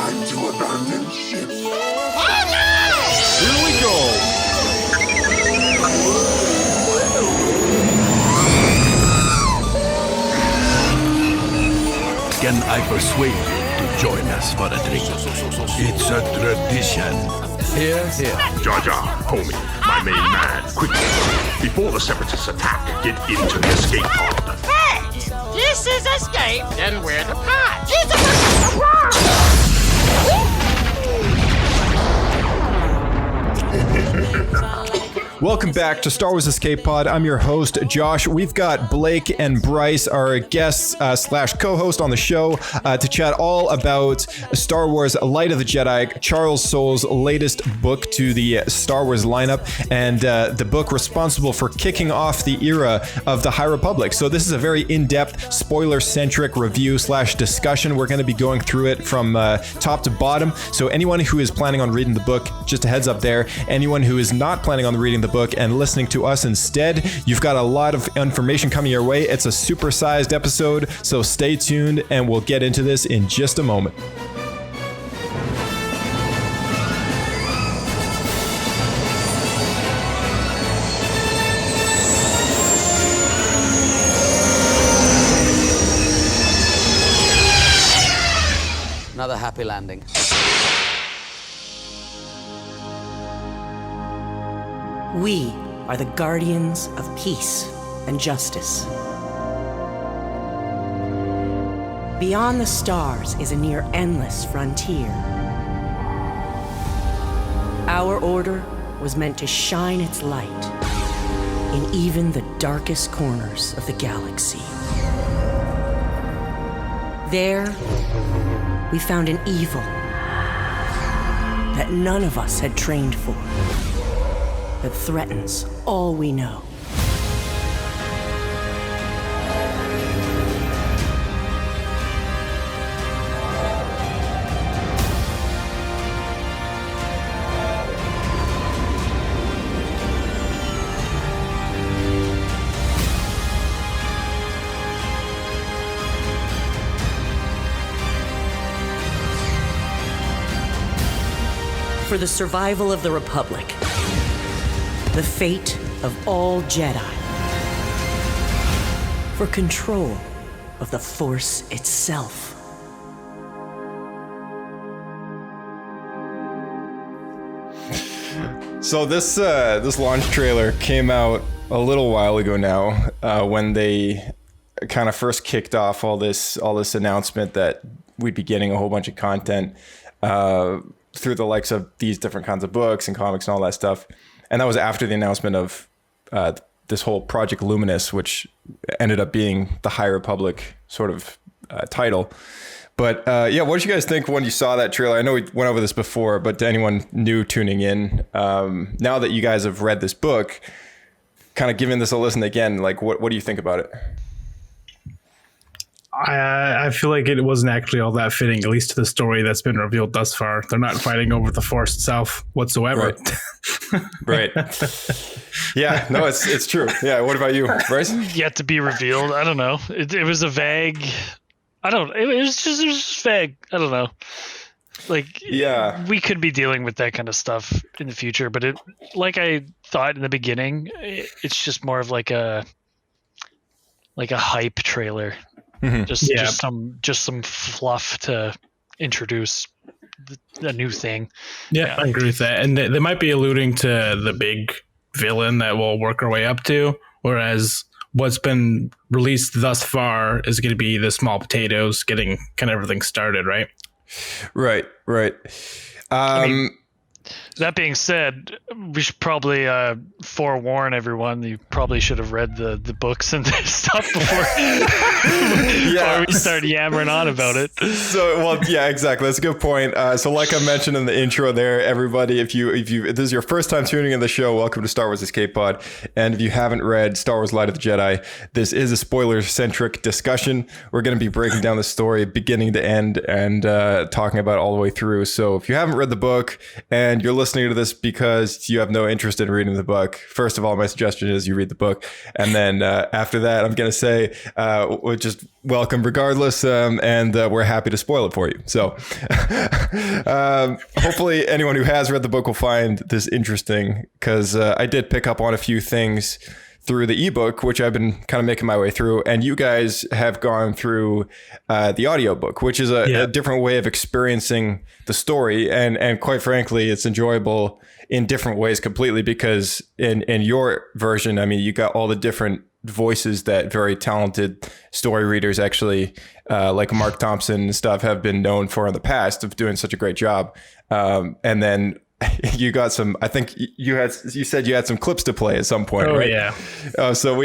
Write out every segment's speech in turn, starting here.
time to abandon ship. Oh no! Here we go. Can I persuade you to join us for a drink? It's a tradition. Here, here. Jar Jar, homie, my main man, quickly. Before the Separatists attack, get into the escape pod. Hey! This is escape, then we're the pod. Welcome back to Star Wars Escape Pod. I'm your host, Josh. We've got Blake and Bryce, our guests slash co-host on the show, to chat all about Star Wars Light of the Jedi, Charles Soule's latest book to the Star Wars lineup, and the book responsible for kicking off the era of the High Republic. So this is a very in-depth, spoiler-centric review slash discussion. We're going to be going through it from top to bottom. So anyone who is planning on reading the book, just a heads up there. Anyone who is not planning on reading the book and listening to us instead, you've got a lot of information coming your way. It's a supersized episode, so stay tuned and we'll get into this in just a moment. Another happy landing. We are the guardians of peace and justice. Beyond the stars is a near endless frontier. Our order was meant to shine its light in even the darkest corners of the galaxy. There, we found an evil that none of us had trained for, that threatens all we know. For the survival of the Republic, the fate of all Jedi, for control of the Force itself. So this launch trailer came out a little while ago now, when they kind of first kicked off all this announcement that we'd be getting a whole bunch of content through the likes of these different kinds of books and comics and all that stuff. And that was after the announcement of this whole Project Luminous, which ended up being the High Republic sort of title. But yeah, what did you guys think when you saw that trailer? I know we went over this before, but to anyone new tuning in, now that you guys have read this book, kind of giving this a listen again, like what do you think about it? I feel like it wasn't actually all that fitting, at least to the story that's been revealed thus far. They're not fighting over the Force itself whatsoever. Right. Yeah, no, it's true. Yeah, what about you, Bryce? Yet to be revealed. I don't know. It was a vague. It was just vague. I don't know. Like, yeah, we could be dealing with that kind of stuff in the future, but like I thought in the beginning, it's just more of like a hype trailer. Mm-hmm. Just some fluff to introduce a new thing. Yeah, I agree with that. And they might be alluding to the big villain that we'll work our way up to, whereas what's been released thus far is going to be the small potatoes, getting kind of everything started, right? Right. That being said, we should probably forewarn everyone. You probably should have read the books and stuff before we start yammering on about it. So, well, yeah, exactly. That's a good point. So like I mentioned in the intro there, everybody, if this is your first time tuning in the show, welcome to Star Wars Escape Pod. And if you haven't read Star Wars Light of the Jedi, this is a spoiler-centric discussion. We're going to be breaking down the story beginning to end and talking about it all the way through. So if you haven't read the book and you're listening listening to this because you have no interest in reading the book, first of all, my suggestion is you read the book. And then after that, I'm going to say, we'll just welcome regardless. And we're happy to spoil it for you. So hopefully anyone who has read the book will find this interesting, because I did pick up on a few things through the ebook, which I've been kind of making my way through, and you guys have gone through the audiobook, which is a different way of experiencing the story. And quite frankly, it's enjoyable in different ways completely, because in your version, I mean, you got all the different voices that very talented story readers actually, like Mark Thompson and stuff, have been known for in the past of doing such a great job. And then you got some, I think you said you had some clips to play at some point, right? Yeah. So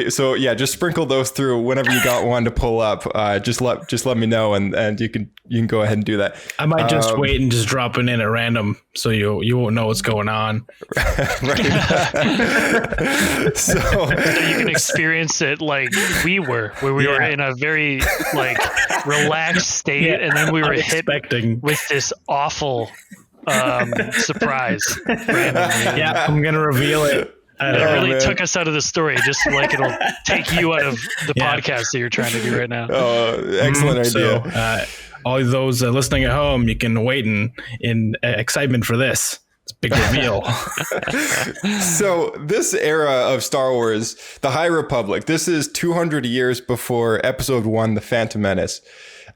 just sprinkle those through whenever you got one to pull up. Just let me know, and you can go ahead and do that. I might just wait and just drop it in at random, so you won't know what's going on. so you can experience it like we were, where we were in a very like relaxed state, and then we were hit with this awful surprise randomly. Yeah, I'm gonna reveal it. It really took us out of the story, just like it'll take you out of the podcast that you're trying to do right now. Oh, excellent idea. So, all those listening at home, you can wait in excitement for this. It's a big reveal. So this era of Star Wars, the High Republic, this is 200 years before Episode 1, The Phantom Menace.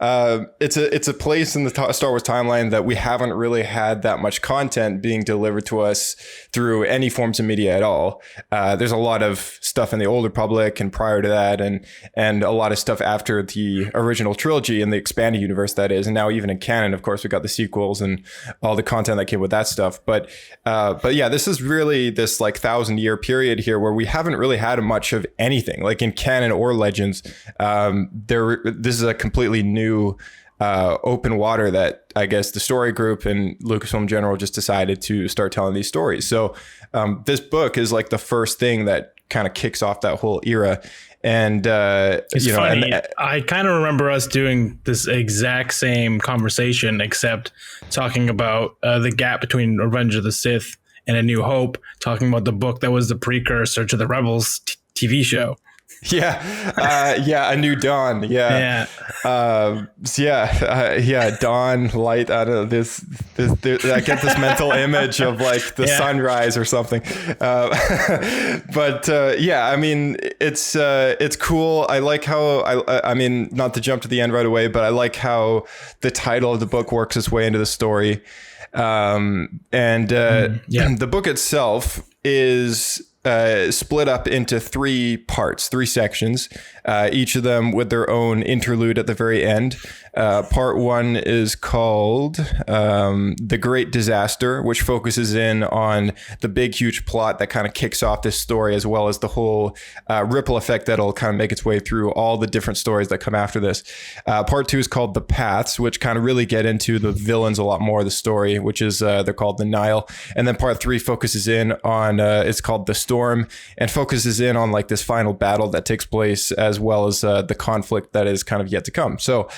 It's a place in the Star Wars timeline that we haven't really had that much content being delivered to us through any forms of media at all. There's a lot of stuff in the Old Republic and prior to that, and a lot of stuff after the original trilogy in the expanded universe, that is. And now even in canon, of course, we got the sequels and all the content that came with that stuff. But yeah, this is really this like 1,000-year period here where we haven't really had much of anything like in canon or Legends. This is a completely new open water that I guess the story group and Lucasfilm in general just decided to start telling these stories. So this book is like the first thing that kind of kicks off that whole era. And it's funny. I kind of remember us doing this exact same conversation, except talking about the gap between Revenge of the Sith and A New Hope, talking about the book that was the precursor to the Rebels TV show. A New Dawn. Yeah. Dawn, light. I don't know. This I get this mental image of like the sunrise or something. I mean, it's cool. I like how I mean, not to jump to the end right away, but I like how the title of the book works its way into the story. The book itself is split up into three parts, three sections, each of them with their own interlude at the very end. Part one is called The Great Disaster, which focuses in on the big, huge plot that kind of kicks off this story, as well as the whole ripple effect that'll kind of make its way through all the different stories that come after this. Part two is called The Paths, which kind of really get into the villains a lot more of the story, which is they're called the Nile. And then part three focuses in on, it's called The Storm, and focuses in on like this final battle that takes place, as well as the conflict that is kind of yet to come. So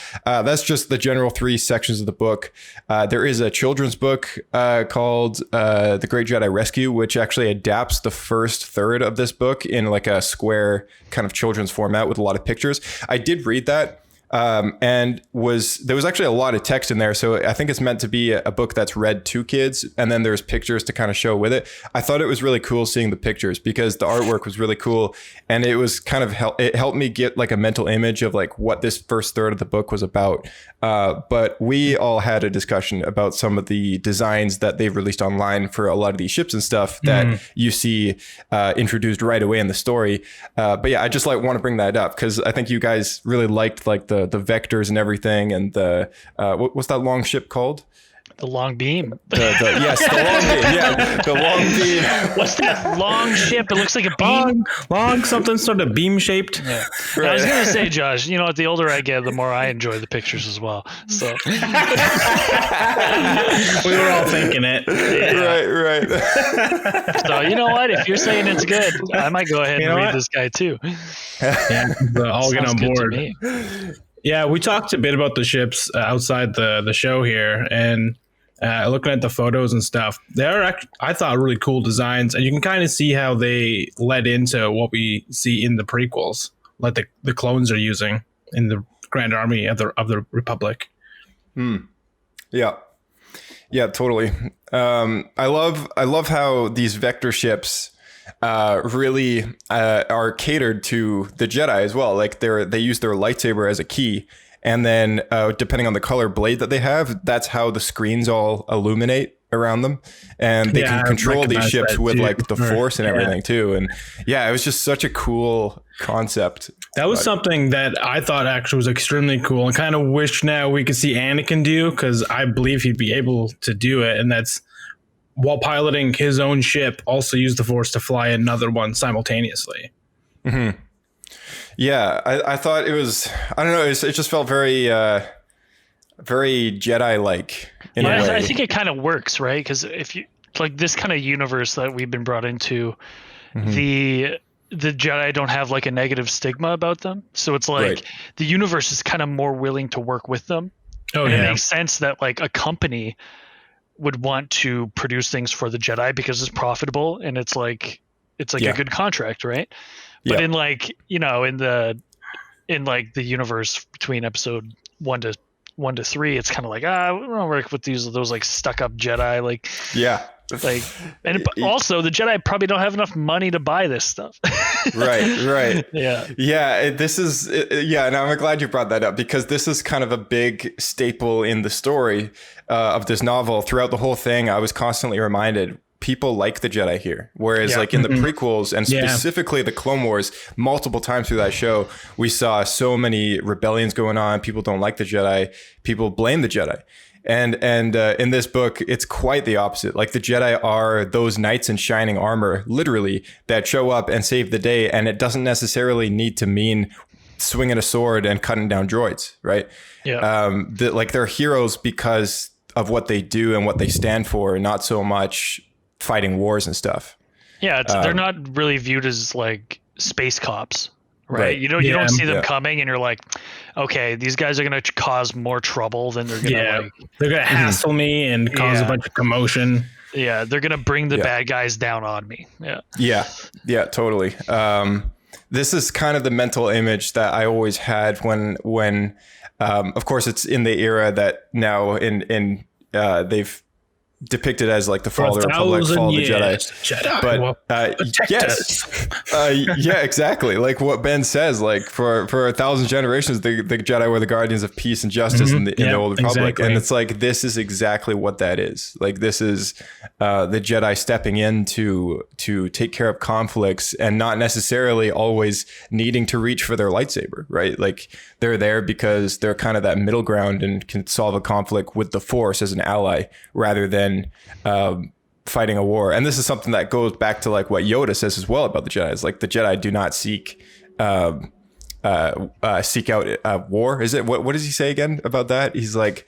that's just the general three sections of the book. There is a children's book called The Great Jedi Rescue, which actually adapts the first third of this book in like a square kind of children's format with a lot of pictures. I did read that. There was actually a lot of text in there. So I think it's meant to be a book that's read to kids. And then there's pictures to kind of show with it. I thought it was really cool seeing the pictures because the artwork was really cool. And it was kind of, it helped me get like a mental image of like what this first third of the book was about. But we all had a discussion about some of the designs that they've released online for a lot of these ships and stuff that you see introduced right away in the story. But yeah, I just like want to bring that up because I think you guys really liked like the vectors and everything, and the what's that long ship called? The long beam. Yes, the long beam. Yeah, the long beam. What's that long ship? It looks like a beam. Long something sort of beam shaped. Yeah. Right. I was gonna say, Josh, you know, the older I get, the more I enjoy the pictures as well. So we were all thinking it. Yeah. Right. So you know what? If you're saying it's good, I might go ahead and read this guy too. Yeah, I'll get on board. Yeah, we talked a bit about the ships outside the show here, and looking at the photos and stuff, I thought really cool designs, and you can kind of see how they led into what we see in the prequels, like the clones are using in the Grand Army of the Republic. Yeah, totally. I love how these vector ships really are catered to the Jedi as well. Like they use their lightsaber as a key, and then depending on the color blade that they have, that's how the screens all illuminate around them, and they can control these ships with like the Force and everything too. And it was just such a cool concept. That was something that I thought actually was extremely cool, and kind of wish now we could see Anakin do, because I believe he'd be able to do it, and that's while piloting his own ship, also use the Force to fly another one simultaneously. Mm-hmm. Yeah, I thought it was, I don't know, it just felt very Jedi-like in a way. I think it kind of works, right? Because if you like this kind of universe that we've been brought into, the Jedi don't have like a negative stigma about them, so it's like the universe is kind of more willing to work with them. It makes sense that like a company would want to produce things for the Jedi because it's profitable and it's like a good contract, right? But in like, in the universe between episode 1 to 3, it's kind of like, we don't work with those like stuck up Jedi, also the Jedi probably don't have enough money to buy this stuff. right. This is and I'm glad you brought that up, because this is kind of a big staple in the story of this novel. Throughout the whole thing, I was constantly reminded people like the Jedi here, whereas like in the prequels and specifically the Clone Wars, multiple times through that show, we saw so many rebellions going on. People don't like the Jedi, people blame the Jedi. And in this book, it's quite the opposite. Like the Jedi are those knights in shining armor, literally, that show up and save the day. And it doesn't necessarily need to mean swinging a sword and cutting down droids, right? They're heroes because of what they do and what they stand for, not so much fighting wars and stuff. They're not really viewed as like space cops. Right. You don't see them coming and you're like, okay, these guys are going to cause more trouble than they're going to they're going to hassle me and cause a bunch of commotion. Yeah. They're going to bring the bad guys down on me. Yeah, totally. This is kind of the mental image that I always had when of course it's in the era that now they've depicted as like the fall of the Republic, fall of the Jedi. But exactly. Like what Ben says, like for 1,000 generations, the Jedi were the guardians of peace and justice in the old Republic. Exactly. And it's like, this is exactly what that is. Like, this is the Jedi stepping in to take care of conflicts and not necessarily always needing to reach for their lightsaber, right? Like they're there because they're kind of that middle ground and can solve a conflict with the Force as an ally rather than fighting a war. And this is something that goes back to like what Yoda says as well about the Jedi. Is like the Jedi do not seek out war. Is it what does he say again about that? He's like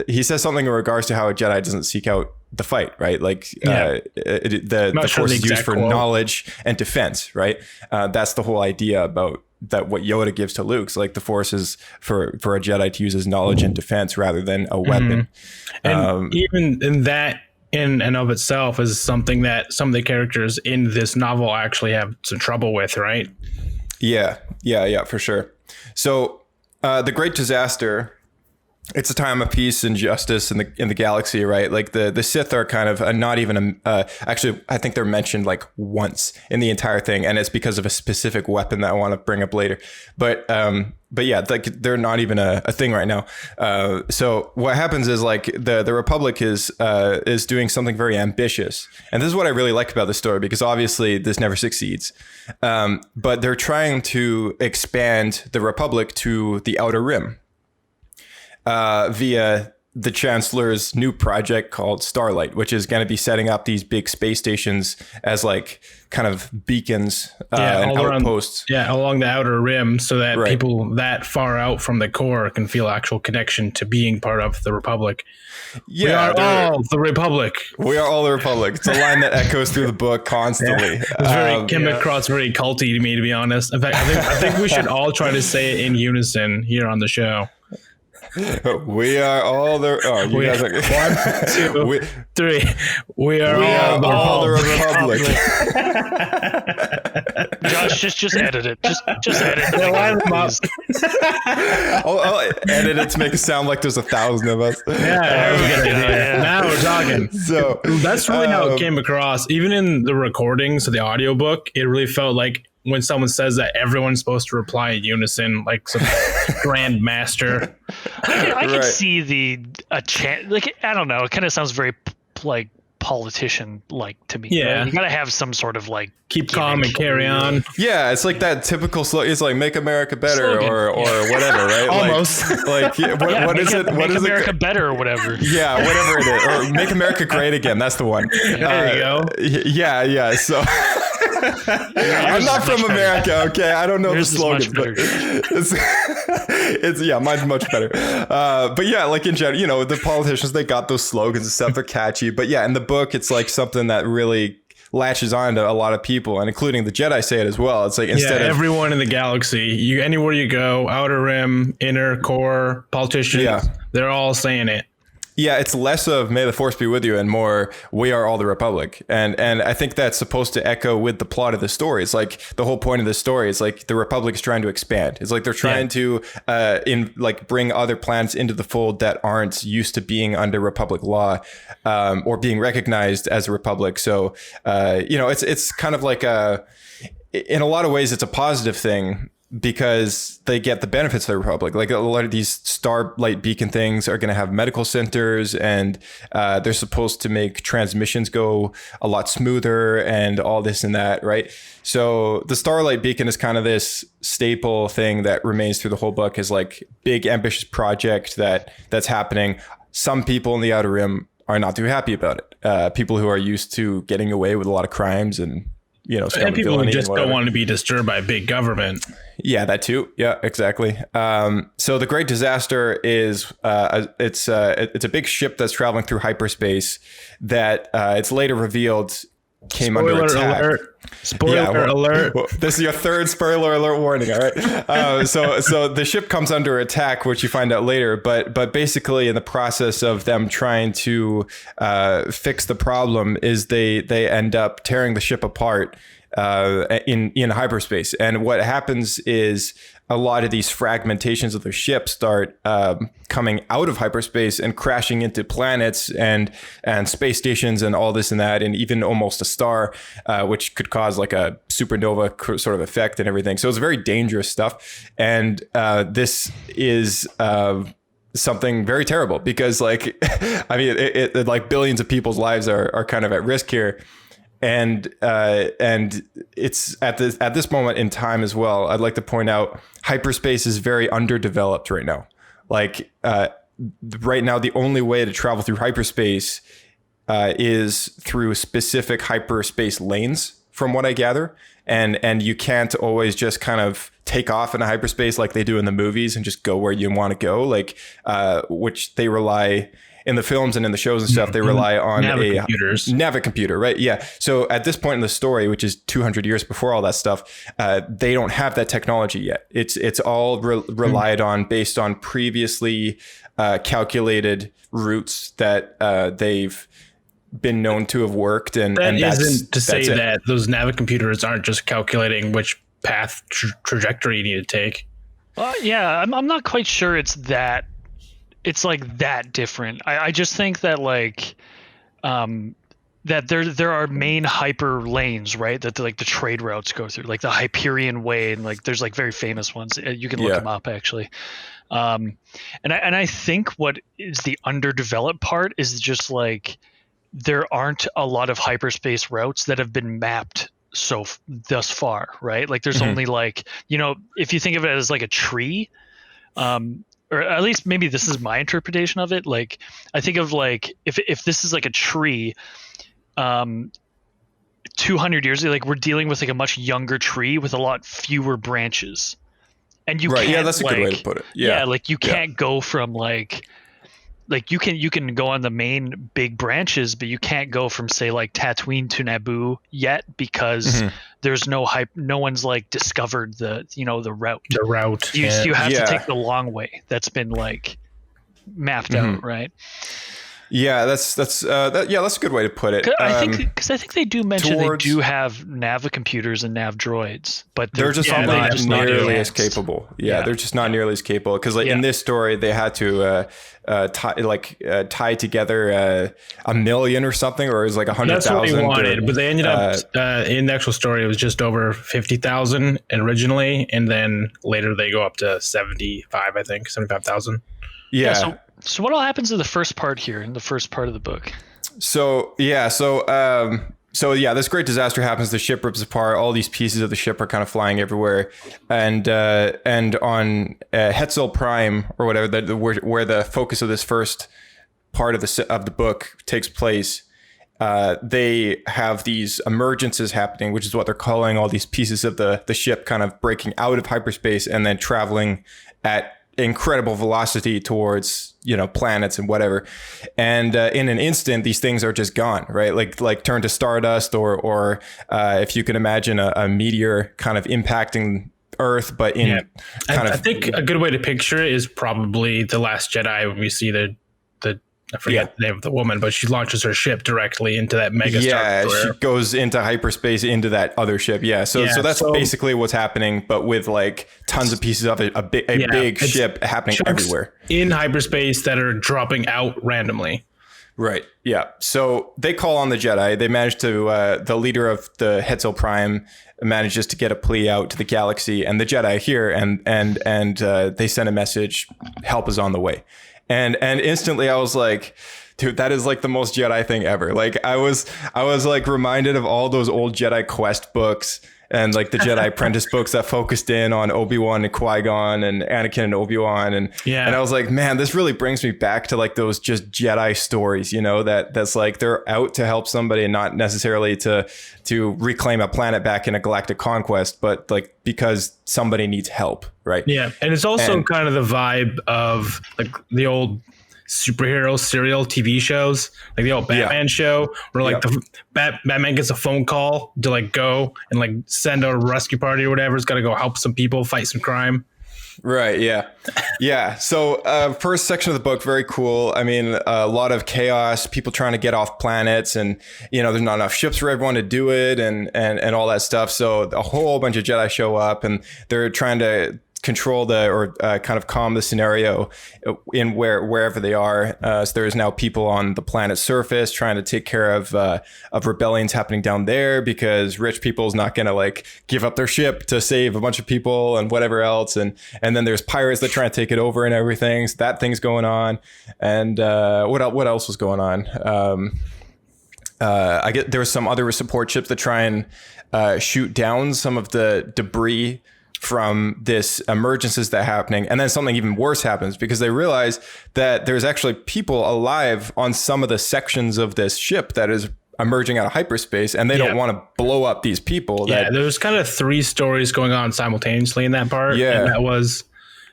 he says something in regards to how a Jedi doesn't seek out the fight, right? Like the Force is used for knowledge and defense, right? That's the whole idea about that. What Yoda gives to Luke's like the Force is for a Jedi to use as knowledge and defense rather than a weapon. And even in that in and of itself is something that some of the characters in this novel actually have some trouble with, right? Yeah, for sure. So the Great Disaster, it's a time of peace and justice in the galaxy, right? Like the Sith are kind of not even actually, I think they're mentioned like once in the entire thing, and it's because of a specific weapon that I want to bring up later. But yeah, like they're not even a thing right now. So what happens is like the Republic is doing something very ambitious, and this is what I really like about the story, because obviously this never succeeds. But they're trying to expand the Republic to the Outer Rim. Via the Chancellor's new project called Starlight, which is going to be setting up these big space stations as like kind of beacons and outposts. Along the Outer Rim, so that people that far out from the core can feel actual connection to being part of the Republic. Yeah, we are all the Republic. We are all the Republic. It's a line that echoes through the book constantly. It came across very culty to me, to be honest. In fact, I think we should all try to say it in unison here on the show. We are all the. Oh, you guys are. 1, 2, 3. We are all the Republic. Josh, just edit it. Just edit it. Line them up. I'll edit it to make it sound like there's 1,000 of us. Yeah. Now we're talking. So that's really how it came across. Even in the recordings of the audiobook, it really felt like when someone says that everyone's supposed to reply in unison, like some grand master. I can see like, I don't know. It kind of sounds very like politician like to me. Yeah. Right? You gotta have some sort of like keep calm and carry on. Yeah, it's like that typical slogan. It's like "Make America Better" or whatever, right? Almost. What is it? What make is America it? better or whatever. Yeah, whatever it is. Or "Make America Great Again." That's the one. There you go. Yeah. So. I'm not from America, okay? I don't know the slogans, but it's mine's much better. But yeah, like in general, the politicians, they got those slogans and stuff. They're catchy. But yeah, in the book, it's like something that really latches on to a lot of people, and including the Jedi say it as well. It's like instead of everyone in the galaxy, anywhere you go, outer rim, inner core, politicians, they're all saying it. Yeah, it's less of "May the Force be with you" and more "We are all the Republic," and I think that's supposed to echo with the plot of the story. It's like the whole point of the story is like the Republic is trying to expand. It's like they're trying to bring other planets into the fold that aren't used to being under Republic law or being recognized as a Republic. So it's kind of like in a lot of ways it's a positive thing, because they get the benefits of the Republic. Like a lot of these starlight beacon things are going to have medical centers, and they're supposed to make transmissions go a lot smoother and all this and that, right? So the starlight beacon is kind of this staple thing that remains through the whole book, is like big ambitious project that's happening. Some people in the Outer Rim are not too happy about it. People who are used to getting away with a lot of crimes and and people who just don't want to be disturbed by big government. Yeah, that too. Yeah, exactly. So the Great Disaster is it's a big ship that's traveling through hyperspace that it's later revealed came under attack. Spoiler alert. Well, this is your third spoiler alert warning. All right. So the ship comes under attack, which you find out later. But basically, in the process of them trying to fix the problem, is they end up tearing the ship apart in hyperspace. And what happens is a lot of these fragmentations of the ship start coming out of hyperspace and crashing into planets and space stations and all this and that, and even almost a star, which could cause like a supernova sort of effect and everything. So it's very dangerous stuff. And this is something very terrible, because like, I mean, it like billions of people's lives are kind of at risk here. And it's at this moment in time as well, I'd like to point out hyperspace is very underdeveloped right now. Like right now, the only way to travel through hyperspace is through specific hyperspace lanes, from what I gather. And you can't always just kind of take off in a hyperspace like they do in the movies and just go where you want to go, like which they rely in the films and in the shows and stuff. They rely on a Navic computer, right? Yeah. So at this point in the story, which is 200 years before all that stuff, they don't have that technology yet. It's all relied on based on previously calculated routes that they've been known to have worked. And that isn't to say that those Navic computers aren't just calculating which path trajectory you need to take. Yeah, I'm not quite sure it's like that different. I just think that like that there are main hyper lanes, right, that like the trade routes go through, like the Hyperion Way, and like there's like very famous ones. You can look them up actually. And I think what is the underdeveloped part is just like there aren't a lot of hyperspace routes that have been mapped thus far, right? Like there's only like, if you think of it as like a tree, or at least maybe this is my interpretation of it. Like I think of like if this is like a tree, 200 years ago, like we're dealing with like a much younger tree with a lot fewer branches, and you can't, yeah, that's a good way to put it. Yeah, like you can't go from like you can go on the main big branches, but you can't go from say like Tatooine to Naboo yet, because there's no one's like discovered the route. The route. You have to take the long way. That's been like mapped out, right? Yeah, that's a good way to put it. I think they do mention they do have nav computers and nav droids, but they're just not nearly as capable. Yeah, they're just not nearly as capable because in this story they had to tie together 1 million or something, or it was like 100,000. That's what they wanted, but they ended up in the actual story it was just over 50,000 originally, and then later they go up to 75, I think 75,000. Yeah. So what all happens in the first part here, in the first part of the book? So this great disaster happens. The ship rips apart. All these pieces of the ship are kind of flying everywhere, and on Hetzel Prime or whatever, where the focus of this first part of the book takes place, they have these emergences happening, which is what they're calling all these pieces of the ship kind of breaking out of hyperspace and then traveling at incredible velocity towards planets and whatever, and in an instant these things are just gone, right? Like turn to stardust, or if you can imagine a meteor kind of impacting Earth, but I think a good way to picture it is probably The Last Jedi, when we see the I forget the name of the woman, but she launches her ship directly into that mega star. She goes into hyperspace into that other ship. So that's basically what's happening, but with like tons of pieces of it, a big ship happening everywhere in hyperspace that are dropping out randomly. Right. Yeah. So they call on the Jedi. They manage to the leader of the Hetzel Prime manages to get a plea out to the galaxy, and the Jedi hear and they send a message: help is on the way. And instantly I was like, dude, that is like the most Jedi thing ever. Like I was like reminded of all those old Jedi Quest books and like the Jedi Apprentice books that focused in on Obi-Wan and Qui-Gon and Anakin and Obi-Wan. And I was like, man, this really brings me back to like those just Jedi stories, that's like they're out to help somebody and not necessarily to reclaim a planet back in a galactic conquest, but like because somebody needs help. Right. Yeah. And it's also kind of the vibe of like the old superhero serial TV shows, like the old Batman show, where like the Batman gets a phone call to like go and like send a rescue party or whatever. It's got to go help some people fight some crime. Right. Yeah. Yeah. So first section of the book, very cool. I mean, a lot of chaos, people trying to get off planets, and there's not enough ships for everyone to do it, and all that stuff. So a whole bunch of Jedi show up, and they're trying to control kind of calm the scenario in wherever they are. So there's now people on the planet's surface trying to take care of rebellions happening down there, because rich people's not going to like give up their ship to save a bunch of people and whatever else. And then there's pirates that try to take it over and everything. So that thing's going on. And what else was going on? I get there was some other support ships that try and shoot down some of the debris from this emergencies that are happening. And then something even worse happens, because they realize that there's actually people alive on some of the sections of this ship that is emerging out of hyperspace, and they don't want to blow up these people. There's kind of 3 stories going on simultaneously in that part. And that was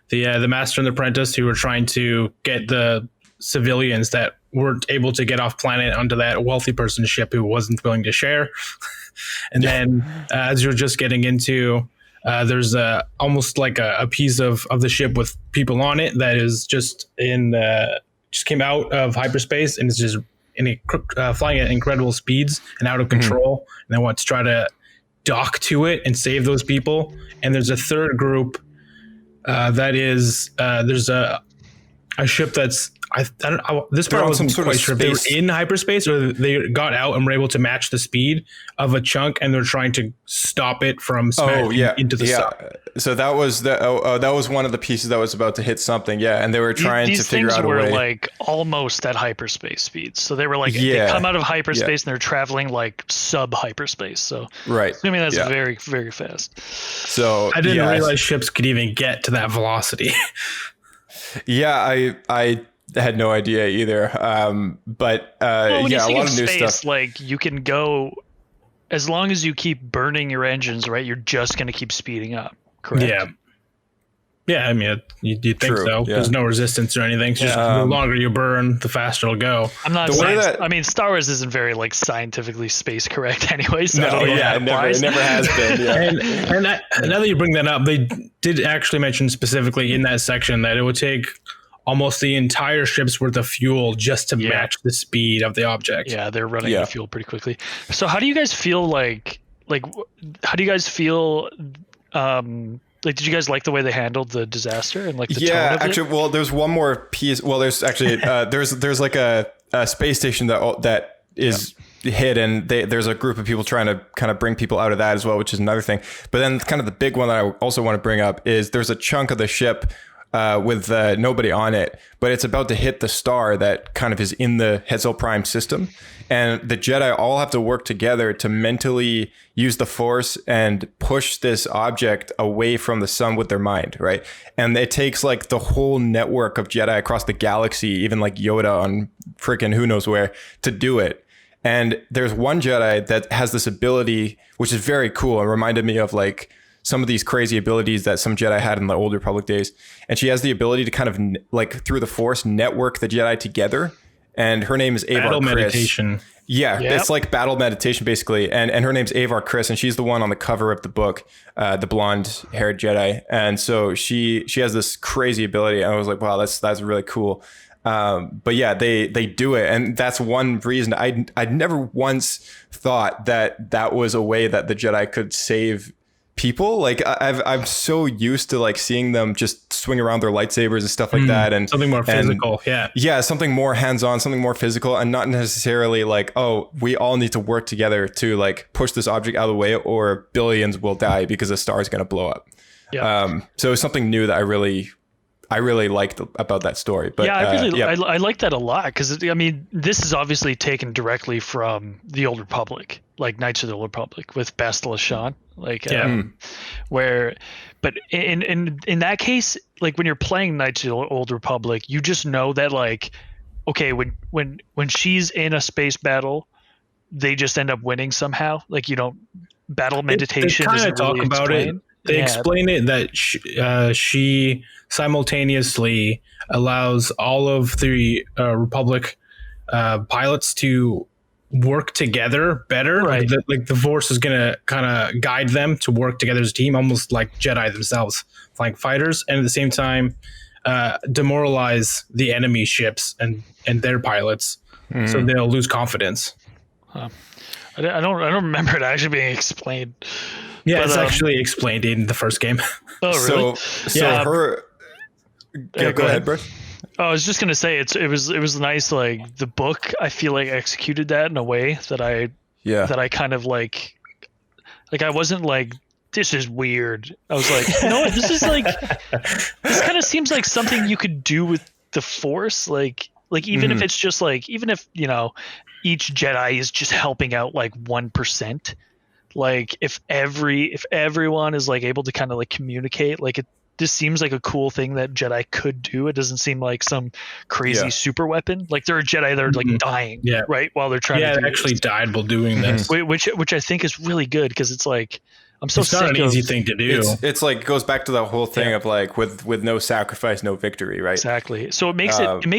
the master and the apprentice, who were trying to get the civilians that weren't able to get off planet onto that wealthy person's ship who wasn't willing to share. And then as you're just getting into there's almost like a piece of the ship with people on it that is just came out of hyperspace, and it's just flying at incredible speeds and out of control. And they want to try to dock to it and save those people. And there's a third group that is there's a ship that's this part I wasn't quite sure if they were in hyperspace or they got out and were able to match the speed of a chunk, and they're trying to stop it from smashing into the sun. So that was that was one of the pieces that was about to hit something. Yeah, and they were trying to figure out a way. These things were like almost at hyperspace speed. So they were like they come out of hyperspace and they're traveling like sub hyperspace. So assuming that's very, very fast. So I didn't realize ships could even get to that velocity. I had no idea either. But when you a think lot of of new space, stuff. like you can go as long as you keep burning your engines, right? You're just going to keep speeding up. Correct. Yeah. I mean, you'd think so. Yeah. There's no resistance or anything. It's just the longer you burn, the faster it'll go. I'm not saying, I mean, Star Wars isn't very like scientifically space correct anyway. So it never has been. Yeah. and now that you bring that up, they did actually mention specifically in that section that it would take almost the entire ship's worth of fuel just to match the speed of the object. Yeah, they're running out of fuel pretty quickly. So how do you guys feel like how do you guys feel like, did you guys like the way they handled the disaster and like the tone of actually, well, there's one more piece. Well, there's actually there's like a space station that is hit, and there's a group of people trying to kind of bring people out of that as well, which is another thing. But then kind of the big one that I also want to bring up is there's a chunk of the ship with nobody on it, but it's about to hit the star that kind of is in the Hetzel Prime system. And the Jedi all have to work together to mentally use the Force and push this object away from the sun with their mind, right? And it takes like the whole network of Jedi across the galaxy, even like Yoda on freaking who knows where, to do it. And there's one Jedi that has this ability, which is very cool and reminded me of like some of these crazy abilities that some Jedi had in the Old Republic days. And she has the ability to kind of like through the Force network the Jedi together. And her name is Avar Battle Kriss. meditation. Yeah, it's like battle meditation basically. And her name's Avar Kriss, and she's the one on the cover of the book, the blonde haired Jedi. And so she has this crazy ability. And I was like, wow, that's really cool. But yeah, they do it. And that's one reason I'd never once thought that was a way that the Jedi could save people. Like I'm so used to like seeing them just swing around their lightsabers and stuff like that, and something more physical. Something more hands-on, something more physical, and not necessarily like, oh, we all need to work together to like push this object out of the way or billions will die because the star is going to blow up. So it's something new that I really liked about that story. But I like that a lot, because I mean, this is obviously taken directly from the Old Republic, like Knights of the Old Republic with Bastila Shan, like where, but in that case, like when you're playing Knights of the Old Republic, you just know that like, okay, when she's in a space battle, they just end up winning somehow. Like you don't battle meditation. They kind of talk about it. They explain it that she simultaneously allows all of the Republic pilots to work together better. Right. Like the Force is going to kind of guide them to work together as a team, almost like Jedi themselves, flying fighters, and at the same time demoralize the enemy ships and their pilots, so they'll lose confidence. I don't remember it actually being explained. Yeah, it's actually explained in the first game. Oh, really? Go ahead, bro. Oh, I was just gonna say it was nice. Like the book, I feel like executed that in a way that I kind of like I wasn't like, this is weird. I was like, no, this is like, this kind of seems like something you could do with the Force. Like even if it's just like, even if, you know, each Jedi is just helping out like 1%, like if everyone is like able to kind of like communicate, like this seems like a cool thing that Jedi could do. It doesn't seem like some crazy super weapon. Like there are Jedi that are like dying, right, while they're trying to do actually died while doing this, which I think is really good, because it's like, I'm so it's not an easy thing to do. It's like goes back to the whole thing of like with no sacrifice, no victory, right? Exactly. So it makes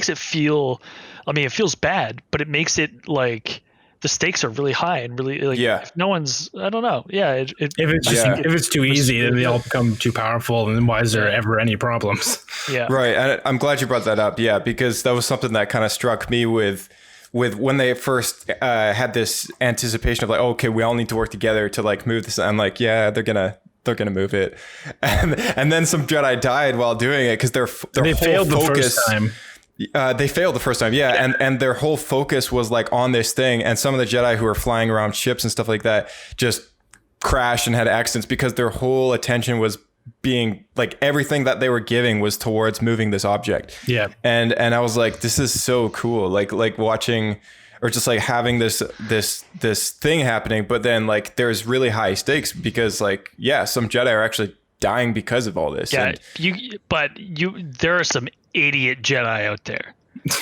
it feel, I mean, it feels bad, but it makes it like the stakes are really high and really like, if no one's, I don't know. Yeah. If it's too easy, then they all become too powerful, and then why is there ever any problems? Yeah. Right. And I'm glad you brought that up. Yeah. Because that was something that kind of struck me with when they first had this anticipation of like, oh, okay, we all need to work together to like move this. I'm like, yeah, they're gonna move it. And then some Jedi died while doing it because they failed the first time. They failed the first time, and their whole focus was like on this thing, and some of the Jedi who were flying around ships and stuff like that just crashed and had accidents because their whole attention was being like, everything that they were giving was towards moving this object. Yeah, and I was like, this is so cool, like watching or just like having this thing happening, but then like there's really high stakes because like some Jedi are actually dying because of all this. Yeah, there are some idiot Jedi out there.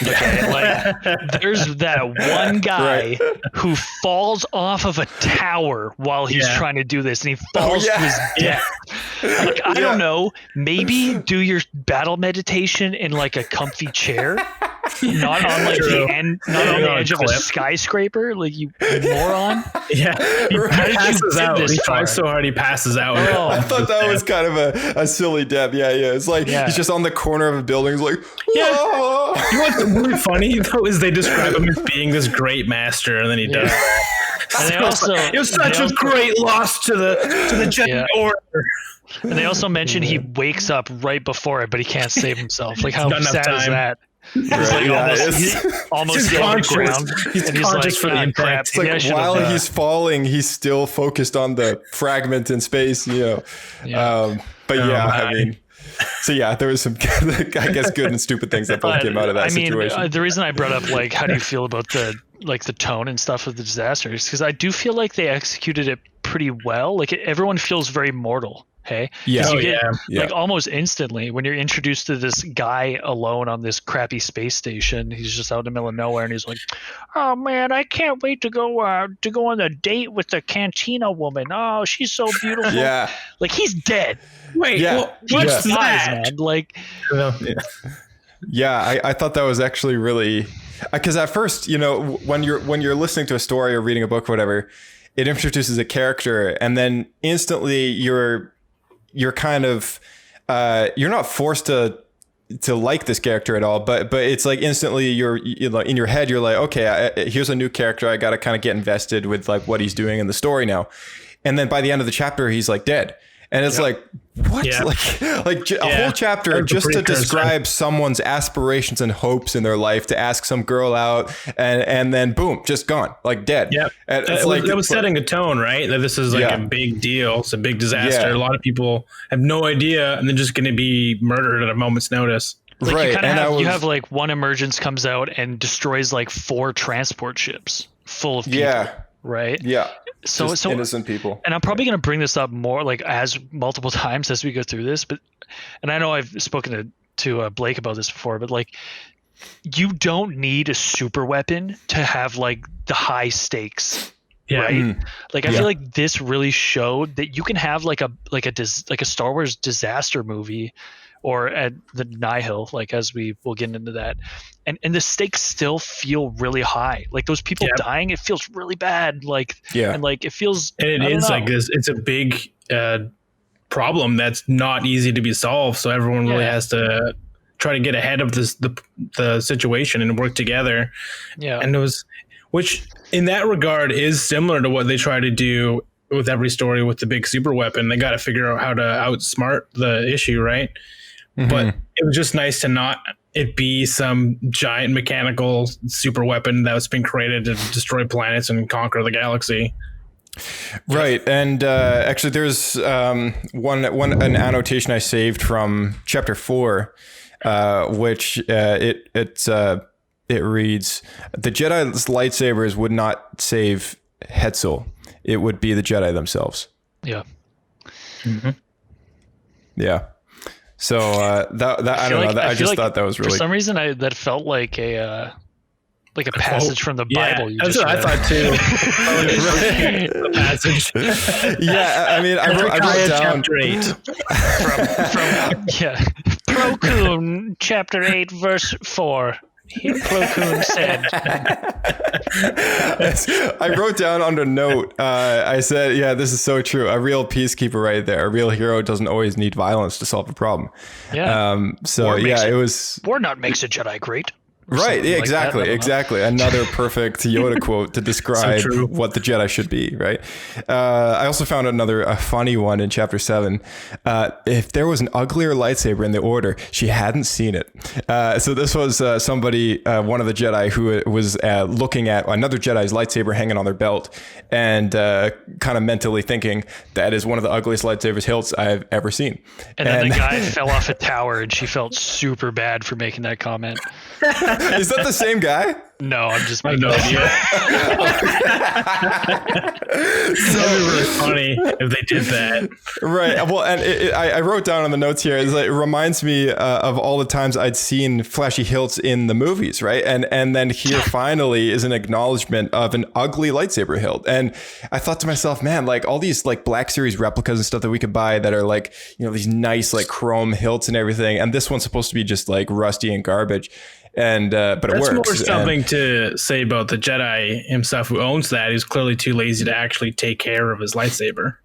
Okay, like there's that one guy who falls off of a tower while he's trying to do this, and he falls to his death. Like, I don't know, maybe do your battle meditation in like a comfy chair. not on like the end, not on the edge of a skyscraper, like you moron. Yeah, he passes out. He tries so hard, he passes out. Oh, I thought that was kind of a silly death. Yeah. It's like he's just on the corner of a building. He's like, You know what's really funny though is they describe him as being this great master, and then he does. And they also, it was such a great loss to the Jedi Order. And they also mention he wakes up right before it, but he can't save himself. Like how sad is that? He's like almost hit the ground. He's conscious for the impact. It's like while he's falling, he's still focused on the fragment in space. But I mean. So there was some, I guess, good and stupid things that both came out of that situation. The reason I brought up like how do you feel about the tone and stuff of the disaster is because I do feel like they executed it pretty well. Like everyone feels very mortal. Hey, like almost instantly when you're introduced to this guy alone on this crappy space station. He's just out in the middle of nowhere, and he's like, "Oh man, I can't wait to go on a date with the cantina woman. Oh, she's so beautiful." Yeah, like he's dead. Wait, what's that? Man? Like, I thought that was actually really because at first, when you're listening to a story or reading a book or whatever, it introduces a character, and then instantly you're kind of you're not forced to like this character at all, but it's like instantly you're in your head you're like, okay, here's a new character, I got to kind of get invested with like what he's doing in the story now, and then by the end of the chapter he's like dead. And it's like, what? Yeah. Like a whole chapter just to describe someone's aspirations and hopes in their life, to ask some girl out, and then boom, just gone, like dead. Yeah, it was setting a tone, right? That this is like a big deal. It's a big disaster. A lot of people have no idea, and they're just going to be murdered at a moment's notice. Like right. You have like one emergence comes out and destroys like 4 transport ships full of people. Yeah. Right. Yeah. So innocent people. And I'm probably going to bring this up more like as multiple times as we go through this, and I know I've spoken to Blake about this before, but like you don't need a super weapon to have like the high stakes. Yeah. Right. Like I feel like this really showed that you can have like a Star Wars disaster movie, or at the Nihil, like as we will get into that, and the stakes still feel really high. Like those people dying, it feels really bad. Like and like it feels, and it is like this. It's a big problem that's not easy to be solved. So everyone really has to try to get ahead of the situation and work together. Yeah, and it was, which in that regard is similar to what they try to do with every story with the big super weapon. They got to figure out how to outsmart the issue, right? Mm-hmm. But it was just nice to not it be some giant mechanical super weapon that's been created to destroy planets and conquer the galaxy. Right. And actually there's an annotation I saved from chapter 4, which it reads, the Jedi's lightsabers would not save Hetzel. It would be the Jedi themselves. Yeah. Mm-hmm. Yeah. So I don't know. I just thought that was really. For some reason, that felt like a passage from the Bible. That's what I thought too. The passage. Yeah, I mean, I wrote down chapter 8 from Plo Koon, chapter 8, verse 4. Plo Koon said. I wrote down on a note. I said, "Yeah, this is so true. A real peacekeeper, right there. A real hero doesn't always need violence to solve a problem." Yeah. It was. War not makes a Jedi great. Right. Yeah, exactly. Another perfect Yoda quote to describe what the Jedi should be. Right. I also found a funny one in chapter 7. If there was an uglier lightsaber in the Order, she hadn't seen it. So this was somebody, one of the Jedi who was looking at another Jedi's lightsaber hanging on their belt and kind of mentally thinking that is one of the ugliest lightsabers hilts I've ever seen. And then the guy fell off a tower and she felt super bad for making that comment. Is that the same guy? No, I'm just making no idea. That'd be really funny if they did that. Right. Well, and I wrote down on the notes here, it reminds me of all the times I'd seen flashy hilts in the movies, right? And then here finally is an acknowledgement of an ugly lightsaber hilt. And I thought to myself, man, like all these like Black Series replicas and stuff that we could buy that are like, these nice like chrome hilts and everything. And this one's supposed to be just like rusty and garbage. but it That's works. more something to say about the Jedi himself, who owns that. He's clearly too lazy to actually take care of his lightsaber.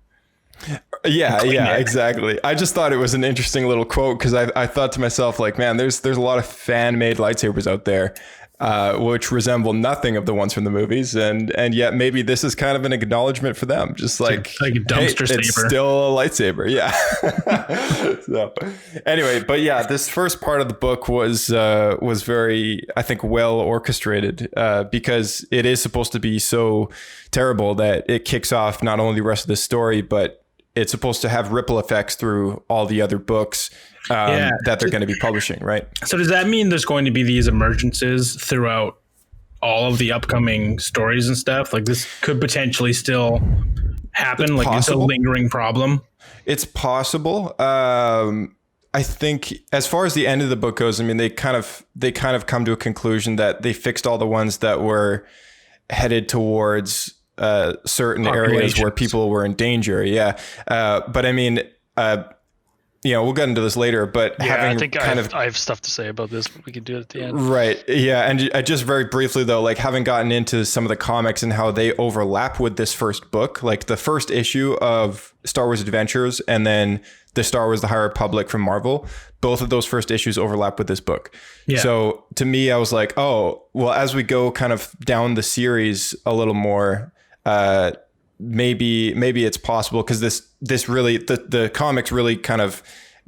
Yeah, exactly. I just thought it was an interesting little quote because I thought to myself, like, man, there's a lot of fan-made lightsabers out there, which resemble nothing of the ones from the movies, and yet maybe this is kind of an acknowledgement for them, just like a dumpster saber. It's still a lightsaber, yeah. So anyway, but yeah, this first part of the book was very, I think, well orchestrated because it is supposed to be so terrible that it kicks off not only the rest of the story, but it's supposed to have ripple effects through all the other books that they're going to be publishing, right? So does that mean there's going to be these emergences throughout all of the upcoming stories and stuff? Like this could potentially still happen? Like it's a lingering problem? It's possible. I think as far as the end of the book goes, I mean, they kind of come to a conclusion that they fixed all the ones that were headed towards certain areas where people were in danger. Yeah. But I mean, we'll get into this later, but I think I have stuff to say about this, but we can do it at the end. Right. Yeah. And just very briefly though, like having gotten into some of the comics and how they overlap with this first book, like the first issue of Star Wars Adventures and then the Star Wars The High Republic from Marvel, both of those first issues overlap with this book. Yeah. So to me, I was like, oh, well, as we go kind of down the series a little more, maybe it's possible because this really the comics really kind of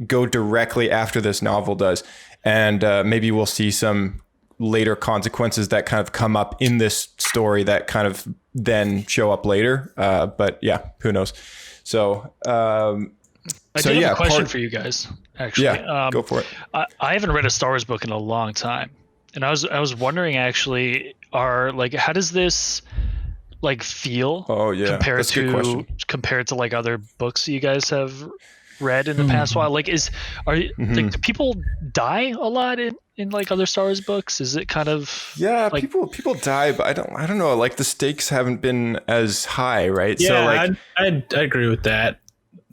go directly after this novel does, and maybe we'll see some later consequences that kind of come up in this story that kind of then show up later. But yeah, who knows? So I have a question for you guys. Actually, yeah, go for it. I haven't read a Star Wars book in a long time, and I was wondering actually, how does this feel compared to like other books you guys have read in the past while? Like do people die a lot in like other Star Wars books? Is it kind of people die, but I don't know, like the stakes haven't been as high, right? Yeah, so like I agree with that.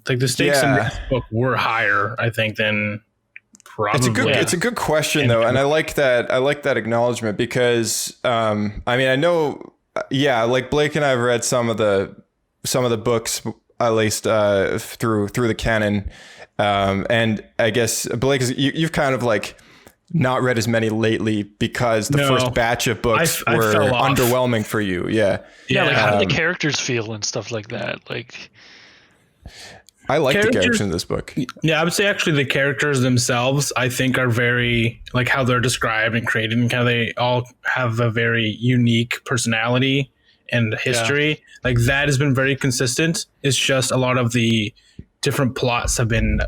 Like the stakes in this book were higher, I think, than probably. It's a good question though, and I like that acknowledgement because I mean, I know. Yeah, like Blake and I have read some of the books, at least through the canon, and I guess Blake, you've kind of like not read as many lately because the first batch of books were underwhelming for you. Yeah. Like how do the characters feel and stuff like that? Like, I like the characters in this book. Yeah, I would say actually the characters themselves, I think, are very, like how they're described and created and how they all have a very unique personality and history. Yeah. Like that has been very consistent. It's just a lot of the different plots have been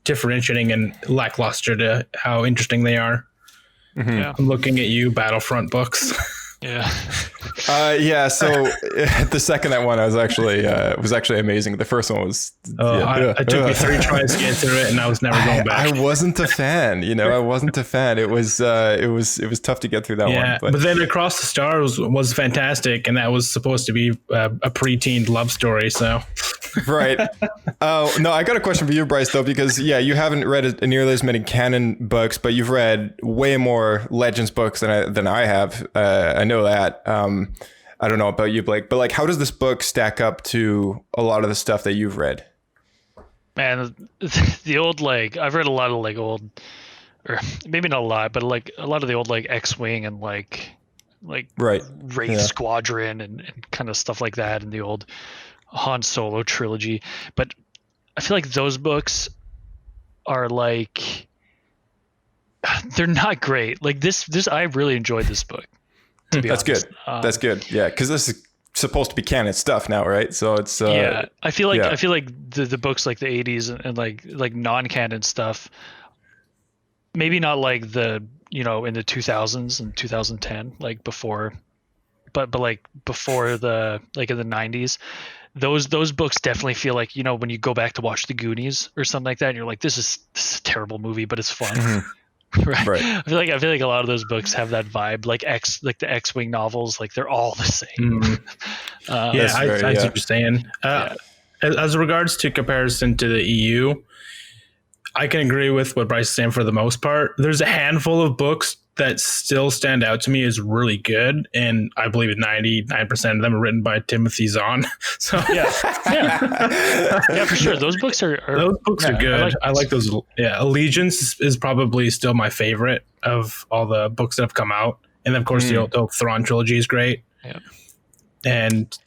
differentiating and lackluster to how interesting they are. Mm-hmm. Yeah. I'm looking at you, Battlefront books. Yeah. So the second that one was actually amazing. The first one was. It took me 3 tries to get through it, and I was never going back. I wasn't a fan. I wasn't a fan. It was tough to get through that one. But then Across the Stars was fantastic, and that was supposed to be a preteen love story. So. Right. No, I got a question for you, Bryce, though, because you haven't read nearly as many canon books, but you've read way more Legends books than I have. I know that. I don't know about you, Blake, but like, how does this book stack up to a lot of the stuff that you've read? Man, the old I've read a lot of old, or maybe not a lot, but like a lot of the old X-wing and like Wraith Squadron and kind of stuff like that, and the old Han Solo trilogy. But I feel like those books are they're not great. Like this I really enjoyed this book. To be honest. Good. That's good. Yeah, because this is supposed to be canon stuff now, right? So it's I feel like the books like the 80s and like non-canon stuff, maybe not like the in the 2000s and 2010, like before, but like before the in the 90s, those books definitely feel like when you go back to watch The Goonies or something like that, and you're like, this is a terrible movie, but it's fun. Mm-hmm. Right. I feel like a lot of those books have that vibe, like the X-wing novels, like they're all the same. Mm-hmm. I see what you're saying. As regards to comparison to the EU, I can agree with what Bryce is saying for the most part. There's a handful of books that still stand out to me as really good, and I believe 99% of them are written by Timothy Zahn. So yeah, for sure. Those books are good. I like those. Yeah, Allegiance is probably still my favorite of all the books that have come out, and of course the Thrawn trilogy is great. Yeah, and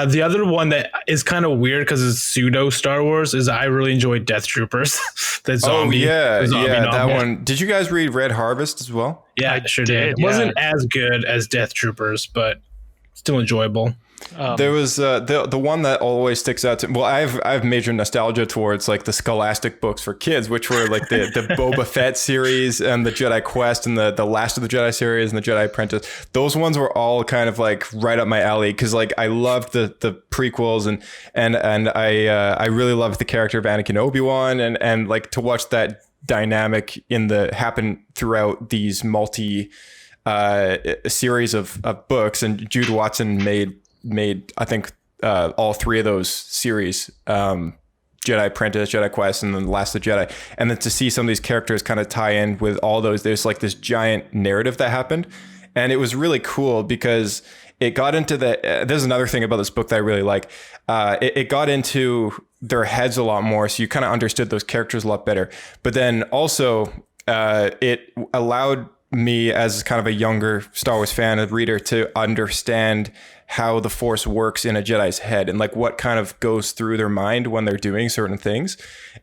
the other one that is kind of weird because it's pseudo Star Wars is I really enjoyed Death Troopers. The zombie that novel. one. Did you guys read Red Harvest as well? Yeah, I sure did. It wasn't as good as Death Troopers, but still enjoyable. There was the one that always sticks out to me. Well, I have major nostalgia towards like the Scholastic books for kids, which were like the Boba Fett series and the Jedi Quest and the Last of the Jedi series and the Jedi Apprentice. Those ones were all kind of like right up my alley because like I loved the prequels and I really loved the character of Anakin Obi-Wan and like to watch that dynamic happen throughout these multi series of books. And Jude Watson made I think all three of those series, Jedi Apprentice, Jedi Quest, and then The Last of the Jedi. And then to see some of these characters kind of tie in with all those, there's like this giant narrative that happened. And it was really cool because it got into there's another thing about this book that I really like. It got into their heads a lot more. So you kind of understood those characters a lot better. But then also it allowed me as kind of a younger Star Wars fan, a reader, to understand how the Force works in a Jedi's head and like what kind of goes through their mind when they're doing certain things.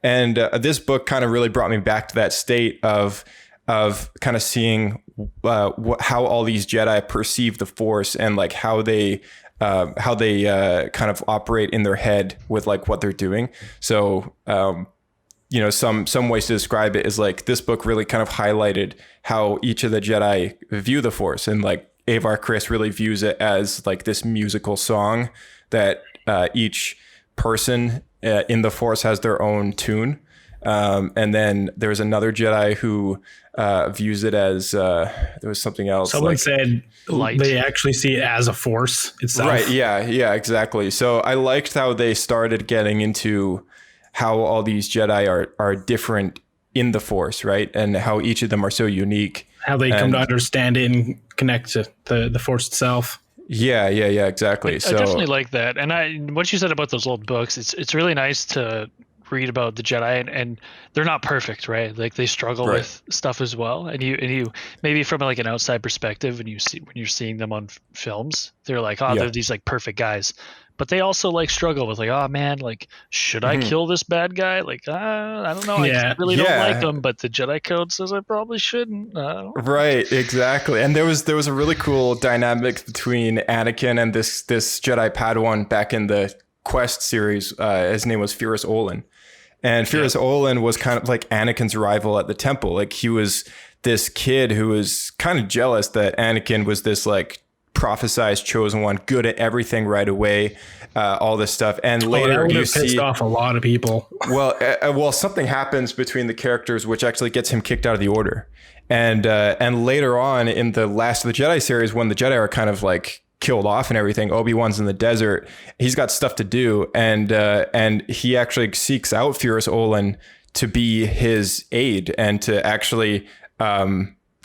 And this book kind of really brought me back to that state of kind of seeing how all these Jedi perceive the Force and like how they kind of operate in their head with like what they're doing. So, some ways to describe it is like this book really kind of highlighted how each of the Jedi view the Force, and like Avar Kriss really views it as like this musical song that each person in the Force has their own tune. And then there's another Jedi who views it as there was something else. Someone said light. They actually see it as a force itself. Right. Yeah, exactly. So I liked how they started getting into how all these Jedi are different in the Force, right? And how each of them are so unique. How they come to understand it and connect to the Force itself. Yeah, exactly. I definitely like that. And what you said about those old books, it's really nice to read about the Jedi, and they're not perfect, right? Like they struggle with stuff as well. And you maybe from like an outside perspective, when you're seeing them on films, they're like, they're these like perfect guys. But they also like struggle with like, oh man, like should I kill this bad guy? Like I don't know. I really don't like him, but the Jedi Code says I probably shouldn't. Right, exactly. And there was a really cool dynamic between Anakin and this Jedi Padawan back in the Quest series. His name was Ferrus Olin. And Ferrus Olin was kind of like Anakin's rival at the temple. Like he was this kid who was kind of jealous that Anakin was this like prophesized chosen one, good at everything right away, all this stuff. And later you see pissed off a lot of people. Well, something happens between the characters which actually gets him kicked out of the Order. And later on in the Last of the Jedi series, when the Jedi are kind of like killed off and everything, Obi-Wan's in the desert. He's got stuff to do, and he actually seeks out Ferrus Olin to be his aide and to actually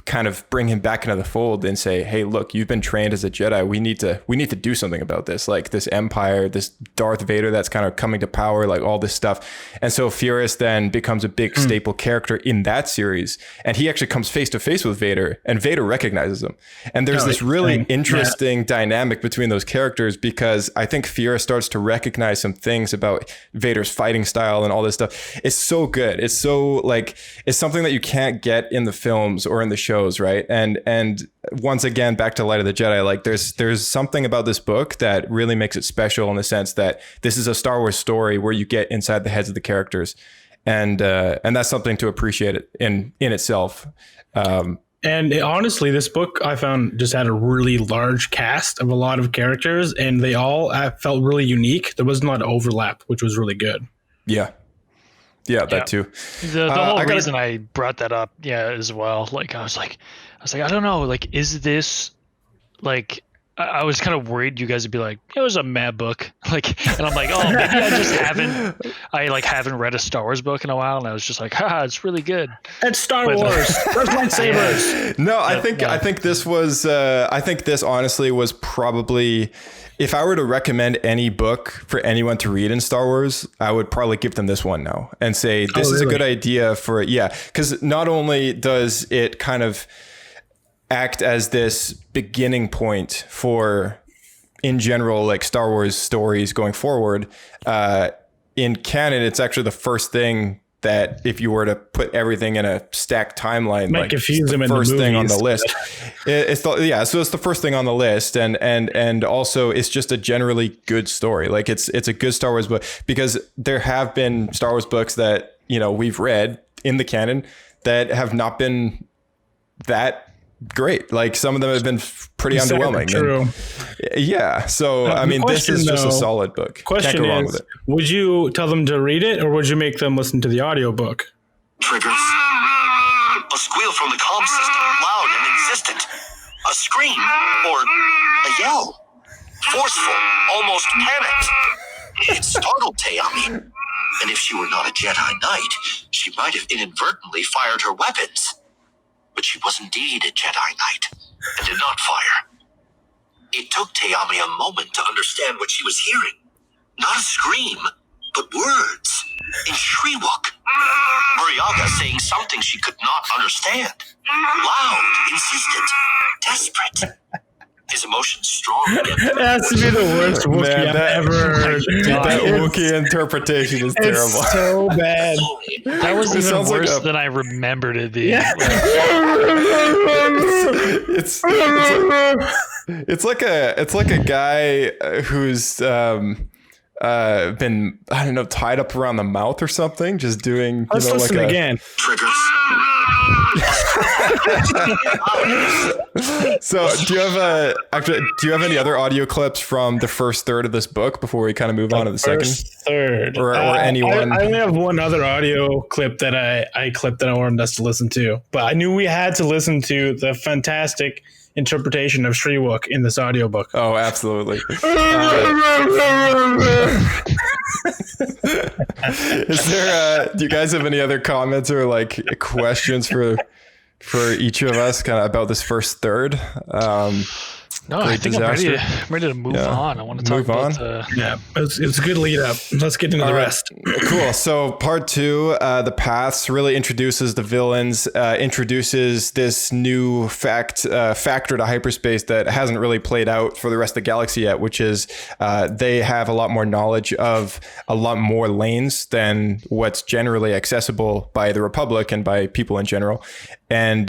kind of bring him back into the fold and say, hey, look, you've been trained as a Jedi. We need to do something about this. Like this empire, this Darth Vader that's kind of coming to power, like all this stuff. And so Ferrus then becomes a big staple character in that series. And he actually comes face to face with Vader, and Vader recognizes him. And there's this really interesting dynamic between those characters, because I think Ferrus starts to recognize some things about Vader's fighting style and all this stuff. It's so good. It's so like, it's something that you can't get in the films or in the shows, right? And once again, back to Light of the Jedi, like there's something about this book that really makes it special in the sense that this is a Star Wars story where you get inside the heads of the characters, and that's something to appreciate in itself. And honestly, this book I found just had a really large cast of a lot of characters, and they all felt really unique. There wasn't a lot of overlap, which was really good. Yeah, that too. The whole reason I brought that up, as well. Like I was like, I don't know. Like, is this like I was kind of worried you guys would be like, it was a mad book. Like, and I'm like, oh, maybe I just haven't read a Star Wars book in a while. And I was just like, haha, it's really good. It's Star Wars. Where's lightsabers? No, I think this was, I think this honestly was probably, if I were to recommend any book for anyone to read in Star Wars, I would probably give them this one now and say, this is a good idea for, because not only does it kind of act as this beginning point for, in general, like Star Wars stories going forward, in canon, it's actually the first thing that if you were to put everything in a stacked timeline, might like confuse them the in the first thing on the movies. list. So it's the first thing on the list, and also it's just a generally good story. Like it's a good Star Wars book, because there have been Star Wars books that, you know, we've read in the canon that have not been that great. Like some of them have been pretty underwhelming. True. So I mean, this is just a solid book. Can't go wrong with it. Would you tell them to read it, or would you make them listen to the audiobook? Triggers. A squeal from the comm system, loud and insistent. A scream, or a yell. Forceful, almost panicked. It startled Teami. And if she were not a Jedi Knight, she might have inadvertently fired her weapons. But she was indeed a Jedi Knight, and did not fire. It took Teami a moment to understand what she was hearing. Not a scream, but words in Shriwok. Muriaga saying something she could not understand. Loud, insistent, desperate. His emotions strong again. That has to be the worst Wookiee I've ever heard. That Wookiee interpretation is terrible. It's so bad. That was even sounds worse like than I remembered it being. It's like a guy who's been, I don't know, tied up around the mouth or something, just doing, Let's listen again. Triggers. So do you have any other audio clips from the first third of this book before we kind of move on to the second third, or anyone? I only have one other audio clip that I clipped that I wanted us to listen to, but I knew we had to listen to the fantastic interpretation of Shriwok in this audiobook. Oh, absolutely. Is there do you guys have any other comments or like questions for each of us kind of about this first third? No, I think I'm ready to move on. I want to talk about it's a good lead up. Let's get into the rest. Cool. So part 2, the paths, really introduces the villains, introduces this new factor to hyperspace that hasn't really played out for the rest of the galaxy yet, which is they have a lot more knowledge of a lot more lanes than what's generally accessible by the Republic and by people in general. And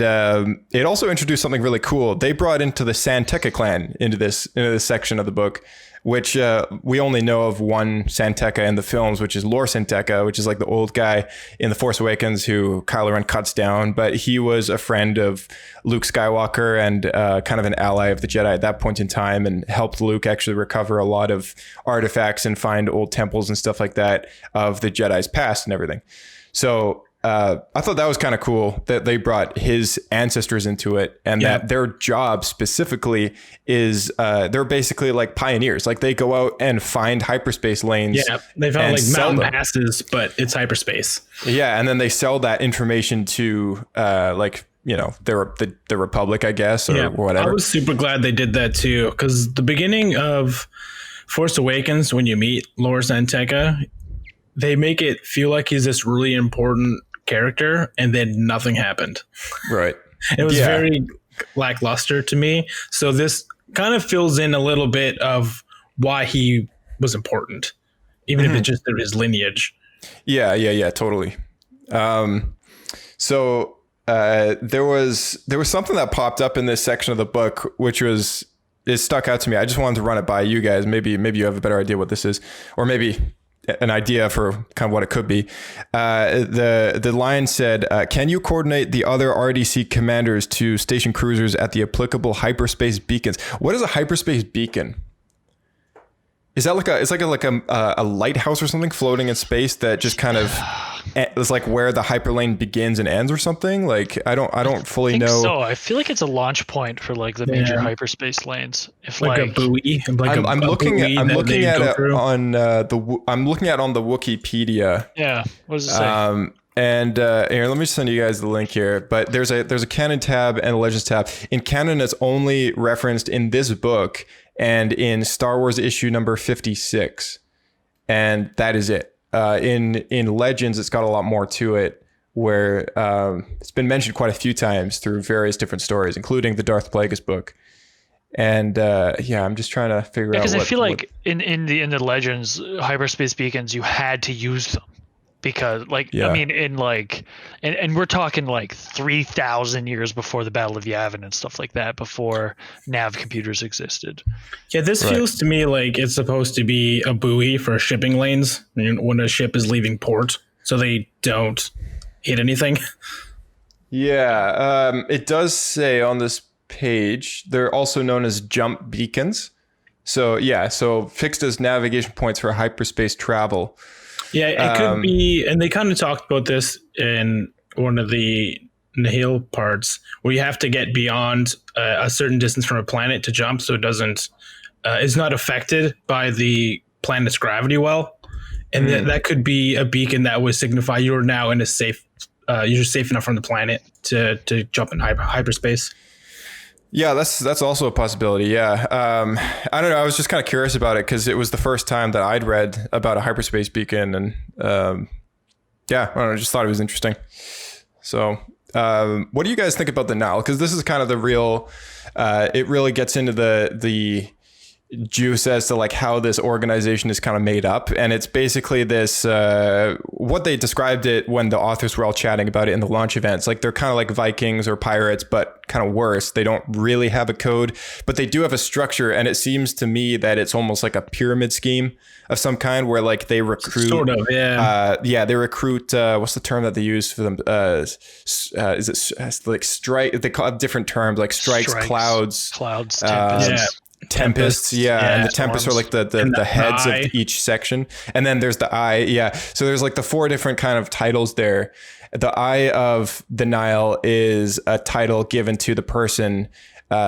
it also introduced something really cool. They brought into the Santeca clan into this section of the book, which we only know of one Santeca in the films, which is Lor Santeca, which is like the old guy in The Force Awakens who Kylo Ren cuts down. But he was a friend of Luke Skywalker and kind of an ally of the Jedi at that point in time, and helped Luke actually recover a lot of artifacts and find old temples and stuff like that of the Jedi's past and everything. So I thought that was kind of cool that they brought his ancestors into it, and that their job specifically is they're basically like pioneers. Like they go out and find hyperspace lanes. Yeah, they found like mountain passes, but it's hyperspace. Yeah, and then they sell that information to like, you know, the Republic, I guess, or whatever. I was super glad they did that too, because the beginning of Force Awakens, when you meet Lor Santeca, they make it feel like he's this really important character, and then nothing happened. Right. It was very lackluster to me. So this kind of fills in a little bit of why he was important, even if it's just his lineage. Yeah, totally. So there was something that popped up in this section of the book, which it stuck out to me. I just wanted to run it by you guys. Maybe you have a better idea what this is, or maybe an idea for kind of what it could be. The line said, can you coordinate the other RDC commanders to station cruisers at the applicable hyperspace beacons? What is a hyperspace beacon? Is that like a lighthouse or something floating in space that just kind of it's like where the hyperlane begins and ends or something. Like I don't fully know. So I feel like it's a launch point for like the major hyperspace lanes. If like a buoy. Like I'm looking at it on I'm looking at it on the Wikipedia. Yeah. What does it say? And here, let me send you guys the link here. But there's a canon tab and a legends tab. In canon, it's only referenced in this book and in Star Wars issue number 56, and that is it. In legends, it's got a lot more to it, where it's been mentioned quite a few times through various different stories, including the Darth Plagueis book. And I'm just trying to figure out. Because I feel like in the legends, hyperspace beacons, you had to use them. Because I mean, in like, and we're talking like 3,000 years before the Battle of Yavin and stuff like that, before nav computers existed. Yeah, this feels to me like it's supposed to be a buoy for shipping lanes when a ship is leaving port, so they don't hit anything. Yeah, it does say on this page they're also known as jump beacons. So fixed as navigation points for hyperspace travel. Yeah, it could be, and they kind of talked about this in one of the Nihil parts, where you have to get beyond a certain distance from a planet to jump, so it doesn't is not affected by the planet's gravity well, and that could be a beacon that would signify you're now in a safe, you're safe enough from the planet to jump in hyperspace. Yeah, that's also a possibility. Yeah. I don't know. I was just kind of curious about it because it was the first time that I'd read about a hyperspace beacon. And I don't know, I just thought it was interesting. So what do you guys think about the Nile? Because this is kind of the real, it really gets into the juice as to like how this organization is kind of made up. And it's basically this, what they described it when the authors were all chatting about it in the launch events. Like they're kind of like Vikings or pirates, but kind of worse. They don't really have a code, but they do have a structure. And it seems to me that it's almost like a pyramid scheme of some kind where like they recruit, sort of, they recruit, what's the term that they use for them? Is it like strike? They call it different terms like strikes, clouds, tempests. Tempests, and the tempests are like the heads of each section, and then there's the eye. So there's like the 4 different kind of titles there. The Eye of the Nile is a title given to the person,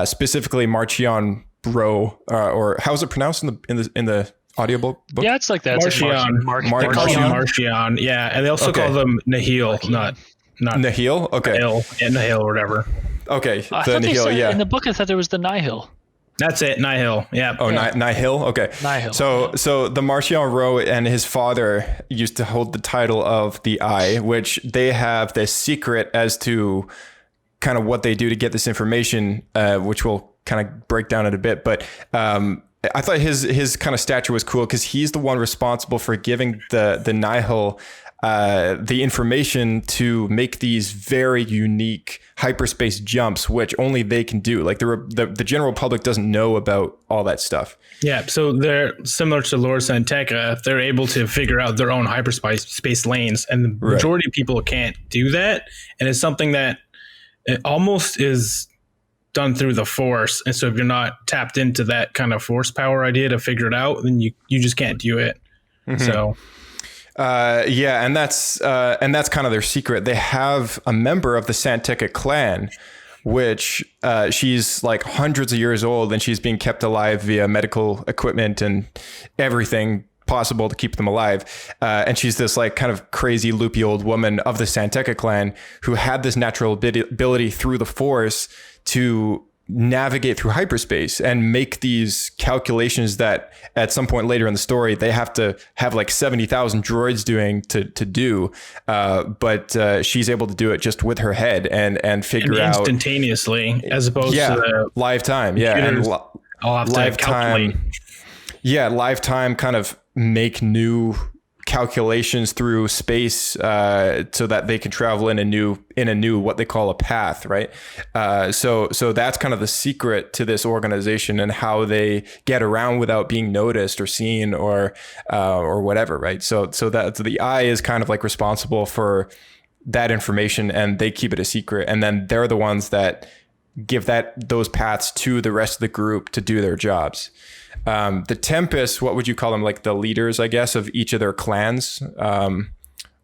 specifically Marchion Bro, or how is it pronounced in the audiobook? Yeah, it's like that. Marchion. Marchion. Yeah, and they also call them Nihil, not Nihil. Okay, Nihil or whatever. Okay, the Nihil. In the book, I thought there was the Nihil. That's it, Nihil. Yeah. Oh, yeah. Nihil. Okay. Nihil. So the Marchion Ro and his father used to hold the title of the Eye, which they have this secret as to kind of what they do to get this information, which we'll kind of break down in a bit. But I thought his kind of stature was cool because he's the one responsible for giving the Nihil the information to make these very unique hyperspace jumps, which only they can do. Like the general public doesn't know about all that stuff. Yeah, so they're similar to Lord Santeca. They're able to figure out their own hyperspace lanes, and the majority of people can't do that. And it's something that it almost is done through the Force. And so if you're not tapped into that kind of Force power idea to figure it out, then you just can't do it. Mm-hmm. So. And that's kind of their secret. They have a member of the Santeca clan, which she's like hundreds of years old, and she's being kept alive via medical equipment and everything possible to keep them alive. And she's this like kind of crazy loopy old woman of the Santeca clan who had this natural ability through the Force to navigate through hyperspace and make these calculations that at some point later in the story they have to have like 70,000 droids doing to do, but she's able to do it just with her head and figure out instantaneously as opposed to live time. Live time kind of make new calculations through space so that they can travel in a new what they call a path, right? So that's kind of the secret to this organization and how they get around without being noticed or seen or whatever, right? So that the Eye is kind of like responsible for that information, and they keep it a secret, and then they're the ones that give those paths to the rest of the group to do their jobs. The Tempests, what would you call them? Like the leaders, I guess, of each of their clans,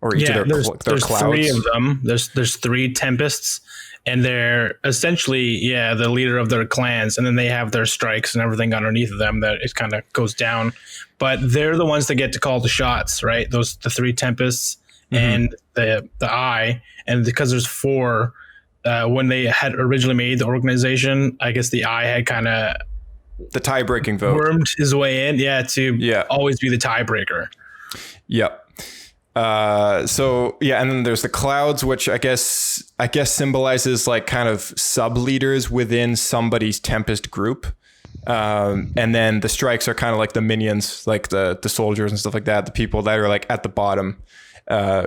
or each of their there's clouds? Three of them. There's three Tempests, and they're essentially the leader of their clans, and then they have their strikes and everything underneath of them that it kind of goes down. But they're the ones that get to call the shots, right? The three Tempests and the Eye, and because there's four. When they had originally made the organization, I guess the Eye had kind of the tie-breaking vote wormed his way in, to always be the tiebreaker. Yep. And then there's the clouds, which I guess symbolizes like kind of sub leaders within somebody's Tempest group. And then the strikes are kind of like the minions, like the soldiers and stuff like that, the people that are like at the bottom,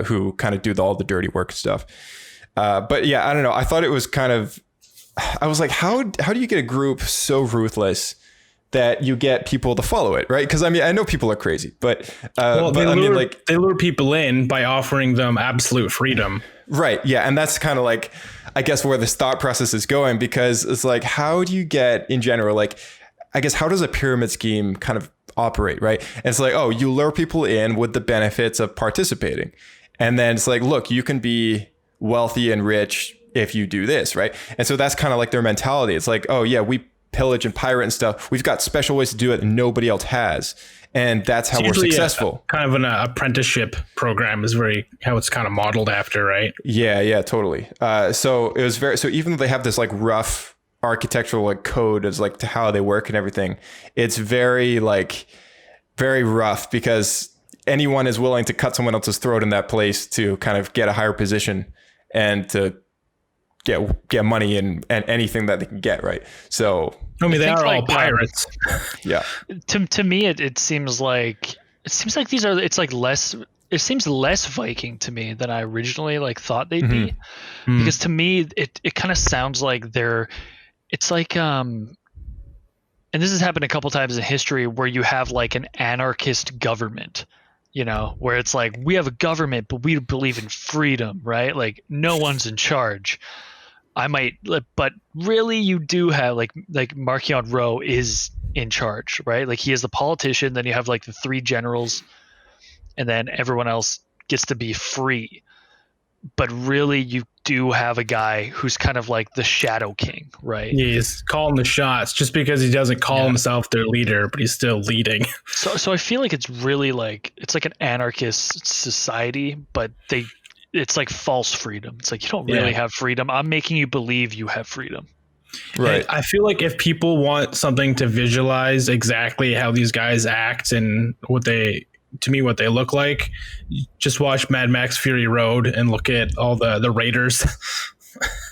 who kind of do all the dirty work stuff. But yeah, I don't know. I thought it was kind of, I was like, how do you get a group so ruthless that you get people to follow it, right? Because I mean, I know people are crazy, but they lure people in by offering them absolute freedom. Right. Yeah. And that's kind of like, I guess, where this thought process is going, because it's like, how do you get in general, like, I guess, how does a pyramid scheme kind of operate, right? And it's like, oh, you lure people in with the benefits of participating. And then it's like, look, you can be wealthy and rich if you do this, right? And so that's kind of like their mentality. It's like, oh yeah, we pillage and pirate and stuff. We've got special ways to do it that nobody else has. And that's how we're successful. Kind of an apprenticeship program is how it's kind of modeled after, right? Yeah, totally. So it was so even though they have this like rough architectural like code as like to how they work and everything, it's very rough, because anyone is willing to cut someone else's throat in that place to kind of get a higher position and to get money and anything that they can get, right? So I mean, they are all pirates. Yeah. To me, it seems like these are. It's like less. It seems less Viking to me than I originally like thought they'd be, because to me it kind of sounds like they're. It's like and this has happened a couple times in history where you have like an anarchist government. You know, where it's like, we have a government, but we believe in freedom, right? Like no one's in charge. But really you do have like Marchion Ro is in charge, right? Like he is the politician. Then you have like the three generals, and then everyone else gets to be free. But really you do have a guy who's kind of like the Shadow King, right? He's calling the shots just because he doesn't call himself their leader, but he's still leading. So I feel like it's really like, it's like an anarchist society, but it's like false freedom. It's like, you don't really have freedom. I'm making you believe you have freedom. Right. And I feel like if people want something to visualize exactly how these guys act and what they look like, just watch Mad Max Fury Road and look at all the raiders.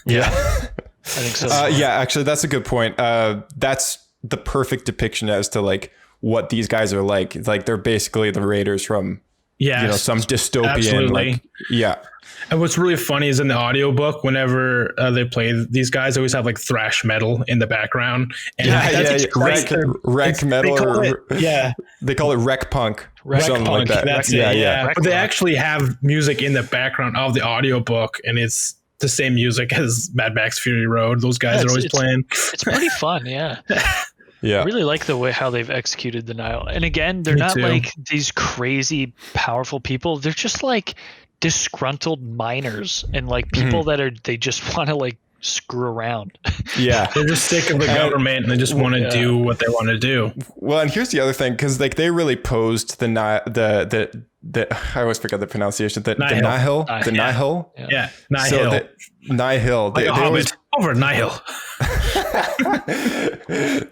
Yeah. I think so. Actually, that's a good point. That's the perfect depiction as to like what these guys are like. It's like they're basically the raiders from some dystopian. Absolutely. Yeah. And what's really funny is in the audiobook, whenever they play, these guys always have like thrash metal in the background. And Wreck metal. They call it wreck punk. Something like that. That's it. Yeah. But they actually have music in the background of the audiobook, and it's the same music as Mad Max Fury Road. Those guys are always playing. It's pretty fun. Yeah. Yeah. I really like the way how they've executed the Nihil. And again, they're not like these crazy powerful people. They're just like disgruntled miners and like people they just want to like screw around. Yeah. They're just sick of the government and they just want to do what they want to do. Well, and here's the other thing, because like they really posed the I always forget the pronunciation. The Nihil. Yeah. Nihil. So Nihil. They always over Nihil.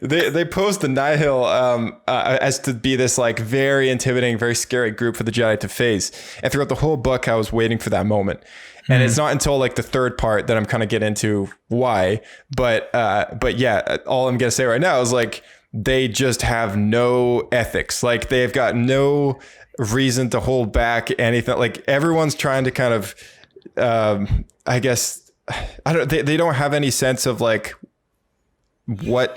they posed the Nihil as to be this like very intimidating, very scary group for the Jedi to face. And throughout the whole book, I was waiting for that moment. And it's not until like the third part that I'm kind of get into why. But yeah, all I'm gonna say right now is like they just have no ethics. Like they've got no reason to hold back anything. Like everyone's trying to kind of I guess they don't have any sense of like where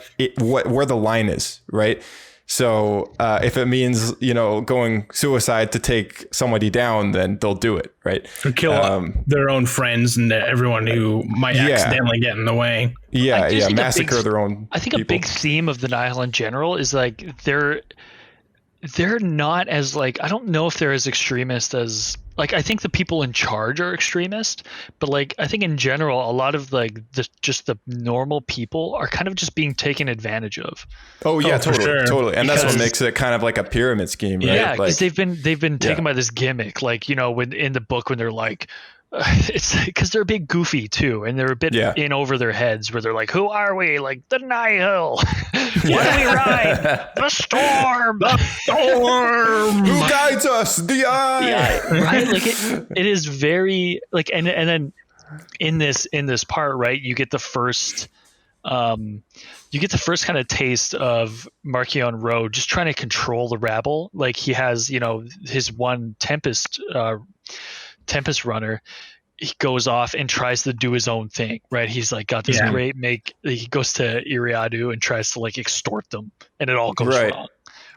the line is, right? So if it means, going suicide to take somebody down, then they'll do it, right? Or kill their own friends and everyone who might accidentally get in the way. Yeah, massacre their own I think people. A big theme of the Nihil in general is like they're not as like, I don't know if they're as extremist as like I think the people in charge are extremist, but like I think in general a lot of like just the normal people are kind of just being taken advantage of. Oh yeah, totally. And that's what Because- makes it kind of like a pyramid scheme, right? Yeah, because like, they've been taken by this gimmick, like when in the book when they're like, it's because they're a bit goofy too, and they're a bit in over their heads, where they're like, "Who are we? Like the Nihil? What do we ride? The storm, the storm. Who guides us? The eye." Yeah, right. Like it is very like, and then in this part, right, you get the first. You get the first kind of taste of Marchion Rowe just trying to control the rabble. Like he has, his one Tempest runner. He goes off and tries to do his own thing, right? He's like got this he goes to Iriadu and tries to like extort them, and it all goes wrong.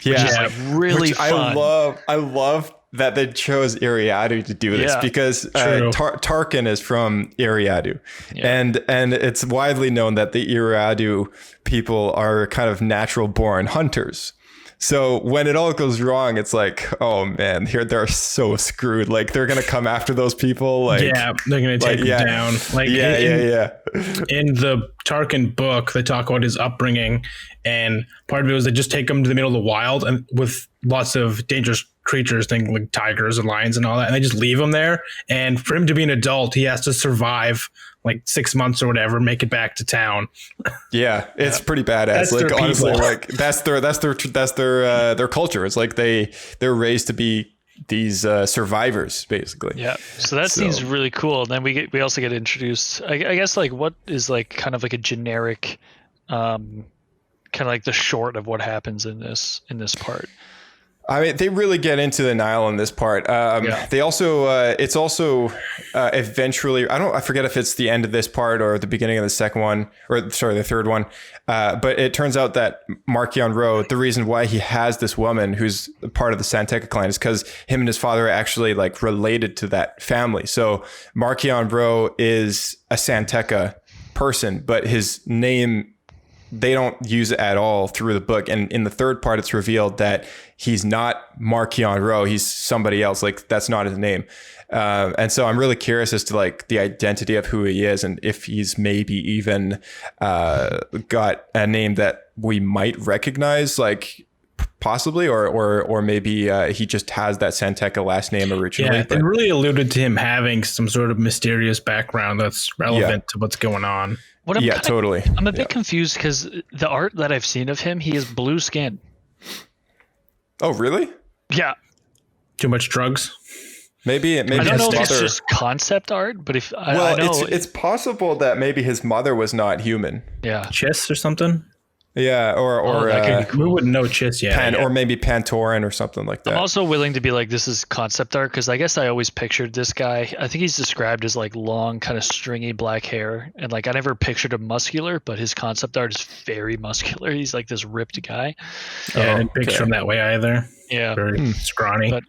Which is like really fun. I love that they chose Iriadu to do this because Tarkin is from Iriadu, and it's widely known that the Iriadu people are kind of natural born hunters. So when it all goes wrong, it's like, oh man, they're so screwed. Like they're gonna come after those people. Like they're gonna take them down. Like in the Tarkin book, they talk about his upbringing, and part of it was they just take him to the middle of the wild and with lots of dangerous creatures, things like tigers and lions and all that, and they just leave him there. And for him to be an adult, he has to survive like 6 months or whatever, make it back to town. Yeah, it's pretty badass. That's like honestly, like that's their culture. It's like they're raised to be these survivors, basically. Yeah. So that seems really cool. And then we also get introduced. I guess like what is like kind of like a generic, kind of like the short of what happens in this part. I mean, they really get into the Nile in this part. They also, it's also eventually, I forget if it's the end of this part or the beginning of the second one, or sorry, the third one. But it turns out that Marchion Rowe, the reason why he has this woman who's part of the Santeca clan is because him and his father are actually like related to that family. So Marchion Rowe is a Santeca person, but his name, they don't use it at all through the book. And in the third part, it's revealed that he's not Marchion Rowe. He's somebody else. Like that's not his name. And so I'm really curious as to like the identity of who he is and if he's maybe even got a name that we might recognize, like possibly, or maybe he just has that Santeca last name originally. Yeah, they really alluded to him having some sort of mysterious background that's relevant to what's going on. Totally. I'm a bit confused because the art that I've seen of him, he has blue skin. Oh, really? Yeah. Too much drugs? Maybe I don't know if mother... it's just concept art, but if it's possible that maybe his mother was not human. Yeah. Chiss or something? Yeah, or we wouldn't know Chiss yet. Or maybe Pantoran or something like that. I'm also willing to be like, this is concept art because I guess I always pictured this guy. I think he's described as like long, kind of stringy black hair, and like I never pictured him muscular, but his concept art is very muscular. He's like this ripped guy. Yeah, I didn't picture him that way either. Yeah, very scrawny. But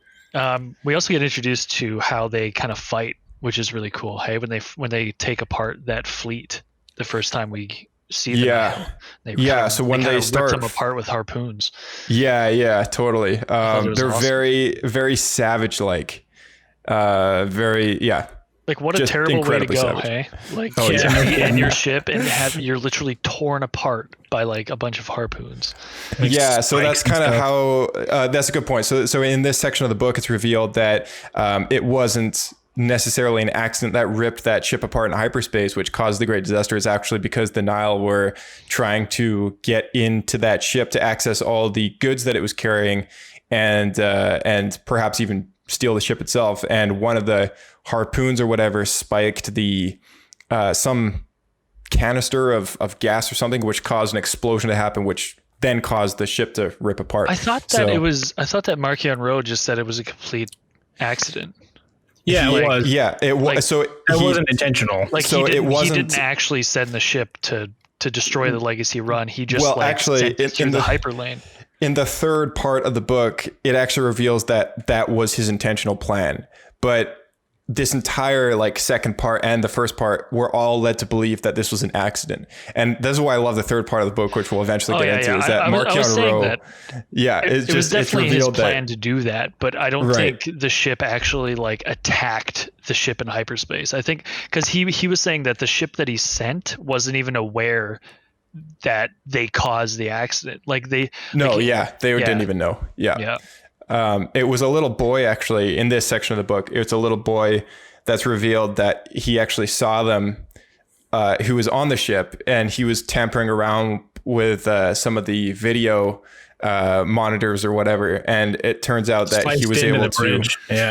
we also get introduced to how they kind of fight, which is really cool. Hey, when they take apart that fleet the first time we see them. So when they start rip them apart with harpoons. Yeah, totally. They're awesome. Very, very savage, like Like what a terrible way to go, savage. Hey? Like be in your ship and you're literally torn apart by like a bunch of harpoons. Like so that's kind of how. That's a good point. So in this section of the book, it's revealed that it wasn't necessarily an accident that ripped that ship apart in hyperspace, which caused the great disaster. Is actually because the Nile were trying to get into that ship to access all the goods that it was carrying, and perhaps even steal the ship itself. And one of the harpoons or whatever spiked the some canister of gas or something, which caused an explosion to happen, which then caused the ship to rip apart. I thought that Marchion Rowe just said it was a complete accident. Yeah, it was. Yeah, it was. Like, so it wasn't intentional. Like he didn't actually send the ship to destroy the Legacy Run. He just sent it through the hyperlane. In the third part of the book, it actually reveals that was his intentional plan. But this entire like second part and the first part were all led to believe that this was an accident. And this is why I love the third part of the book, which we'll eventually get into, is that Marchion Ro, it was definitely his plan to do that, but I don't think the ship actually like attacked the ship in hyperspace. I think because he was saying that the ship that he sent wasn't even aware that they caused the accident. Like they didn't even know. It was a little boy, actually, in this section of the book. It's a little boy that's revealed that he actually saw them, who was on the ship, and he was tampering around with some of the video monitors or whatever. And it turns out that he was able to,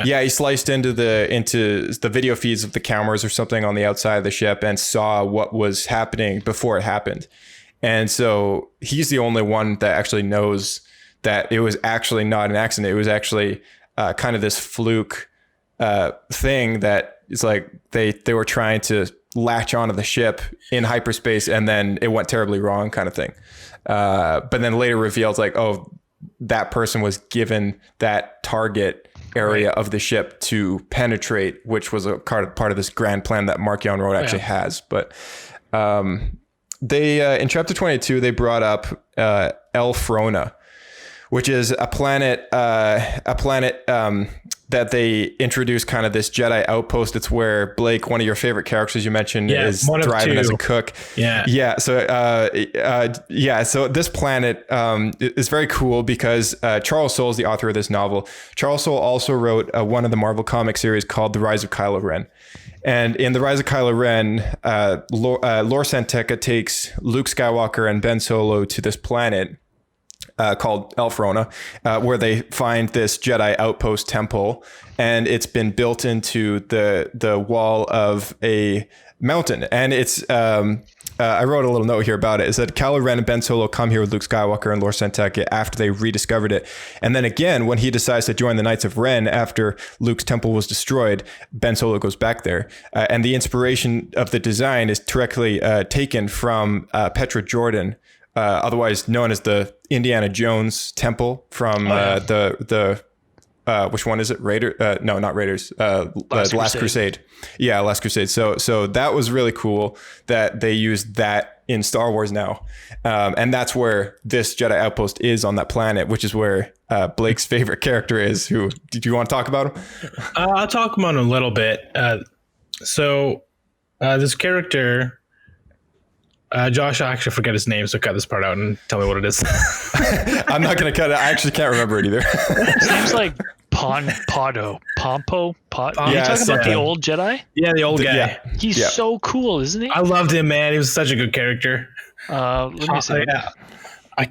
he sliced into the video feeds of the cameras or something on the outside of the ship and saw what was happening before it happened. And so he's the only one that actually knows that it was actually not an accident. It was actually kind of this fluke thing that it's like they were trying to latch onto the ship in hyperspace, and then it went terribly wrong, kind of thing. But then later revealed like, oh, that person was given that target area of the ship to penetrate, which was a part of this grand plan that Marchion Ro actually has. But they in chapter 22 they brought up Elfrona, which is a planet that they introduced kind of this Jedi outpost. It's where Blake, one of your favorite characters you mentioned, is thriving as a cook. So this planet is very cool because Charles Soule is the author of this novel. Charles Soule also wrote one of the Marvel comic series called The Rise of Kylo Ren. And in The Rise of Kylo Ren, Lor San Tekka takes Luke Skywalker and Ben Solo to this planet called Elfrona, where they find this Jedi outpost temple, and it's been built into the wall of a mountain. And it's I wrote a little note here about it. Is that Kylo Ren and Ben Solo come here with Luke Skywalker and Lor San Tekka after they rediscovered it, and then again when he decides to join the Knights of Ren after Luke's temple was destroyed, Ben Solo goes back there, and the inspiration of the design is directly taken from Petra Jordan, otherwise known as the Indiana Jones temple from the which one is it? No, not Raiders. Last Crusade. Yeah, Last Crusade. So that was really cool that they used that in Star Wars now, and that's where this Jedi outpost is on that planet, which is where Blake's favorite character is. Who did you want to talk about him? I'll talk about him a little bit. So this character. Josh, I actually forget his name, so cut this part out and tell me what it is. I'm not going to cut it. I actually can't remember it either. His name's like Pompo. Are you talking about the old Jedi? Yeah, the old guy. Yeah. He's so cool, isn't he? I loved him, man. He was such a good character. Let me see. I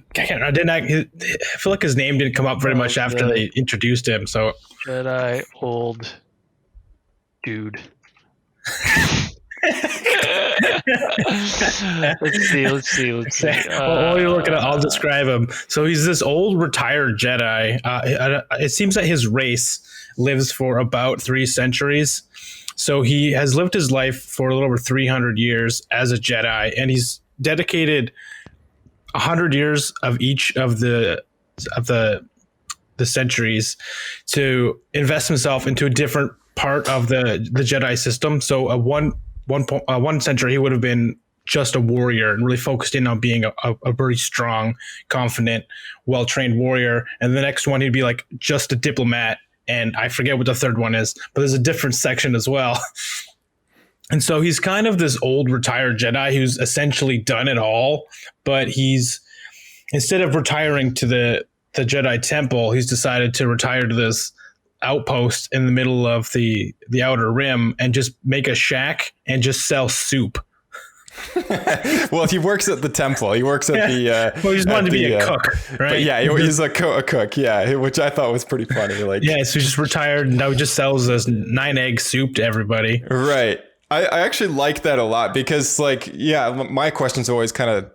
feel like his name didn't come up very much after they introduced him. So Jedi old dude. Let's see. While you're looking at, I'll describe him. So he's this old retired Jedi. It seems that his race lives for about 3 centuries. So he has lived his life for a little over 300 years as a Jedi, and he's dedicated 100 years of each of the centuries to invest himself into a different part of the Jedi system. So one century he would have been just a warrior and really focused in on being a very strong, confident, well-trained warrior. And the next one he'd be like just a diplomat, and I forget what the third one is, but there's a different section as well. And so he's kind of this old retired Jedi who's essentially done it all, but he's, instead of retiring to the Jedi temple, he's decided to retire to this outpost in the middle of the Outer Rim and just make a shack and just sell soup. Well, he works at the temple. He works at the. Well, he just wanted to be a cook, right? But yeah, he's a cook. Yeah, which I thought was pretty funny. Like, yeah, so he just retired and now he just sells this 9-egg soup to everybody. Right. I actually like that a lot because, like, yeah, my question's always kind of,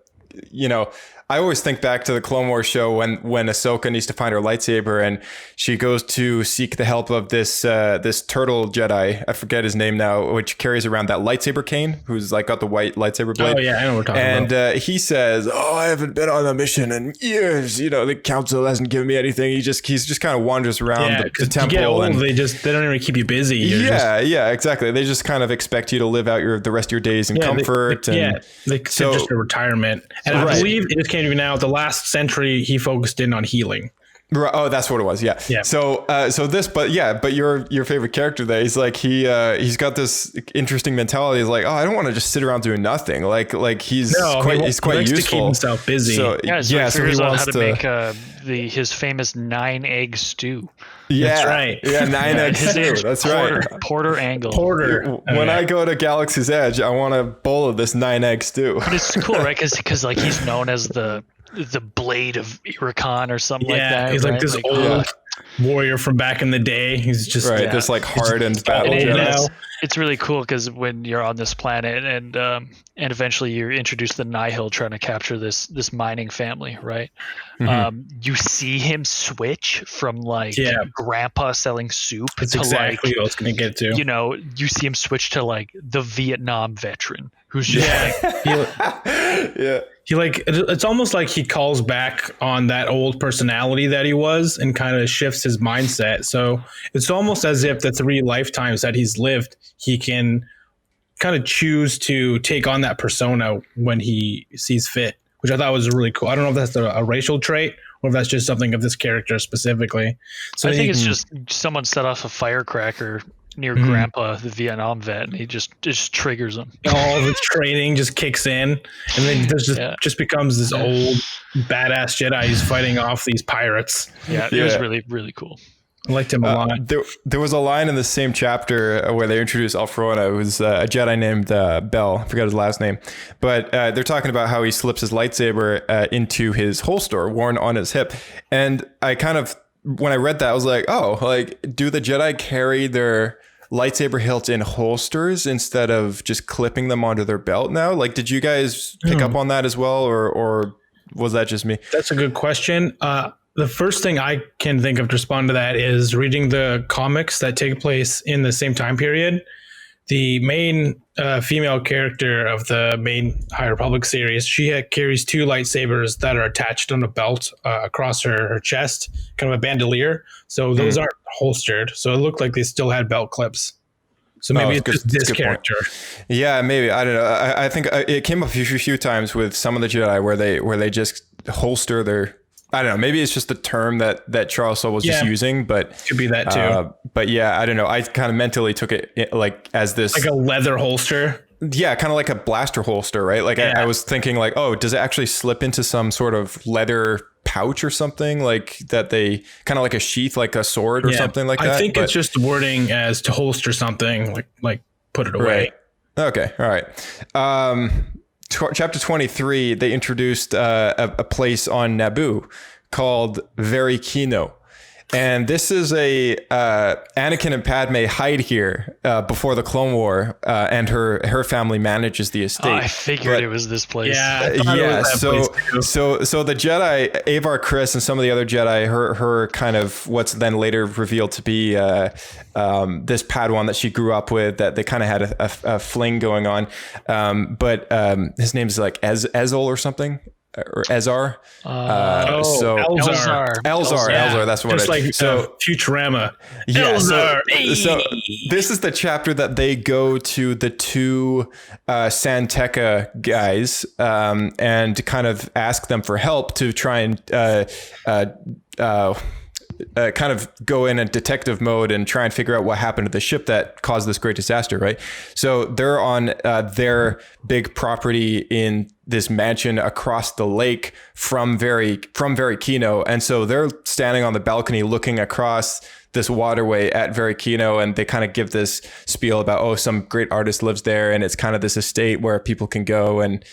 I always think back to the Clone Wars show when Ahsoka needs to find her lightsaber, and she goes to seek the help of this turtle Jedi. I forget his name now, which carries around that lightsaber cane, who's like got the white lightsaber blade. Oh yeah, I know what we're talking about. And he says, "Oh, I haven't been on a mission in years. The council hasn't given me anything." He's just kind of wanders around the temple. You get old, and they don't even keep you busy. Yeah, exactly. They just kind of expect you to live out the rest of your days in comfort. It's just a retirement. And I believe it just came to me now. The last century, he focused in on healing. Right. Oh, that's what it was. Yeah. So but your favorite character there, he's like he's got this interesting mentality. He's like, oh, I don't want to just sit around doing nothing. Like he's quite useful. To keep himself busy. So he figures out how to make his famous 9-egg stew. Yeah, that's right. Yeah, 9-egg stew. That's right. Porter Angle. When I go to Galaxy's Edge, I want a bowl of this 9-egg stew. But it's cool, right? Because like he's known as the blade of Irukon or something like that. He's like this old warrior from back in the day. He's just this like hardened battle Jedi. It's really cool because when you're on this planet and eventually you're introduced to the Nihil trying to capture this mining family, right? Mm-hmm. You see him switch from like grandpa selling soup That's to exactly like what I was going to get to. You see him switch to like the Vietnam veteran who's just he like it's almost like he calls back on that old personality that he was and kind of shifts his mindset. So it's almost as if the 3 lifetimes that he's lived, he can kind of choose to take on that persona when he sees fit, which I thought was really cool. I don't know if that's a racial trait or if that's just something of this character specifically. So I think it's just someone set off a firecracker near Grandpa, the Vietnam vet, and he just triggers him. All of his training just kicks in, and then there's just becomes this old badass Jedi who's fighting off these pirates. Yeah, it was really, really cool. I liked him a lot. There was a line in the same chapter where they introduced Alfrona, who's a Jedi named Bell. I forgot his last name. But they're talking about how he slips his lightsaber into his holster, worn on his hip. And I kind of, when I read that, I was like, oh, like, do the Jedi carry their lightsaber hilts in holsters instead of just clipping them onto their belt now? Like, did you guys pick up on that as well, or was that just me? That's a good question. The first thing I can think of to respond to that is reading the comics that take place in the same time period. The main female character of the main High Republic series, she carries 2 lightsabers that are attached on a belt across her chest, kind of a bandolier. So those aren't holstered. So it looked like they still had belt clips. So maybe it's just this character. Point. Yeah, maybe. I don't know. I think it came up a few times with some of the Jedi where they just holster their... I don't know. Maybe it's just the term that Charles Soule was just using, but could be that too. But yeah, I don't know. I kind of mentally took it like as this, like a leather holster. Yeah, kind of like a blaster holster, right? Like I was thinking, like, oh, does it actually slip into some sort of leather pouch or something like that? They kind of like a sheath, like a sword or something like that. I think it's just wording as to holster something, like put it away. Right. Okay. All right. Chapter 23, they introduced a place on Naboo called Very Kino. And this is a Anakin and Padme hide here before the Clone War, and her family manages the estate. I figured it was this place. Yeah. So the Jedi, Avar Kriss and some of the other Jedi, her kind of what's then later revealed to be this Padawan that she grew up with, that they kind of had a fling going on. But his name is like Ezol or something. Or Ezar. Elzar. That's what just like Futurama. Yeah. So this is the chapter that they go to the 2 Santeca guys and kind of ask them for help to try and kind of go in a detective mode and try and figure out what happened to the ship that caused this great disaster, right? So they're on their big property in this mansion across the lake from Very Kino, and so they're standing on the balcony looking across this waterway at Very Kino, and they kind of give this spiel about, oh, some great artist lives there, and it's kind of this estate where people can go and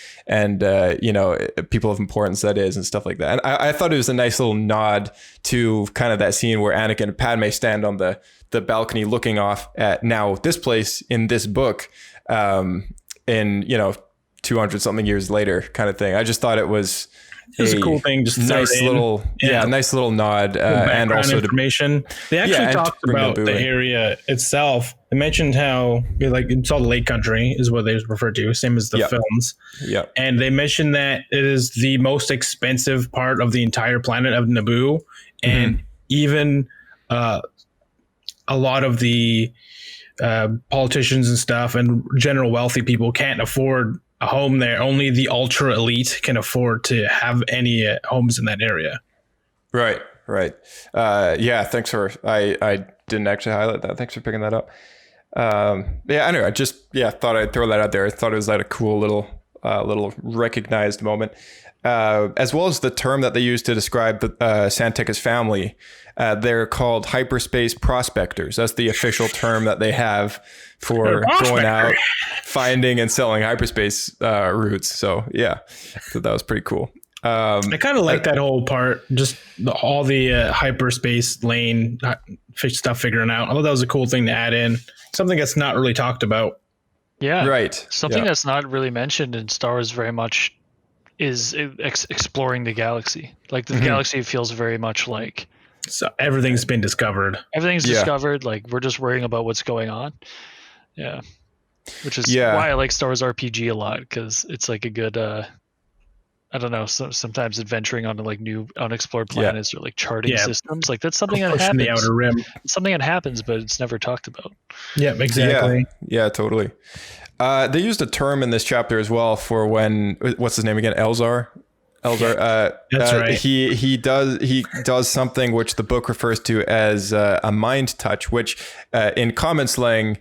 people of importance, that is, and stuff like that. And I thought it was a nice little nod to kind of that scene where Anakin and Padme stand on the balcony looking off at now this place in this book, in 200 something years later kind of thing. I just thought it was a cool thing, just nice little nice little nod, and also information. They actually talked about the area itself. They mentioned how it's all the Lake Country is what they refer to, same as the films. Yeah, and they mentioned that it is the most expensive part of the entire planet of Naboo, and even a lot of the politicians and stuff and general wealthy people can't afford a home there. Only the ultra elite can afford to have any homes in that area. Right. Thanks for, I didn't actually highlight that. Thanks for picking that up. Anyway, I just, thought I'd throw that out there. I thought it was like a cool little recognized moment. As well as the term that they use to describe the San Tekka's family. They're called hyperspace prospectors. That's the official term that they have for going out, finding and selling hyperspace routes. So so that was pretty cool. I kind of like that whole part, just all the hyperspace lane stuff figuring out. I thought that was a cool thing to add in. Something that's not really talked about. Yeah. Right. Something that's not really mentioned in Star Wars very much is exploring the galaxy. Like the galaxy feels very much like... So everything's been discovered. Everything's discovered. Like we're just worrying about what's going on. Yeah. Which is why I like Star Wars RPG a lot, because it's like a good... I don't know. Sometimes adventuring onto like new unexplored planets or like charting systems, like that's something that happens. The outer rim. It's something that happens, but it's never talked about. Yeah, exactly. Yeah, totally. They used a term in this chapter as well for when, what's his name again? Elzar. That's right. He does something which the book refers to as a mind touch, which in common slang,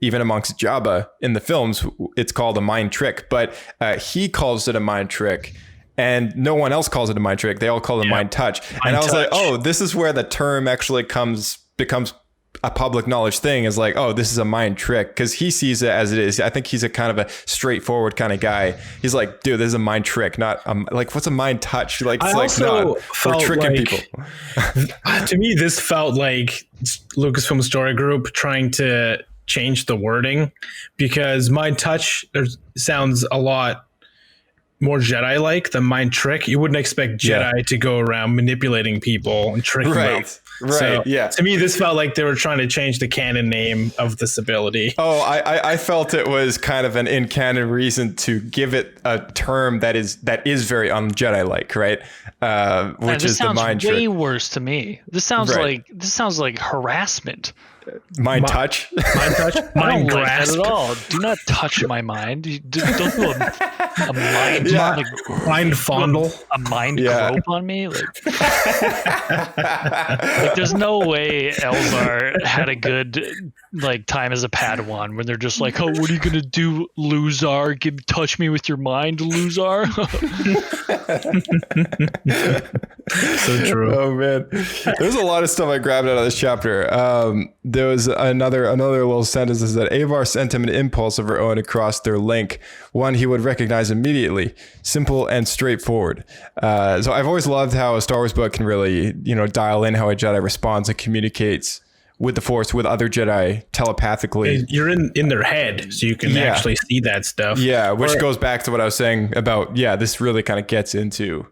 even amongst Jabba in the films, it's called a mind trick, but he calls it a mind trick and no one else calls it a mind trick. They all call it a mind touch. And I was like, oh, this is where the term actually becomes a public knowledge thing, is like, oh, this is a mind trick, because he sees it as it is. I think he's a kind of a straightforward kind of guy. He's like, dude, this is a mind trick, not like, what's a mind touch? Like, it's like, not for tricking people. To me, this felt like Lucasfilm Story Group trying to change the wording, because mind touch sounds a lot more Jedi-like than mind trick. You wouldn't expect Jedi to go around manipulating people and tricking them. Right. So, to me, this felt like they were trying to change the canon name of this ability. Oh, I felt it was kind of an in-canon reason to give it a term that is very un-Jedi-like, right? Which is the mind trick. Way worse to me. This sounds like harassment. Mind touch? Mind touch? Mind grasp? Not at all. Do not touch my mind. Don't do a mind mind fondle. A mind grope on me. Like there's no way Elzar had a good time as a Padawan when they're just like, oh, what are you gonna do, Luzar? Touch me with your mind, Luzar. So true. Oh man, there's a lot of stuff I grabbed out of this chapter. There was another little sentence that Avar sent him an impulse of her own across their link, one he would recognize immediately, simple and straightforward. So I've always loved how a Star Wars book can really, dial in how a Jedi responds and communicates with the Force, with other Jedi telepathically. You're in their head, so you can actually see that stuff. Yeah, which goes back to what I was saying about, this really kind of gets into...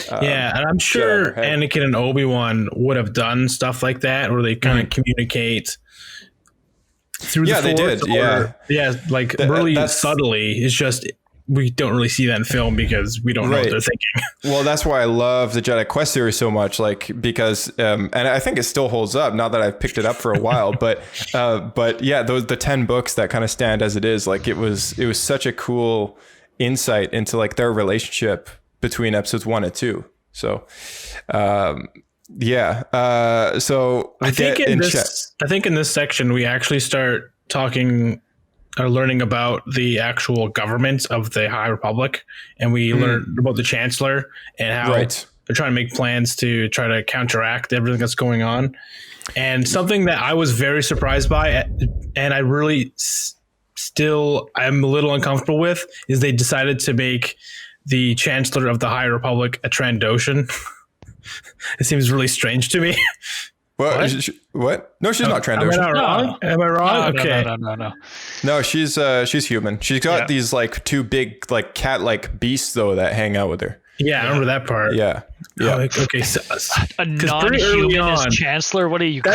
and I'm sure Anakin and Obi-Wan would have done stuff like that, where they kind of communicate through the Force. They did. Really subtly. It's just we don't really see that in film because we don't know what they're thinking. Well, that's why I love the Jedi Quest series so much, because and I think it still holds up now that I've picked it up for a while. But the 10 books that kind of stand as it is, it was such a cool insight into their relationship between episodes 1 and 2. So, so I think in this section we actually start talking or learning about the actual government of the High Republic, and we learn about the Chancellor and how they're trying to make plans to try to counteract everything that's going on. And something that I was very surprised by, and I really I'm a little uncomfortable with, is they decided to make the Chancellor of the High Republic a Trandoshan. It seems really strange to me. Well, what? No, she's not Trandoshan. Am I not wrong? Am I wrong? Okay. No. No, she's human. She's got these like two big like cat-like beasts though that hang out with her. Yeah, I remember that part. Yeah. Oh, okay. So, a non-human as Chancellor? What are you, crazy?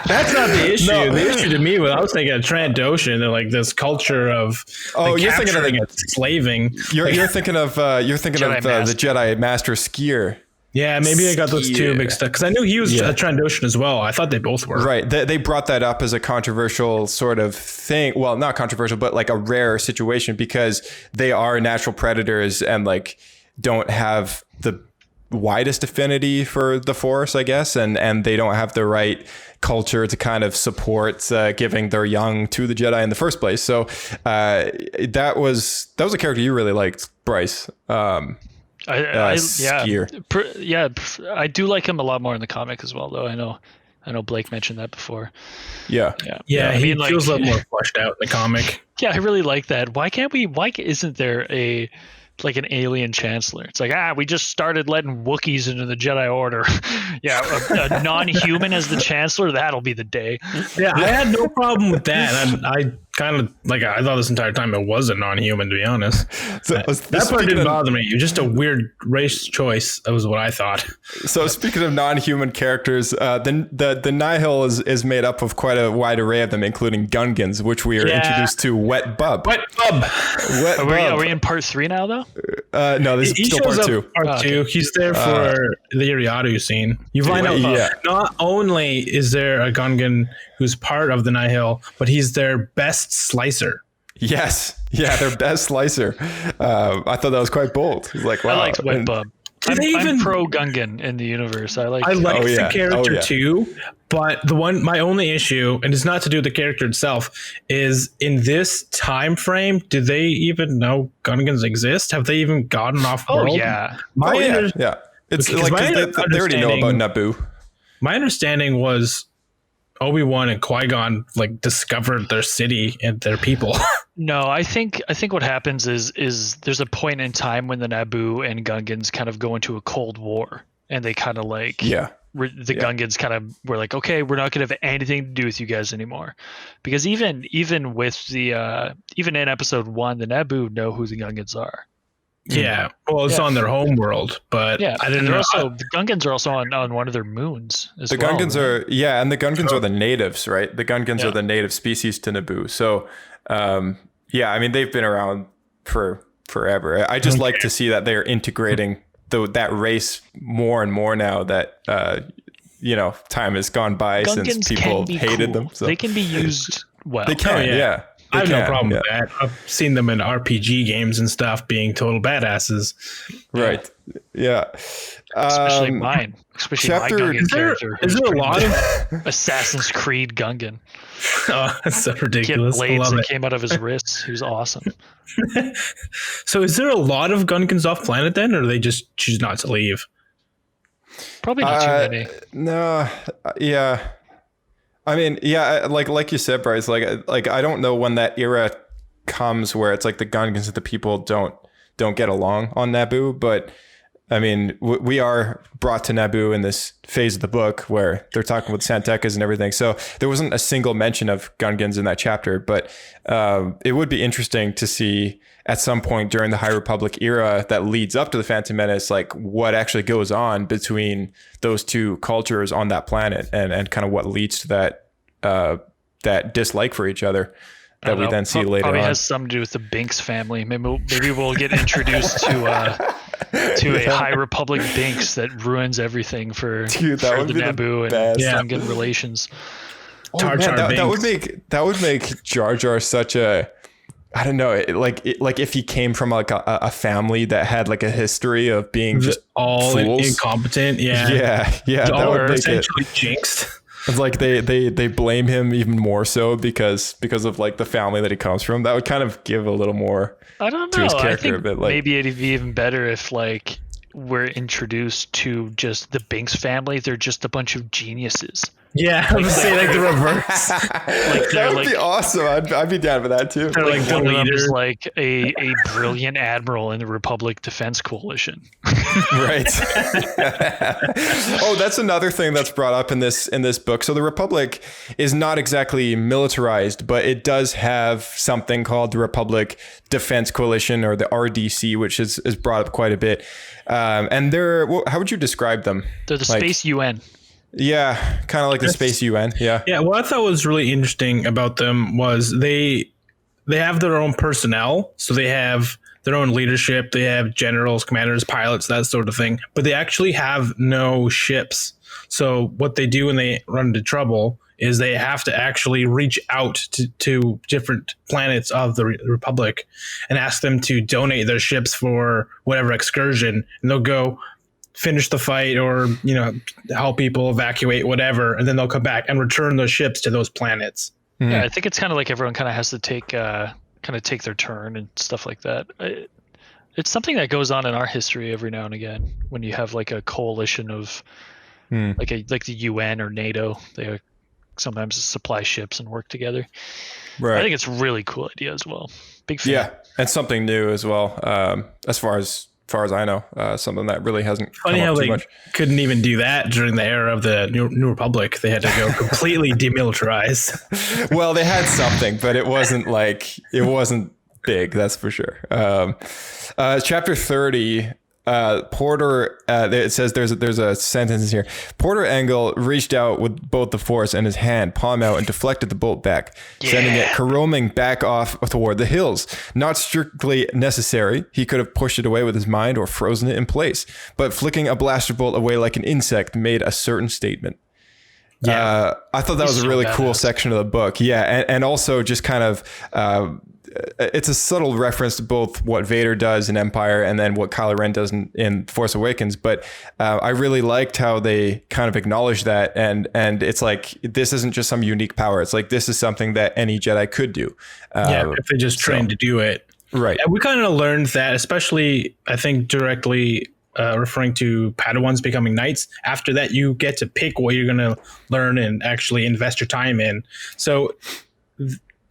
That's not the issue. No. The issue to me was I was thinking of Trandoshan and like this culture of you're thinking of slaving. You're thinking of the Jedi Master Skier. Yeah, maybe I got those two mixed up because I knew he was a Trandoshan as well. I thought they both were. Right. They brought that up as a controversial sort of thing. Well, not controversial, but like a rare situation because they are natural predators and like don't have the widest affinity for the Force, I guess, and they don't have the right culture to kind of support giving their young to the Jedi in the first place. So that was a character you really liked, Bryce. Skier. I do like him a lot more in the comic as well, though. I know Blake mentioned that before. Yeah. He feels a little more fleshed out in the comic. Yeah, I really like that. Why isn't there an alien chancellor? It's like, we just started letting Wookiees into the Jedi Order. A non-human as the chancellor, that'll be the day. Yeah, I had no problem with that. I kind of I thought this entire time it was a non-human, to be honest. So, that part didn't bother me. It was just a weird race choice. That was what I thought. So speaking of non-human characters, the Nihil is made up of quite a wide array of them, including Gungans, which we are introduced to. Wet Bub. Are we in part 3 now, though? No, this is still part 2. Part 2. He's there for the Iriadu scene. You find out not only is there a Gungan who's part of the Nihil, but he's their best slicer. Yes. Yeah, their best slicer. I thought that was quite bold. Like, wow. I liked Wet Bub. I'm pro Gungan in the universe. I like the character too, but my only issue, and it's not to do with the character itself, is in this time frame, do they even know Gungans exist? Have they even gotten off world? It's like they already know about Naboo. My understanding was Obi-Wan and Qui-Gon discovered their city and their people. No, I think what happens is there's a point in time when the Naboo and Gungans kind of go into a Cold War, and they kind of Gungans kind of were like, okay, we're not going to have anything to do with you guys anymore, because even with the even in Episode 1, the Naboo know who the Gungans are. Yeah, well, it's on their home world, but I didn't know. The Gungans are also on one of their moons as well. The Gungans are, and the Gungans are the natives, right? The Gungans are the native species to Naboo. So, I mean, they've been around for forever. I just like to see that they're integrating that race more and more now that, time has gone by Gungans since people hated them. So. They can be used well. They can, yeah. I have no problem with that. I've seen them in RPG games and stuff being total badasses. Right. Yeah. Especially mine. Especially my Gungan character. Is there a lot of Assassin's Creed Gungan? Oh, that's so ridiculous. Blades that came out of his wrists. He was awesome. So is there a lot of Gungans off planet then, or do they just choose not to leave? Probably not too many. No. Yeah. I mean, like you said, Bryce, like I don't know when that era comes where it's like the Gungans and the people don't get along on Naboo, but I mean, we are brought to Naboo in this phase of the book where they're talking with Santekas and everything. So there wasn't a single mention of Gungans in that chapter, but it would be interesting to see at some point during the High Republic era that leads up to the Phantom Menace, like what actually goes on between those two cultures on that planet and kind of what leads to that dislike for each other that we then see later probably on. Has something to do with the Binks family. Maybe we'll get introduced to a High Republic Binks that ruins everything for the Naboo and Gungan relations. That would make Jar Jar such a, I don't know, like if he came from like a family that had like a history of being just all fools. Incompetent. Yeah. That would make essentially jinxed. It's like they blame him even more so because of like the family that he comes from. That would kind of give a little more to his character. I think a bit. Like, maybe it'd be even better if we're introduced to just the Binks family. They're just a bunch of geniuses. Yeah, I would say like the reverse. That would be awesome. I'd be down for that too. They're like the one of them leader. is like a brilliant admiral in the Republic Defense Coalition. Right. Oh, that's another thing that's brought up in this book. So the Republic is not exactly militarized, but it does have something called the Republic Defense Coalition, or the RDC, which is brought up quite a bit. And how would you describe them? They're the Space UN. Yeah, kind of like the Space UN. Yeah. Yeah, what I thought was really interesting about them was they have their own personnel. So they have their own leadership. They have generals, commanders, pilots, that sort of thing. But they actually have no ships. So what they do when they run into trouble is they have to actually reach out to different planets of the Republic and ask them to donate their ships for whatever excursion. And they'll go finish the fight, or help people evacuate, whatever, and then they'll come back and return those ships to those planets. Yeah, I think it's kind of like everyone kind of has to take their turn and stuff like that. It's something that goes on in our history every now and again when you have like a coalition of like the UN or NATO. They sometimes supply ships and work together. Right. I think it's a really cool idea as well. Big fan. Yeah, and something new as well. As far as I know, something that really hasn't Funny come how up too they much. couldn't even do that during the era of the New Republic. They had to go completely demilitarized. Well, they had something, but it wasn't big, that's for sure. Chapter 30, Porter, it says there's a sentence here. Porter Engel reached out with both the Force and his hand, palm out, and deflected the bolt back, sending it caroming back off toward the hills. Not strictly necessary. He could have pushed it away with his mind or frozen it in place, but flicking a blaster bolt away like an insect made a certain statement. Yeah, I thought that was a really cool section of the book. Yeah, and also just kind of it's a subtle reference to both what Vader does in Empire and then what Kylo Ren does in Force Awakens. But I really liked how they kind of acknowledged that, and it's like this isn't just some unique power. It's like this is something that any Jedi could do. If they just trained to do it. Right. And we kind of learned that, especially I think directly referring to Padawans becoming knights. After that, you get to pick what you're going to learn and actually invest your time in. So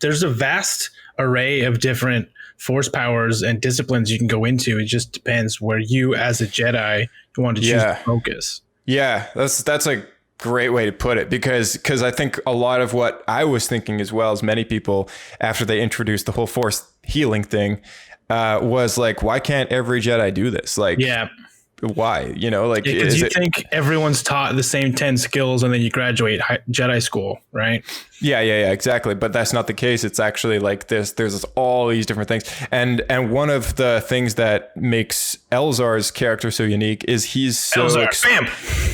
there's a vast array of different force powers and disciplines you can go into. It just depends where you as a Jedi want to choose to focus. Yeah, that's a great way to put it, because I think a lot of what I was thinking, as well as many people after they introduced the whole force healing thing, was like, why can't every Jedi do this? Like, why? Because you think everyone's taught the same 10 skills and then you graduate Jedi school, right? Yeah, exactly. But that's not the case. It's actually like this. There's all these different things, and one of the things that makes Elzar's character so unique is he's so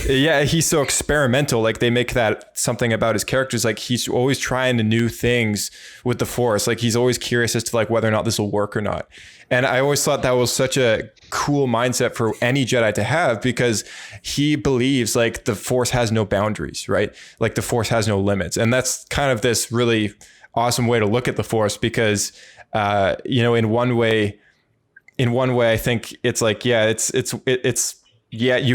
he's so experimental. Like, they make that something about his characters. Like, he's always trying new things with the Force. Like, he's always curious as to like whether or not this will work or not. And I always thought that was such a cool mindset for any Jedi to have, because he believes like the Force has no boundaries, right? Like the Force has no limits. And that's kind of this really awesome way to look at the Force, because, in one way, I think it's like, you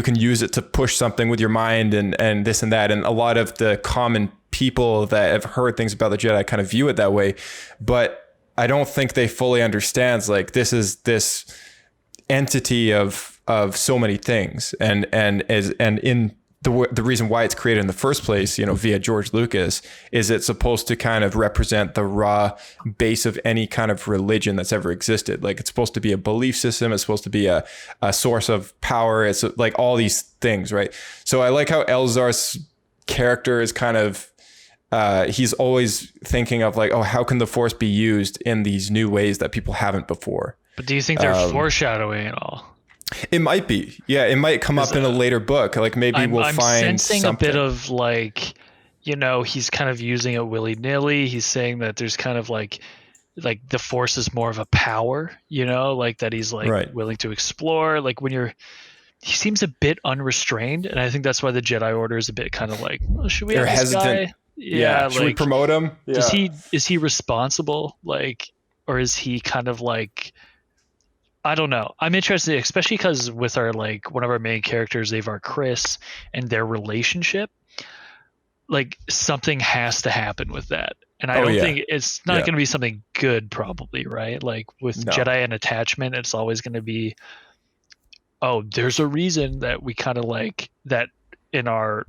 can use it to push something with your mind and this and that. And a lot of the common people that have heard things about the Jedi kind of view it that way. But I don't think they fully understands like this is this entity of so many things, and in the reason why it's created in the first place, via George Lucas, is it's supposed to kind of represent the raw base of any kind of religion that's ever existed. Like, it's supposed to be a belief system. It's supposed to be a source of power. It's like all these things, right? So I like how Elzar's character is kind of, he's always thinking of like, oh, how can the Force be used in these new ways that people haven't before? But do you think they're foreshadowing at all? It might be. Yeah, it might come up in a later book. Like, maybe we'll find sensing something. a bit of like, he's kind of using it willy-nilly. He's saying that there's kind of like the Force is more of a power, like that he's like willing to explore. Like, he seems a bit unrestrained, and I think that's why the Jedi Order is a bit kind of like, should we have this guy? Yeah, should we promote him? Yeah. Is he responsible? Like, or is he kind of like, I don't know. I'm interested, especially because with our one of our main characters, Avar Chris, and their relationship. like something has to happen with that. And I don't think it's not going to be something good, probably, right? Like with Jedi and attachment, it's always going to be, oh, there's a reason that we kind of like that in our,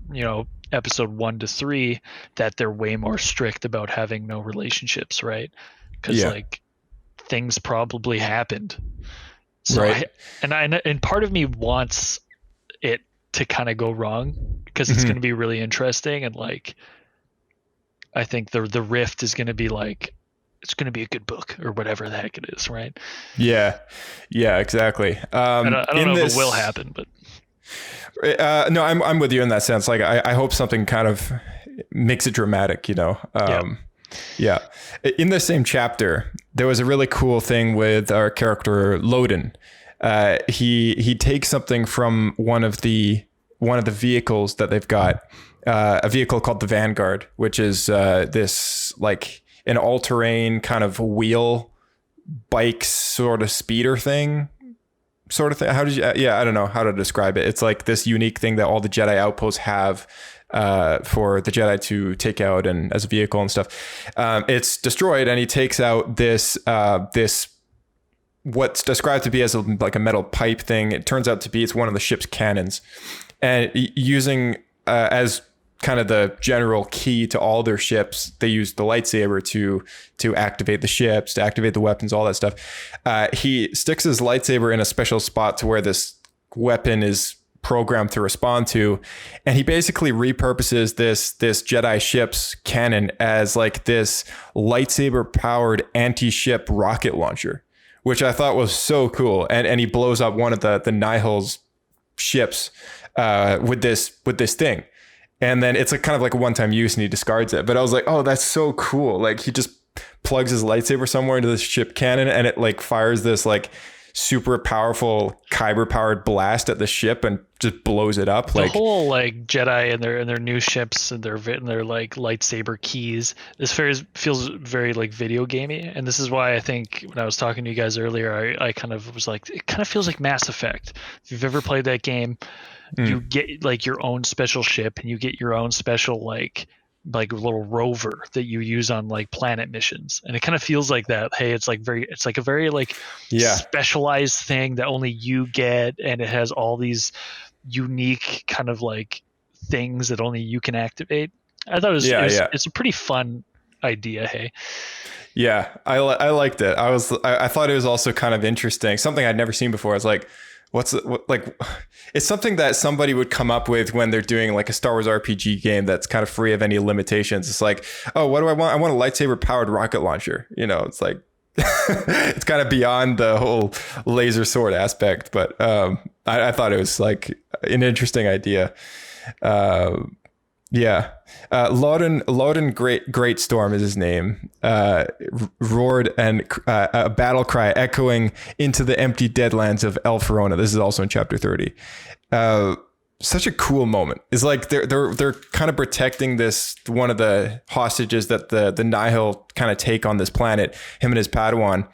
episode 1 to 3, that they're way more strict about having no relationships, right? Because like things probably happened. So and part of me wants it to kind of go wrong because it's going to be really interesting, and like I think the rift is going to be like, it's going to be a good book or whatever the heck it is, right? Yeah, exactly. I don't know if it will happen, but no, I'm with you in that sense. Like I hope something kind of makes it dramatic, Yeah. In the same chapter, there was a really cool thing with our character Loden. He takes something from one of the vehicles that they've got, a vehicle called the Vanguard, which is this like an all-terrain kind of wheel bike sort of speeder thing. Sort of thing. How did you? I don't know how to describe it. It's like this unique thing that all the Jedi outposts have for the Jedi to take out and as a vehicle and stuff. It's destroyed, and he takes out this what's described to be as like a metal pipe thing. It turns out to be it's one of the ship's cannons, and using as kind of the general key to all their ships, they use the lightsaber to activate the ships, to activate the weapons, all that stuff. He sticks his lightsaber in a special spot to where this weapon is programmed to respond to, and he basically repurposes this Jedi ship's cannon as like this lightsaber powered anti-ship rocket launcher, which I thought was so cool. And he blows up one of the Nihil's ships with this thing. And then it's a kind of like a one-time use and he discards it. But I was like, oh, that's so cool. Like he just plugs his lightsaber somewhere into this ship cannon and it like fires this like super powerful kyber powered blast at the ship and just blows it up. The whole like Jedi and their new ships and their like lightsaber keys. This feels very like video gamey. And this is why I think when I was talking to you guys earlier, I kind of was like, it kind of feels like Mass Effect. If you've ever played that game, you get like your own special ship and you get your own special like little rover that you use on like planet missions, and it kind of feels like that. Hey, it's like a very like specialized thing that only you get, and it has all these unique kind of like things that only you can activate. I thought it's a pretty fun idea. Hey, I liked it. I thought it was also kind of interesting, something I'd never seen before. It's like, it's something that somebody would come up with when they're doing like a Star Wars RPG game that's kind of free of any limitations. It's like, oh, what do I want? I want a lightsaber powered rocket launcher. It's like, it's kind of beyond the whole laser sword aspect, but I thought it was like an interesting idea. Loden Great Storm is his name, roared and a battle cry echoing into the empty deadlands of El Farona. This is also in chapter 30. Such a cool moment. It's like they're kind of protecting this one of the hostages that the Nihil kind of take on this planet, him and his Padawan,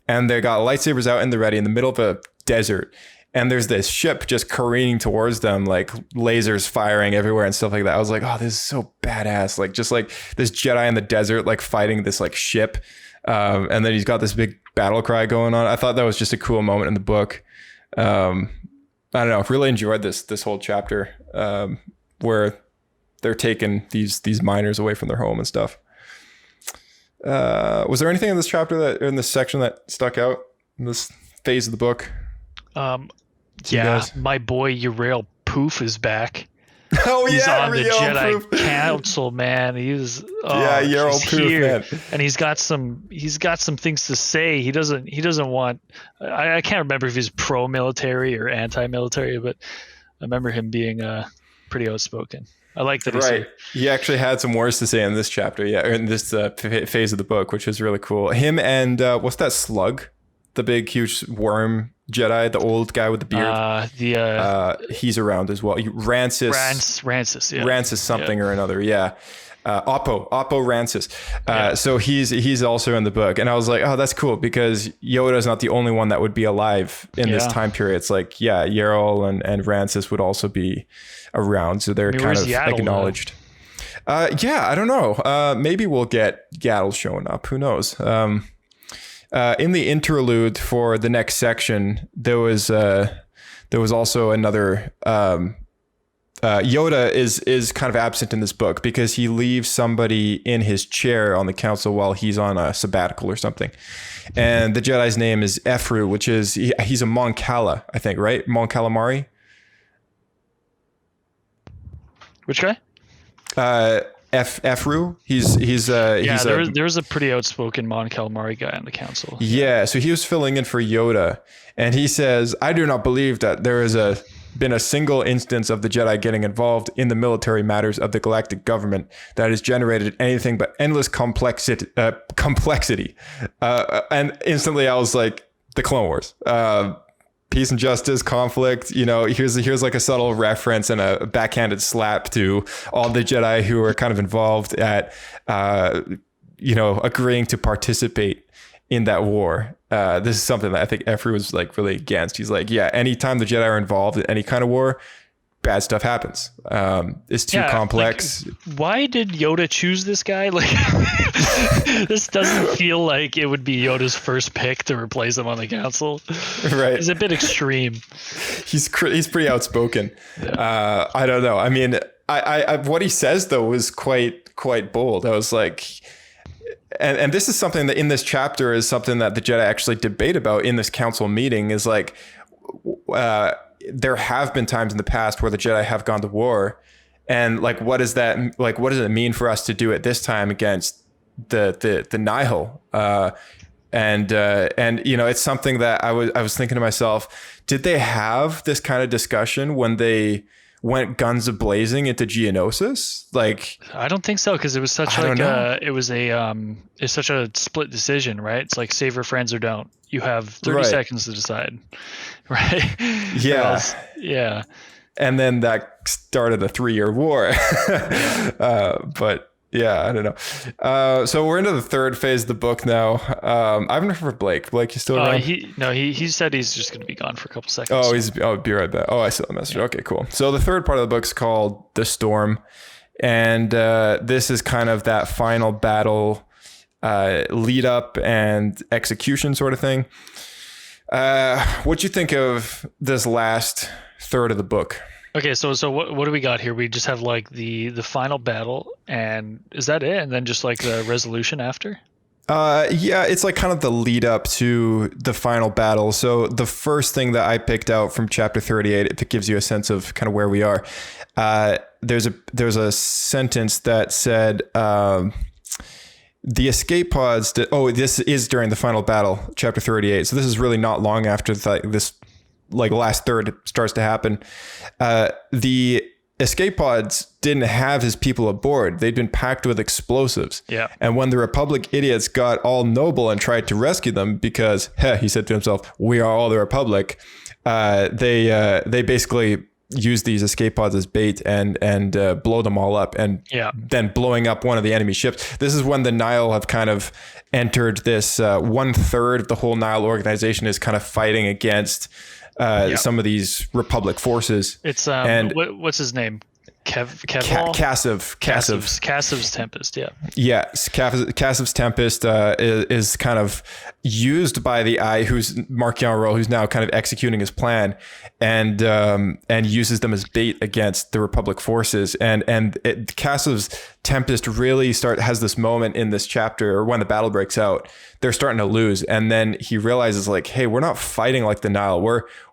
and they got lightsabers out in the ready in the middle of a desert. And there's this ship just careening towards them, like lasers firing everywhere and stuff like that. I was like, oh, this is so badass. Like just like this Jedi in the desert, like fighting this like ship. And then he's got this big battle cry going on. I thought that was just a cool moment in the book. I don't know. Really enjoyed this whole chapter where they're taking these miners away from their home and stuff. Was there anything in this chapter in this section that stuck out in this phase of the book? My boy Uriel Poof is back. Oh, he's on the Uriel Jedi Poof. Council, man. Uriel Poof, man. And he's got some things to say. He doesn't want. I can't remember if he's pro-military or anti-military, but I remember him being pretty outspoken. I like that. Right. He actually had some words to say in this chapter, or in this phase of the book, which was really cool. Him and what's that slug? The big, huge worm Jedi, the old guy with the beard. He's around as well. Rancis, yeah. Rancis something or another. Yeah. Oppo Rancis. So he's also in the book. And I was like, oh, that's cool because Yoda's not the only one that would be alive in this time period. It's like, Yarol and Rancis would also be around. So they're kind of Yaddle, acknowledged. Yeah, I don't know. Maybe we'll get Yaddle showing up. Who knows? In the interlude for the next section, there was also another. Yoda is kind of absent in this book because he leaves somebody in his chair on the council while he's on a sabbatical or something. And the Jedi's name is Efru, which is he's a Mon Cala, I think, right? Mon Calamari. Which guy? Efru. He's there's a pretty outspoken Mon Calamari guy on the council. Yeah, so he was filling in for Yoda, and he says, "I do not believe that there is been a single instance of the Jedi getting involved in the military matters of the galactic government that has generated anything but endless complexity. And instantly I was like, the Clone Wars. Peace and justice, conflict, here's like a subtle reference and a backhanded slap to all the Jedi who are kind of involved at, agreeing to participate in that war. This is something that I think Efru was like really against. He's like, yeah, anytime the Jedi are involved in any kind of war, bad stuff happens. It's too complex. Like, why did Yoda choose this guy? Like, this doesn't feel like it would be Yoda's first pick to replace him on the council. Right. It's a bit extreme. He's pretty outspoken. Yeah. I don't know. I mean, I what he says though was quite bold. I was like, and this is something that in this chapter is something that the Jedi actually debate about in this council meeting is like, there have been times in the past where the Jedi have gone to war, and like, what does it mean for us to do it this time against the Nihil? And it's something that I was thinking to myself, did they have this kind of discussion when they went guns a-blazing into Geonosis? Like, I don't think so, because it was such it's such a split decision, right? It's like save your friends or don't. You have 30 seconds to decide, right? Yeah. Yeah. And then that started a 3-year war. But yeah, I don't know. So we're into the third phase of the book now. I haven't heard from Blake. Blake, you still around? He said he's just going to be gone for a couple seconds. I'll be right back. Oh, I saw the message. Okay, cool. So the third part of the book is called The Storm. And this is kind of that final battle lead up and execution sort of thing. What'd you think of this last third of the book? Okay, so what do we got here? We just have like the final battle, and is that it? And then just like the resolution after? Yeah, it's like kind of the lead up to the final battle. So the first thing that I picked out from chapter 38, if it gives you a sense of kind of where we are, there's a sentence that said, the escape pods this is during the final battle, chapter 38. So this is really not long after this like last third starts to happen. The escape pods didn't have his people aboard. They'd been packed with explosives. Yeah. And when the Republic idiots got all noble and tried to rescue them because, he said to himself, we are all the Republic, they basically use these escape pods as bait and blow them all up, and then blowing up one of the enemy ships. This is when the Nihil have kind of entered this 1/3 of the whole Nihil organization is kind of fighting against some of these Republic forces. It's what's his name? Cassiv's Tempest, yeah. Yes, Cassiv's Tempest is kind of used by the Eye, who's Mark Yonrol, who's now kind of executing his plan, and uses them as bait against the Republic forces. And Cassiv's Tempest really has this moment in this chapter, or when the battle breaks out, they're starting to lose, and then he realizes like, hey, we're not fighting like the Nihil.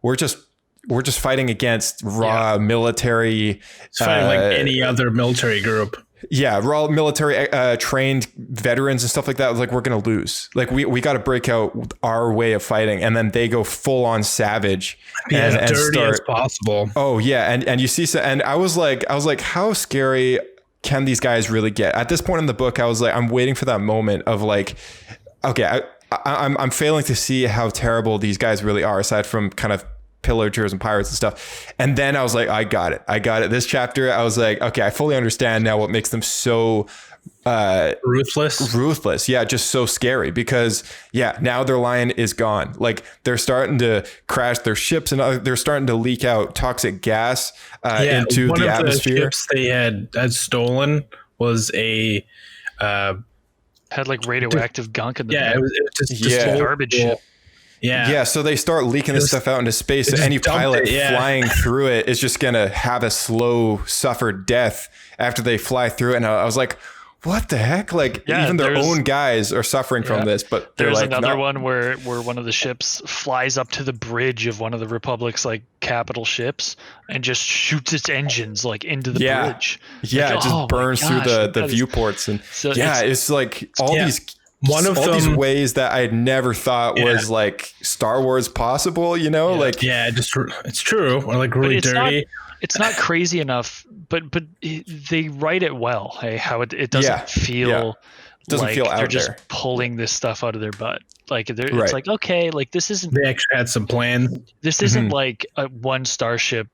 We're just fighting against raw military. It's fighting like any other military group. Yeah, raw military trained veterans and stuff like that. Like, we're gonna lose. Like, we got to break out our way of fighting, and then they go full on savage and as dirty as possible. Oh yeah, and you see, and I was like, how scary can these guys really get? At this point in the book, I was like, I'm waiting for that moment of like, okay, I'm failing to see how terrible these guys really are, aside from kind of pillagers and pirates and stuff. And then I was like, I got it. This chapter, I was like, okay, I fully understand now what makes them so ruthless. Yeah, just so scary, because now their line is gone. Like, they're starting to crash their ships, and they're starting to leak out toxic gas into the atmosphere. The ships they had stolen was a had like radioactive gunk in the it was just garbage ship. Yeah, so they start leaking this stuff out into space. So any pilot flying through it is just going to have a slow, suffered death after they fly through it. And I was like, what the heck? Like, even their own guys are suffering from this. But there's like, another one where one of the ships flies up to the bridge of one of the Republic's like capital ships and just shoots its engines like into the bridge. Yeah, like, it just burns through the viewports. And it's like all these... these ways that I never thought was like Star Wars possible, you know, it's true. Or like really dirty. It's not crazy enough, but they write it well. Hey, how it doesn't feel doesn't like feel out they're just there. Pulling this stuff out of their butt. Like it's like, okay, like this isn't. They actually had some plans. This isn't like one starship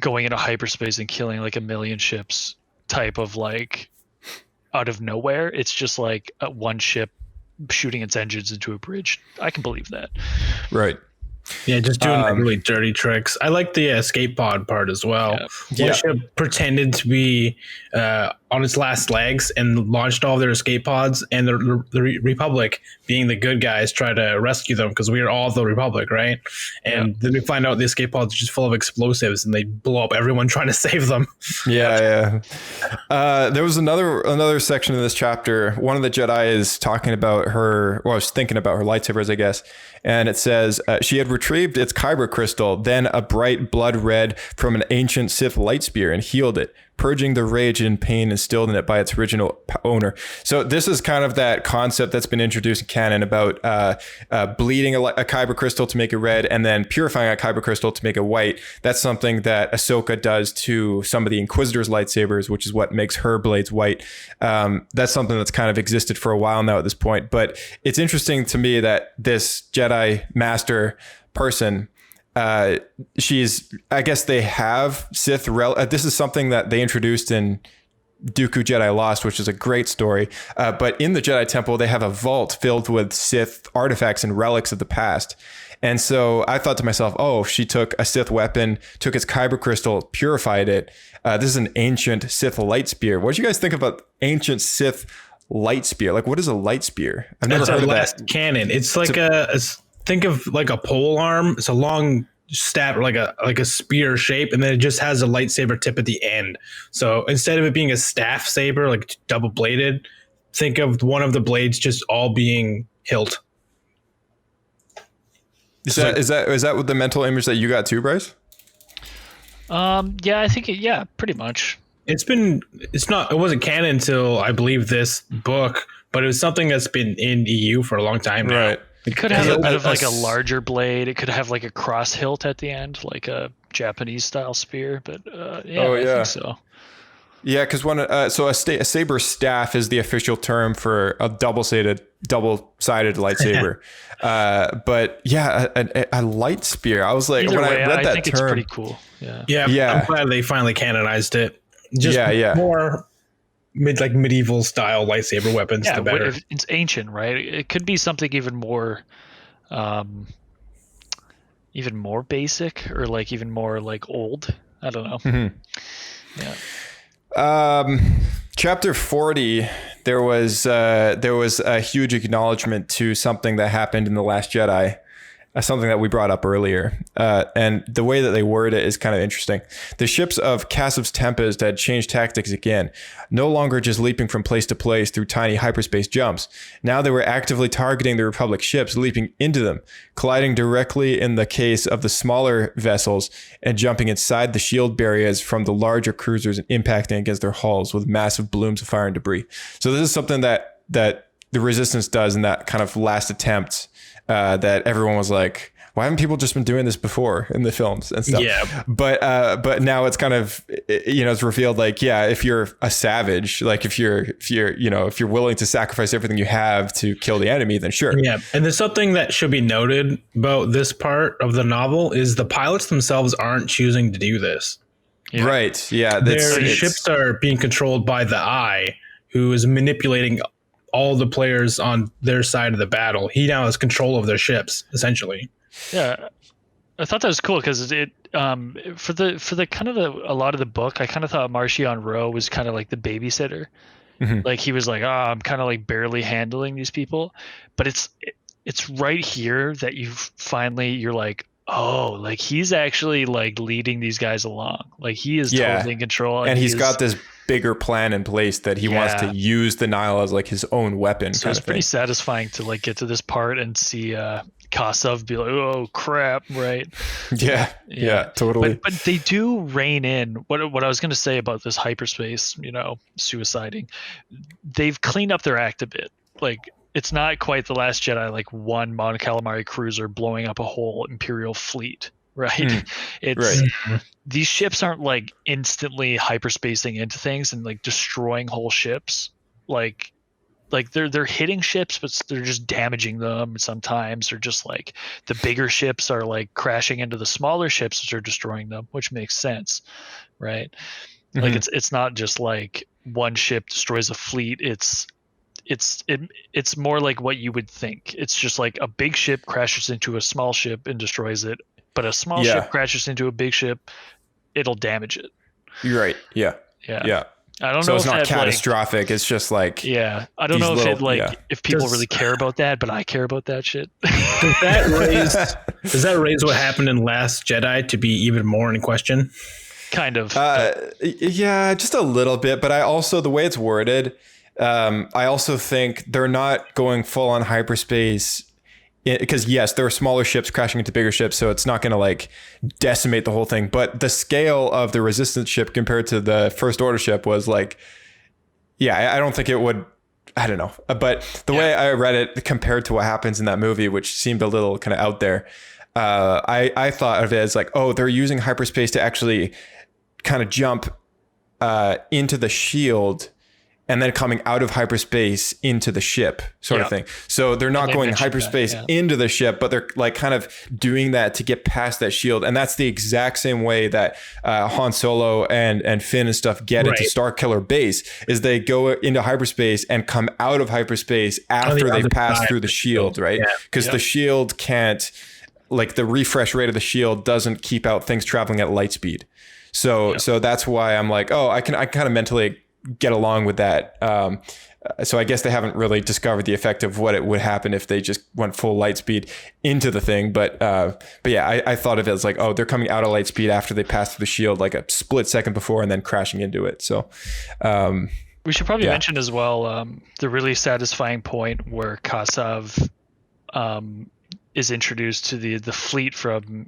going into hyperspace and killing like a million ships type of like. Out of nowhere, it's just like one ship shooting its engines into a bridge. I can believe that. Right. Yeah, just doing like really dirty tricks. I like the escape pod part as well. One ship pretended to be on its last legs and launched all their escape pods, and the Republic, being the good guys, try to rescue them because we are all the Republic, right? And then we find out the escape pods are just full of explosives and they blow up everyone trying to save them. There was another section of this chapter. One of the Jedi is talking about her, well, I was thinking about her lightsabers, I guess. And it says, she had retrieved its kyber crystal, then a bright blood red from an ancient Sith light spear, and healed it, purging the rage and pain instilled in it by its original owner. So this is kind of that concept that's been introduced in canon about bleeding a kyber crystal to make it red and then purifying a kyber crystal to make it white. That's something that Ahsoka does to some of the Inquisitor's lightsabers, which is what makes her blades white. That's something that's kind of existed for a while now at this point. But it's interesting to me that this Jedi master person, I guess they have Sith this is something that they introduced in Dooku Jedi Lost, which is a great story. But in the Jedi Temple, they have a vault filled with Sith artifacts and relics of the past. And so I thought to myself, oh, she took a Sith weapon, took its kyber crystal, purified it. This is an ancient Sith light spear. What did you guys think about ancient Sith light spear? Like, what is a light spear? I've never heard of that. Cannon. It's like think of like a pole arm. It's a long stab, like a spear shape, and then it just has a lightsaber tip at the end. So instead of it being a staff saber, like double bladed, think of one of the blades just all being hilt. Is that what the mental image that you got too, Bryce? Yeah, I think pretty much. It wasn't canon until I believe this book, but it was something that's been in EU for a long time now. Right. It could have a bit of like a larger blade. It could have like a cross hilt at the end, like a Japanese style spear. But I think so. Yeah, because a saber staff is the official term for a double-sided lightsaber. But yeah, a light spear. I was like, Either when way, I read that think term, it's pretty cool. Yeah. I'm glad they finally canonized it. Just more medieval style lightsaber weapons, the better. It's ancient, right? It could be something even more basic, or like even more like old. I don't know. Mm-hmm. Yeah. Chapter 40, there was a huge acknowledgement to something that happened in The Last Jedi. Something that we brought up earlier. And the way that they word it is kind of interesting. The ships of Cassav's Tempest had changed tactics again, no longer just leaping from place to place through tiny hyperspace jumps. Now they were actively targeting the Republic ships, leaping into them, colliding directly in the case of the smaller vessels, and jumping inside the shield barriers from the larger cruisers and impacting against their hulls with massive blooms of fire and debris. So this is something that the Resistance does in that kind of last attempt. That everyone was like, why haven't people just been doing this before in the films and stuff? Yeah. But now it's kind of, it's revealed like, yeah, if you're a savage, like if you're willing to sacrifice everything you have to kill the enemy, then sure. Yeah. And there's something that should be noted about this part of the novel is the pilots themselves aren't choosing to do this. Yeah. Right. Yeah. Their ships are being controlled by the Eye, who is manipulating all the players on their side of the battle. He now has control of their ships, essentially. Yeah. I thought that was cool because it for the kind of a lot of the book, I kind of thought Marchion Ro was kind of like the babysitter. Like he was like, I'm kind of like barely handling these people, but it's right here that you're like, oh, like he's actually like leading these guys along. Like he is totally in control, and he's got this bigger plan in place that he wants to use the Nile as like his own weapon. So it's pretty satisfying to like get to this part and see Kassav be like, oh crap, right? Yeah, totally. But they do rein in what I was going to say about this hyperspace, suiciding. They've cleaned up their act a bit. Like it's not quite the Last Jedi, like one Mon Calamari cruiser blowing up a whole Imperial fleet, right? These ships aren't like instantly hyperspacing into things and like destroying whole ships. Like they're hitting ships, but they're just damaging them sometimes, or just like the bigger ships are like crashing into the smaller ships, which are destroying them, which makes sense, right? Like it's not just like one ship destroys a fleet. It's more like what you would think. It's just like a big ship crashes into a small ship and destroys it, but a small ship crashes into a big ship, it'll damage it. You're right. Yeah. I don't know. So it's not catastrophic. Like, it's just like I don't know if people really care about that, but I care about that shit. Does that raise what happened in Last Jedi to be even more in question? Kind of. Yeah, just a little bit. But I also, the way it's worded, I also think they're not going full on hyperspace. Because yes, there are smaller ships crashing into bigger ships, so it's not going to like decimate the whole thing. But the scale of the Resistance ship compared to the First Order ship was like, I don't think it would. I don't know. But the way I read it compared to what happens in that movie, which seemed a little kind of out there, I thought of it as like, oh, they're using hyperspace to actually kind of jump into the shield and then coming out of hyperspace into the ship sort of thing. So they're not going hyperspace into the ship, but they're like kind of doing that to get past that shield. And that's the exact same way that Han Solo and Finn and stuff get into Starkiller Base, is they go into hyperspace and come out of hyperspace after they've passed through the shield, right? Because the shield can't, like the refresh rate of the shield doesn't keep out things traveling at light speed. So that's why I'm like, I kind of mentally get along with that. So I guess they haven't really discovered the effect of what it would happen if they just went full light speed into the thing. But yeah, I thought of it as like, they're coming out of light speed after they pass through the shield like a split second before and then crashing into it. So we should probably mention as well the really satisfying point where Kassav is introduced to the fleet from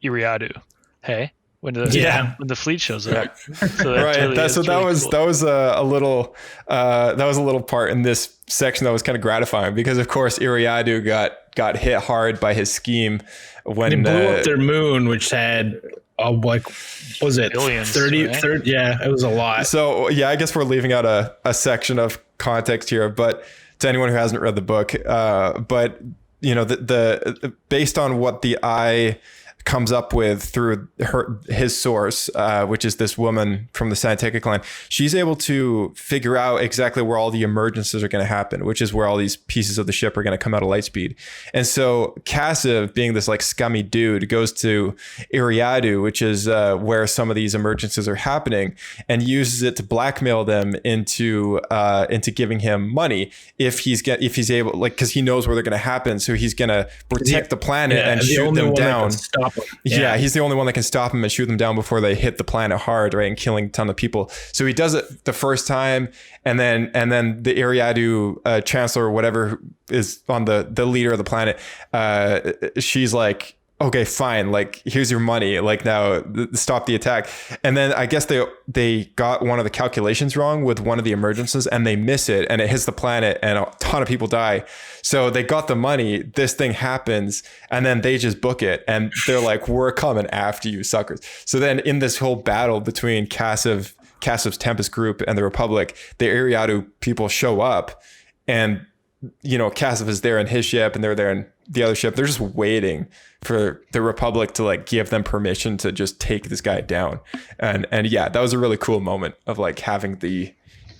Iriadu. Hey. When the fleet shows up, so that was a little part in this section that was kind of gratifying, because of course Iriadu got hit hard by his scheme when they blew up their moon, which had was it billions, 30, right? 30? Yeah, it was a lot. So I guess we're leaving out a section of context here, but to anyone who hasn't read the book, but the based on what the eye comes up with through his source, which is this woman from the Scientific line, she's able to figure out exactly where all the emergencies are going to happen, which is where all these pieces of the ship are going to come out of light speed. And so Kassav, being this like scummy dude, goes to Iriadu, which is where some of these emergencies are happening, and uses it to blackmail them into giving him money if he's able, like, because he knows where they're going to happen, so he's going to protect the planet and shoot them down. Yeah, he's the only one that can stop him and shoot them down before they hit the planet hard, right, and killing a ton of people. So he does it the first time, and then the Iriadu chancellor or whatever is on the leader of the planet. She's like, okay, fine, like here's your money, like now stop the attack. And then I guess they got one of the calculations wrong with one of the emergencies, and they miss it, and it hits the planet and a ton of people die. So they got the money, this thing happens, and then they just book it, and they're like, we're coming after you suckers. So then in this whole battle between Kassav's Tempest group and the Republic, the Iriadu people show up, and Kassav is there in his ship, and they're there in the other ship. They're just waiting for the Republic to like give them permission to just take this guy down. And yeah, that was a really cool moment of like having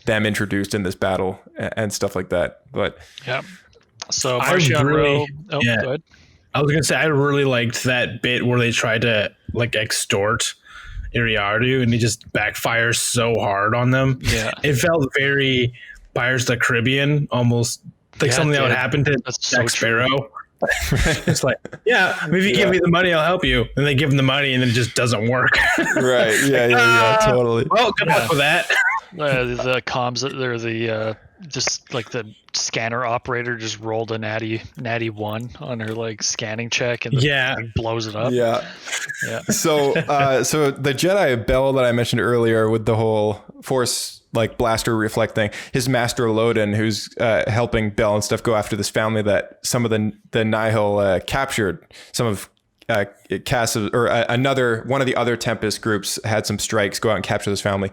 them introduced in this battle and stuff like that. But yeah. So Marchion Ro. Go ahead. I was gonna say I really liked that bit where they tried to like extort Iriartu and he just backfires so hard on them. Yeah. It felt very Pirates of the Caribbean, almost like something that would happen to Jack Sparrow. It's like, yeah, if you give me the money, I'll help you. And they give him the money and then it just doesn't work. Right. Yeah, totally. Well, good luck with that. The comms, or the just like the scanner operator just rolled a natty 1 on her like scanning check and like, blows it up. Yeah. So the Jedi Bell that I mentioned earlier with the whole Force like blaster reflect thing, his master Loden, who's helping Bell and stuff go after this family that some of the Nihil captured. Some of Cass or another one of the other Tempest groups had some strikes go out and capture this family.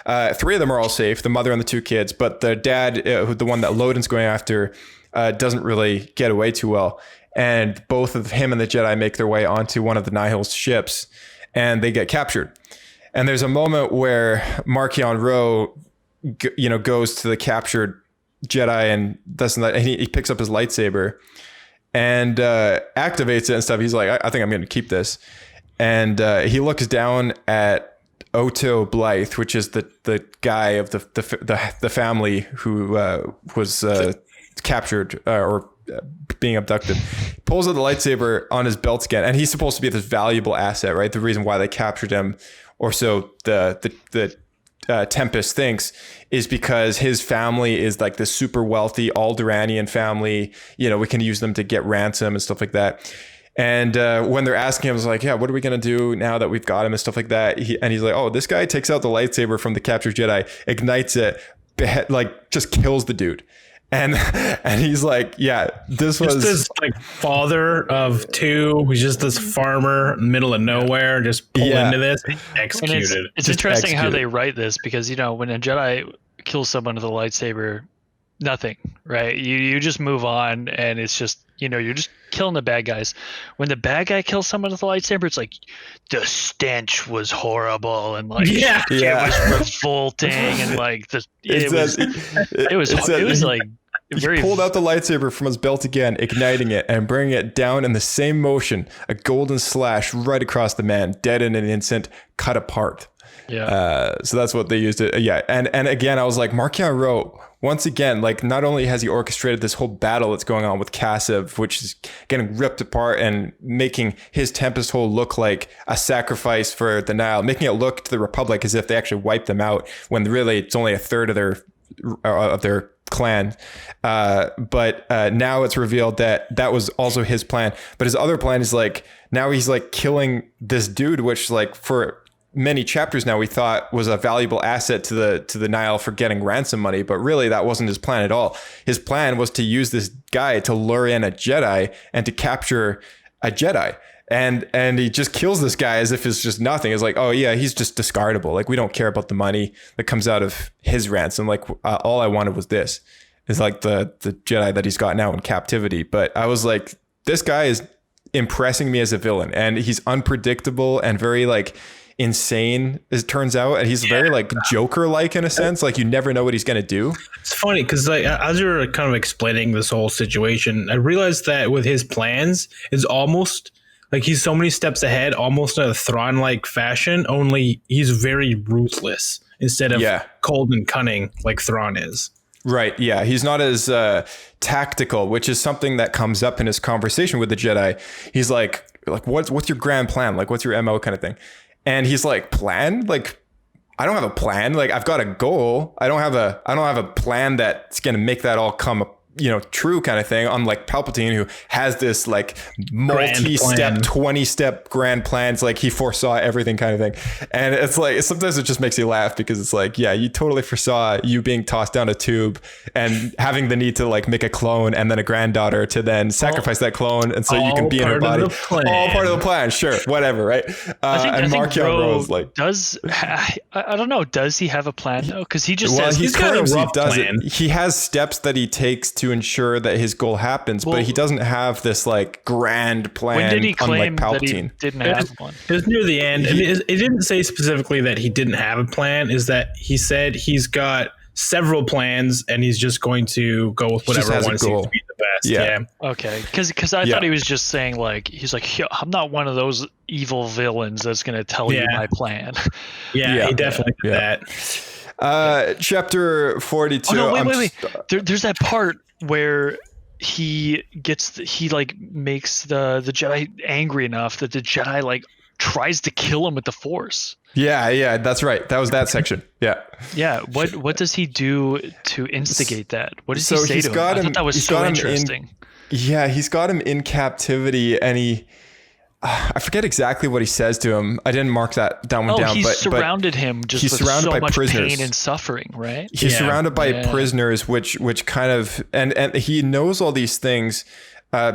3 of them are all safe, the mother and the 2 kids, but the dad, the one that Loden's going after, doesn't really get away too well. And both of him and the Jedi make their way onto one of the Nihil's ships and they get captured. And there's a moment where Marchion Ro, goes to the captured Jedi and doesn't that, and he picks up his lightsaber and activates it and stuff. He's like, I think I'm going to keep this. And he looks down at Otto Blythe, which is the guy of the family who was captured or being abducted. Pulls out the lightsaber on his belt again, and he's supposed to be this valuable asset, right? The reason why they captured him, or so the Tempest thinks, is because his family is like this super wealthy Alderaanian family. We can use them to get ransom and stuff like that. And when they're asking him, it's like, yeah, what are we going to do now that we've got him and stuff like that? He's like, oh, this guy takes out the lightsaber from the captured Jedi, ignites it, just kills the dude. And he's like, yeah, this was this like father of 2 who's just this farmer middle of nowhere, just pull into this, executed. It's interesting how they write this because, when a Jedi kills someone with a lightsaber, nothing, right? You just move on and it's just, you're just killing the bad guys. When the bad guy kills someone with a lightsaber, it's like the stench was horrible and like it was revolting and like it was like very. He pulled out the lightsaber from his belt again, igniting it and bringing it down in the same motion, a golden slash right across the man, dead in an instant, cut apart. So that's what they used it. And again, I was like, Marchion Ro, once again, like not only has he orchestrated this whole battle that's going on with Kassav, which is getting ripped apart and making his Tempest Hole look like a sacrifice for the Nihil, making it look to the Republic as if they actually wiped them out when really it's only a third of their clan. But now it's revealed that was also his plan. But his other plan is like, now he's like killing this dude, which like for many chapters now we thought was a valuable asset to the Nihil for getting ransom money, but really that wasn't his plan at all. His plan was to use this guy to lure in a Jedi and to capture a Jedi. And he just kills this guy as if it's just nothing. It's like, oh yeah, he's just discardable. Like, we don't care about the money that comes out of his ransom. Like, all I wanted was this. It's like the Jedi that he's got now in captivity. But I was like, this guy is impressing me as a villain, and he's unpredictable and very like insane, as it turns out, and he's very like Joker-like in a sense. Like, you never know what he's gonna do. It's funny because like as you were kind of explaining this whole situation, I realized that with his plans, it's almost like he's so many steps ahead, almost in a Thrawn-like fashion. Only he's very ruthless instead of cold and cunning like Thrawn is. Right. Yeah. He's not as tactical, which is something that comes up in his conversation with the Jedi. He's like what's your grand plan? Like, what's your MO kind of thing? And he's like, plan? Like, I don't have a plan. Like, I've got a goal. I don't have a plan that's going to make that all come true kind of thing. Unlike Palpatine, who has this like multi-step, 20-step grand plans, like he foresaw everything kind of thing. And it's like, sometimes it just makes you laugh because it's like, yeah, you totally foresaw you being tossed down a tube and having the need to like make a clone and then a granddaughter to then sacrifice that clone. And so you can be in her body. All part of the plan. Sure. Whatever. Right. I think Rose like I don't know. Does he have a plan though? Cause he just says he claims he does it. He has steps that he takes to ensure that his goal happens, but he doesn't have this like grand plan. When did he claim Palpatine. That he didn't have one? It was near the end. It didn't say specifically that he didn't have a plan. Is that he said he's got several plans and he's just going to go with whatever one seems to be the test. Yeah. Okay, because I thought he was just saying like he's like, "Yeah, I'm not one of those evil villains that's gonna tell you my plan. Yeah, he definitely did that. Chapter 42. Oh no, wait. There's that part where he makes the Jedi angry enough that the Jedi like tries to kill him with the Force. Yeah, that's right. That was that section. Yeah. Yeah. What does he do to instigate that? What does he say to him? I thought that was so interesting. He's got him in captivity, and I forget exactly what he says to him. I didn't mark that down. He's surrounded him just with so much pain and suffering, right? He's surrounded by prisoners, which kind of, and he knows all these things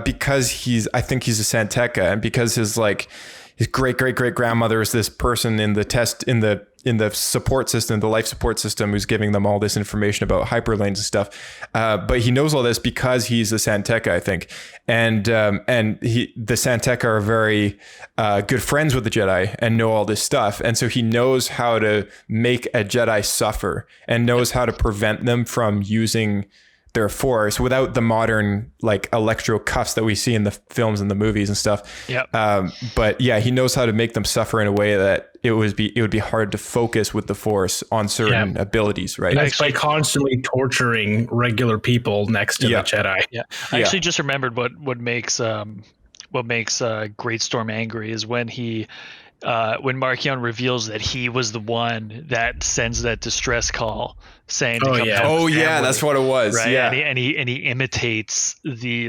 because I think he's a Santeca, and because his great grandmother is this person in the support system, the life support system, who's giving them all this information about hyperlanes and stuff. But he knows all this because he's a Santeca, I think. And the Santeca are very good friends with the Jedi and know all this stuff. And so he knows how to make a Jedi suffer and knows how to prevent them from using their Force without the modern like electro cuffs that we see in the films and the movies and stuff. But yeah, he knows how to make them suffer in a way that it would be hard to focus with the Force on certain abilities, right? That's by constantly torturing regular people next to the Jedi. Yeah, I actually just remembered what makes Great Storm angry is when when Marchion reveals that he was the one that sends that distress call saying to come help his family, that's what it was, right? Yeah. And he imitates the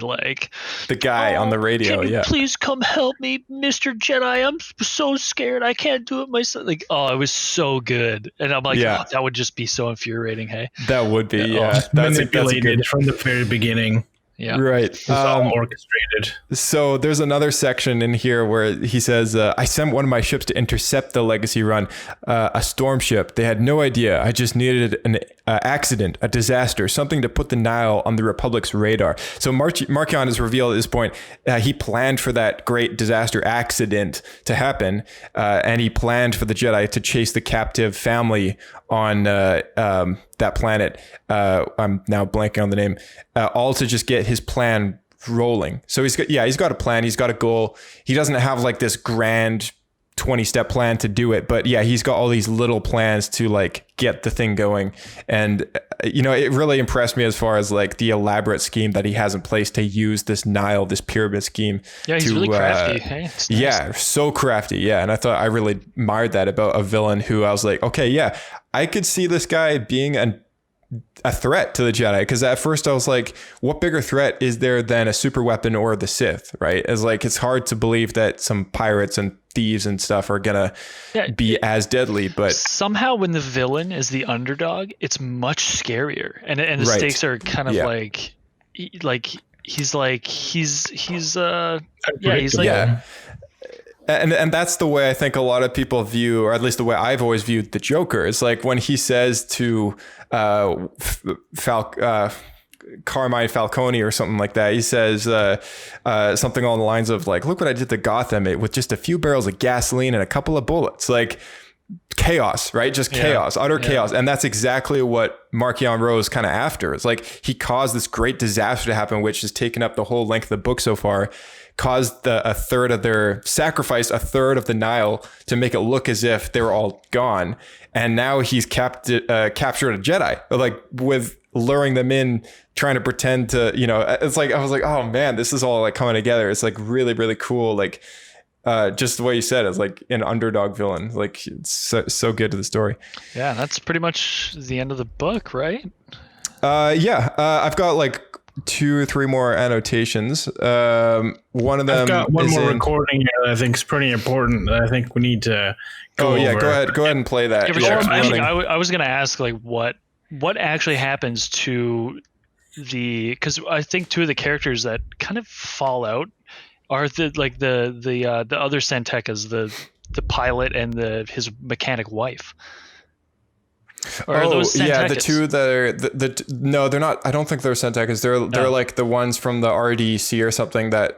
guy on the radio. Can you please come help me, Mr. Jedi? I'm so scared. I can't do it myself. It was so good, and I'm like, that would just be so infuriating. Hey, that would be that's manipulated from the very beginning. Yeah. Right. It's all orchestrated. So there's another section in here where he says, I sent one of my ships to intercept the Legacy run, a storm ship. They had no idea. I just needed an accident, a disaster, something to put the Nile on the Republic's radar. So Marchion has revealed at this point, he planned for that great disaster accident to happen. And he planned for the Jedi to chase the captive family on that planet. I'm now blanking on the name. All to just get his plan rolling. So he's got a plan. He's got a goal. He doesn't have like this grand 20-step plan to do it, but he's got all these little plans to like get the thing going. And it really impressed me as far as like the elaborate scheme that he has in place to use this Nile, this pyramid scheme. Yeah, he's really crafty. Hey? Nice. Yeah, so crafty. Yeah, and I thought I really admired that about a villain who I was like, okay, yeah, I could see this guy being a threat to the Jedi, because at first I was like, what bigger threat is there than a super weapon or the Sith, right? It's hard to believe that some pirates and thieves and stuff are gonna be as deadly, but somehow when the villain is the underdog, it's much scarier, and the stakes are kind of And that's the way I think a lot of people view, or at least the way I've always viewed the Joker. It's like when he says to Carmine Falcone or something like that, he says something along the lines of like, look what I did to Gotham with just a few barrels of gasoline and a couple of bullets. Like chaos, right? Just chaos, utter chaos. And that's exactly what Marchion Ro's kind of after. It's like he caused this great disaster to happen, which has taken up the whole length of the book so far, caused sacrificed a third of the Nile to make it look as if they were all gone. And now he's captured a Jedi, like with luring them in, trying to pretend to, it's like, I was like, oh man, this is all like coming together. It's like really, really cool. Like, just the way you said, it's like an underdog villain. Like it's so good to the story. Yeah. That's pretty much the end of the book, right? I've got like 2 or 3 more annotations. One of them I've got one more recording here that I think is pretty important that I think we need to go over. Go ahead and play that. I was gonna ask like what actually happens to because I think 2 of the characters that kind of fall out are the other Santecas, the pilot and his mechanic wife. Or those Santecas? The 2 that are no, they're not. I don't think they're Santecas. They're like the ones from the RDC or something they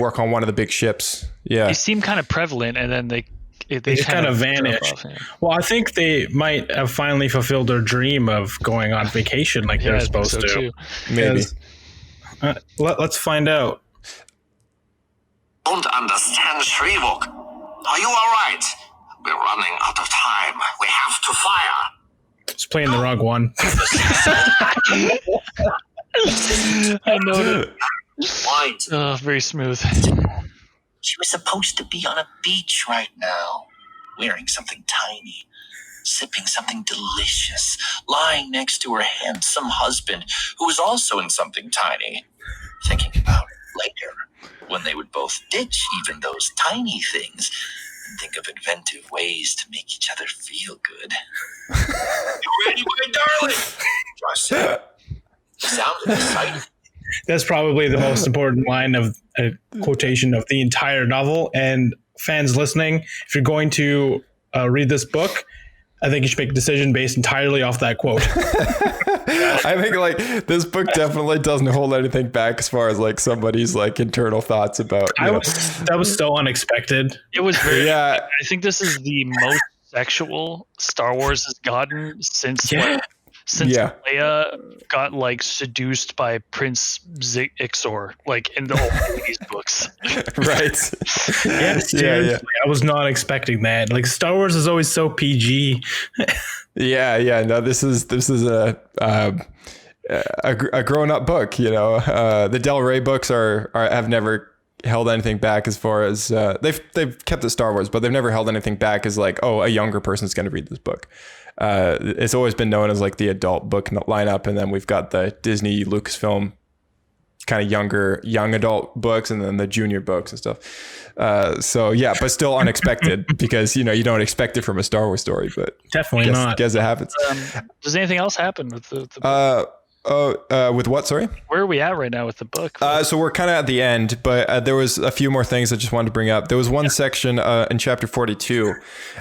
work on one of the big ships. Yeah, they seem kind of prevalent, and then they they just kind of vanished. Well, I think they might have finally fulfilled their dream of going on vacation like they're supposed to. Too. Maybe. Let's find out. Don't understand, Shrivok. Are you all right? We're running out of time. We have to fire. It's playing the wrong one. I know. White. Oh, very smooth. She was supposed to be on a beach right now, wearing something tiny, sipping something delicious, lying next to her handsome husband, who was also in something tiny, thinking about later, when they would both ditch even those tiny things and think of inventive ways to make each other feel good. You ready, my darling? Josh said. Sounded excited. That's probably the most important line of a quotation of the entire novel. And fans listening, if you're going to read this book, I think you should make a decision based entirely off that quote. I think like this book definitely doesn't hold anything back as far as like somebody's like internal thoughts about. That was so unexpected. It was very. Yeah. I think this is the most sexual Star Wars has gotten since Leia got like seduced by Prince Ixor, like in the old movies books. Right. Yes, yeah. I was not expecting that. Like Star Wars is always so PG. Yeah. No, this is a grown up book. You know, the Del Rey books have never held anything back as far as they've kept it Star Wars, but they've never held anything back as like, oh, a younger person's going to read this book. It's always been known as like the adult book lineup, and then we've got the Disney Lucasfilm kind of young adult books, and then the junior books and stuff. So yeah, but still unexpected because you don't expect it from a Star Wars story, but definitely not. Guess it happens. Does anything else happen with the book? With what? Sorry. Where are we at right now with the book? So we're kind of at the end, but there was a few more things I just wanted to bring up. There was one section in chapter 42.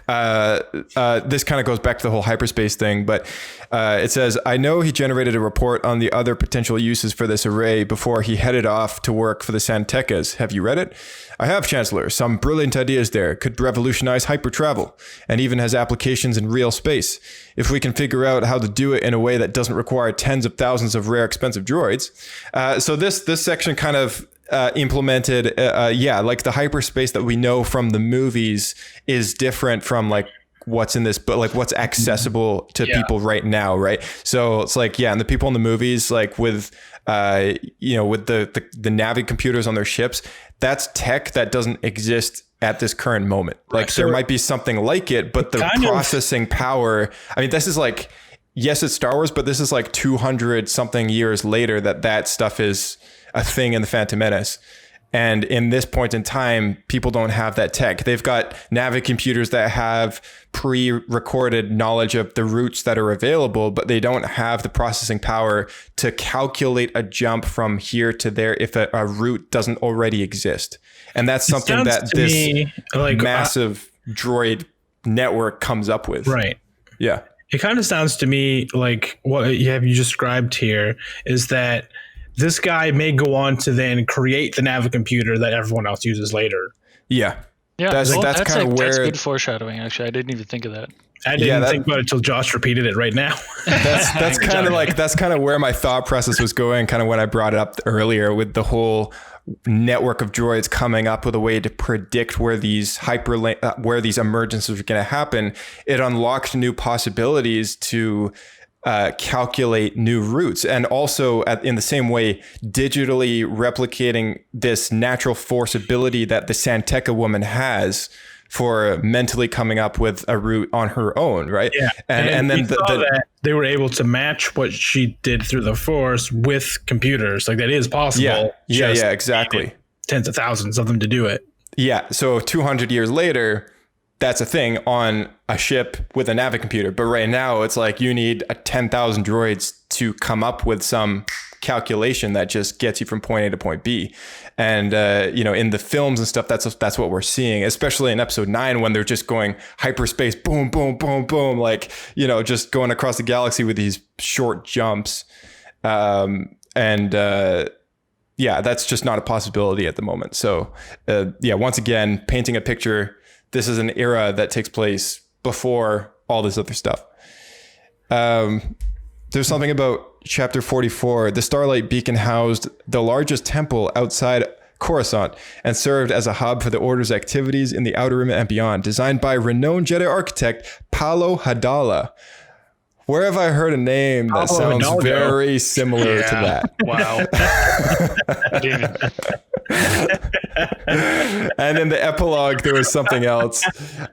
This kind of goes back to the whole hyperspace thing, but it says, I know he generated a report on the other potential uses for this array before he headed off to work for the Santekas. Have you read it? I have, Chancellor. Some brilliant ideas there. Could revolutionize hypertravel and even has applications in real space. If we can figure out how to do it in a way that doesn't require tens of thousands of rare, expensive droids. So this section kind of implemented, like the hyperspace that we know from the movies is different from like what's in this, but like what's accessible to people right now, right? So it's like, and the people in the movies, like with with the Navi computers on their ships, that's tech that doesn't exist at this current moment. Like there might be something like it, but the processing power, I mean, this is like, yes, it's Star Wars, but this is like 200 something years later that stuff is a thing in the Phantom Menace. And in this point in time, people don't have that tech. They've got Navi computers that have pre-recorded knowledge of the routes that are available, but they don't have the processing power to calculate a jump from here to there if a route doesn't already exist. And that's something that this massive droid network comes up with. Right. Yeah. It kind of sounds to me like what you described here is that this guy may go on to then create the Navi computer that everyone else uses later. Yeah. Yeah, that's kind of where... That's good foreshadowing, actually. I didn't even think of that. I didn't think about it until Josh repeated it right now. That's kind of where my thought process was going, kind of when I brought it up earlier with the whole network of droids coming up with a way to predict where these where these emergencies are going to happen. It unlocked new possibilities to calculate new routes, and also in the same way digitally replicating this natural force ability that the Santeka woman has for mentally coming up with a route on her own, right? Yeah, and then that they were able to match what she did through the Force with computers. Like that is possible. Yeah, exactly. Tens of thousands of them to do it. Yeah, so 200 years later, that's a thing on a ship with a Navi computer. But right now, it's like you need 10,000 droids to come up with some calculation that just gets you from point A to point B. And in the films and stuff, that's what we're seeing, especially in Episode 9 when they're just going hyperspace, boom, boom, boom, boom, like just going across the galaxy with these short jumps. That's just not a possibility at the moment. So once again, painting a picture this is an era that takes place before all this other stuff. There's something about chapter 44. The Starlight Beacon housed the largest temple outside Coruscant and served as a hub for the Order's activities in the Outer Rim and beyond. Designed by renowned Jedi architect Palo Hadala. Where have I heard a name that sounds very similar to that? Wow. And in the epilogue, there was something else.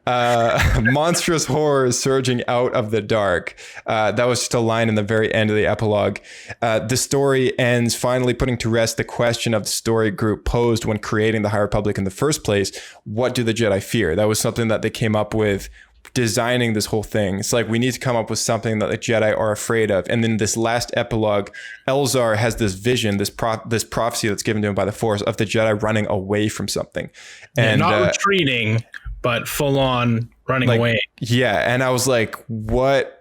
Monstrous horrors surging out of the dark. That was just a line in the very end of the epilogue. The story ends finally putting to rest the question of the story group posed when creating the High Republic in the first place. What do the Jedi fear? That was something that they came up with designing this whole thing. It's like, we need to come up with something that the Jedi are afraid of. And then this last epilogue, Elzar has this vision, this prophecy that's given to him by the Force of the Jedi running away from something. And not retreating, but full on running away. Yeah. And I was like, what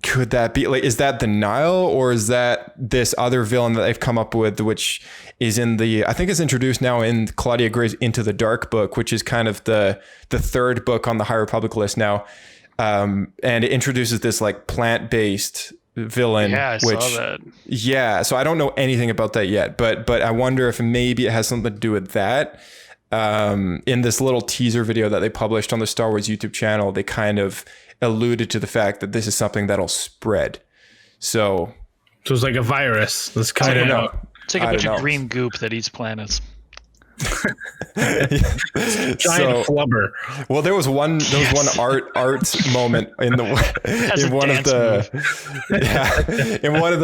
could that be? Like, is that the Nile, or is that this other villain that they've come up with, which is in the, I think it's introduced now in Claudia Gray's Into the Dark book, which is kind of the third book on the High Republic list now. And it introduces this like plant-based villain. Yeah, I saw that. Yeah, so I don't know anything about that yet, but I wonder if maybe it has something to do with that. In this little teaser video that they published on the Star Wars YouTube channel, they kind of alluded to the fact that this is something that'll spread. So it's like a virus. That's kind of know. It's like a bunch of green goop that eats planets. Giant flubber. Well, there was one art moment in one of the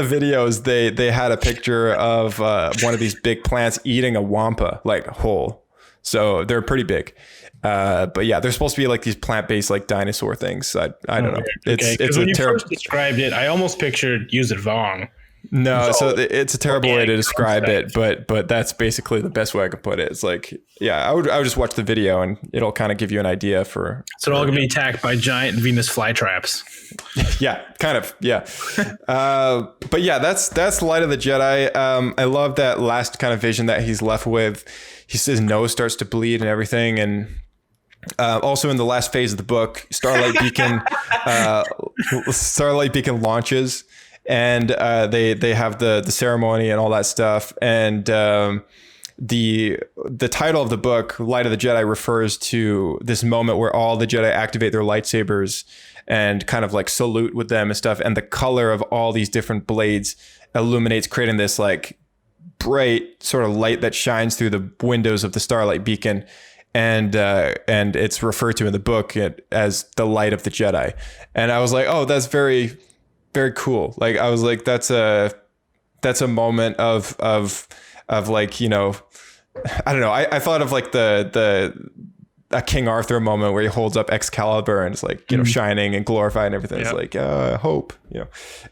videos. They had a picture of one of these big plants eating a wampa, like whole. So they're pretty big. But yeah, they're supposed to be like these plant-based like dinosaur things. I don't know. It's when a you terrible. first described it, I almost pictured Yuzid Vong. No, so it's a terrible way to describe it, but that's basically the best way I could put it. It's like, yeah, I would just watch the video and it'll kind of give you an idea for. So they're all gonna be attacked by giant Venus flytraps. Yeah, kind of. Yeah, but yeah, that's Light of the Jedi. I love that last kind of vision that he's left with. His nose starts to bleed and everything, and also in the last phase of the book, Starlight Beacon launches. And they have the ceremony and all that stuff. And the title of the book, Light of the Jedi, refers to this moment where all the Jedi activate their lightsabers and kind of like salute with them and stuff. And the color of all these different blades illuminates, creating this like bright sort of light that shines through the windows of the Starlight Beacon. And it's referred to in the book as the Light of the Jedi. And I was like, oh, that's very, very cool. Like, I was like, that's a moment of like, you know, I don't know. I thought of like a King Arthur moment where he holds up Excalibur and it's like, you know, shining and glorified and everything. It's like, hope, you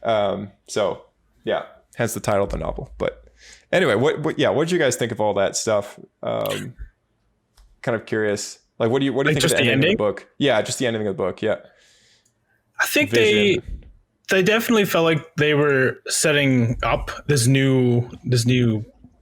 know? So yeah, hence the title of the novel. But anyway, what did you guys think of all that stuff? Kind of curious. Like, what do you think of the ending of the book? Yeah. Just the ending of the book. Yeah. I think they definitely felt like they were setting up this new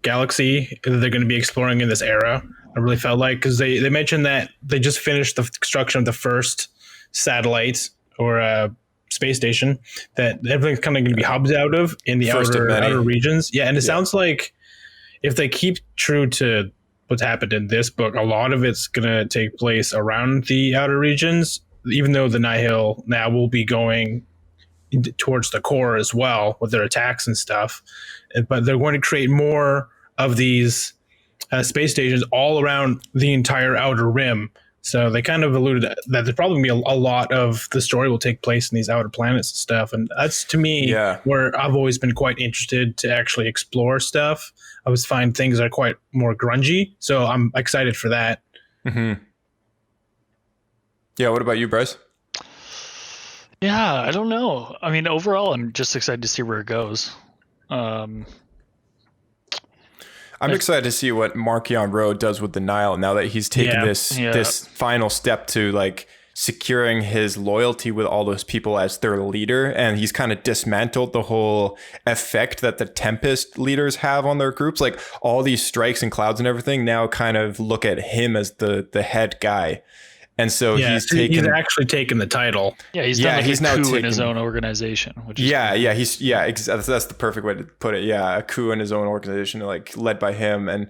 galaxy that they're going to be exploring in this era. I really felt like, because they mentioned that they just finished the construction of the first satellite or space station that everything's kind of going to be hubs out of in the outer regions. Yeah, and it sounds like if they keep true to what's happened in this book, a lot of it's going to take place around the outer regions, even though the Nihil now will be going towards the core as well with their attacks and stuff. But they're going to create more of these space stations all around the entire outer rim. So they kind of alluded that there's probably going to be a lot of the story will take place in these outer planets and stuff. And that's, to me, where I've always been quite interested to actually explore stuff. I always find things are quite more grungy. So I'm excited for that. Mm-hmm. Yeah. What about you, Bryce? Yeah, I don't know. I mean, overall, I'm just excited to see where it goes. I'm excited to see what Marchion Road does with the Nile now that he's taken this final step to like securing his loyalty with all those people as their leader, and he's kind of dismantled the whole effect that the Tempest leaders have on their groups. Like all these strikes and clouds and everything now kind of look at him as the head guy. And so he's actually taken the title. Yeah, he's done he's now coup in his own organization. Which is that's the perfect way to put it. Yeah, a coup in his own organization, like led by him, and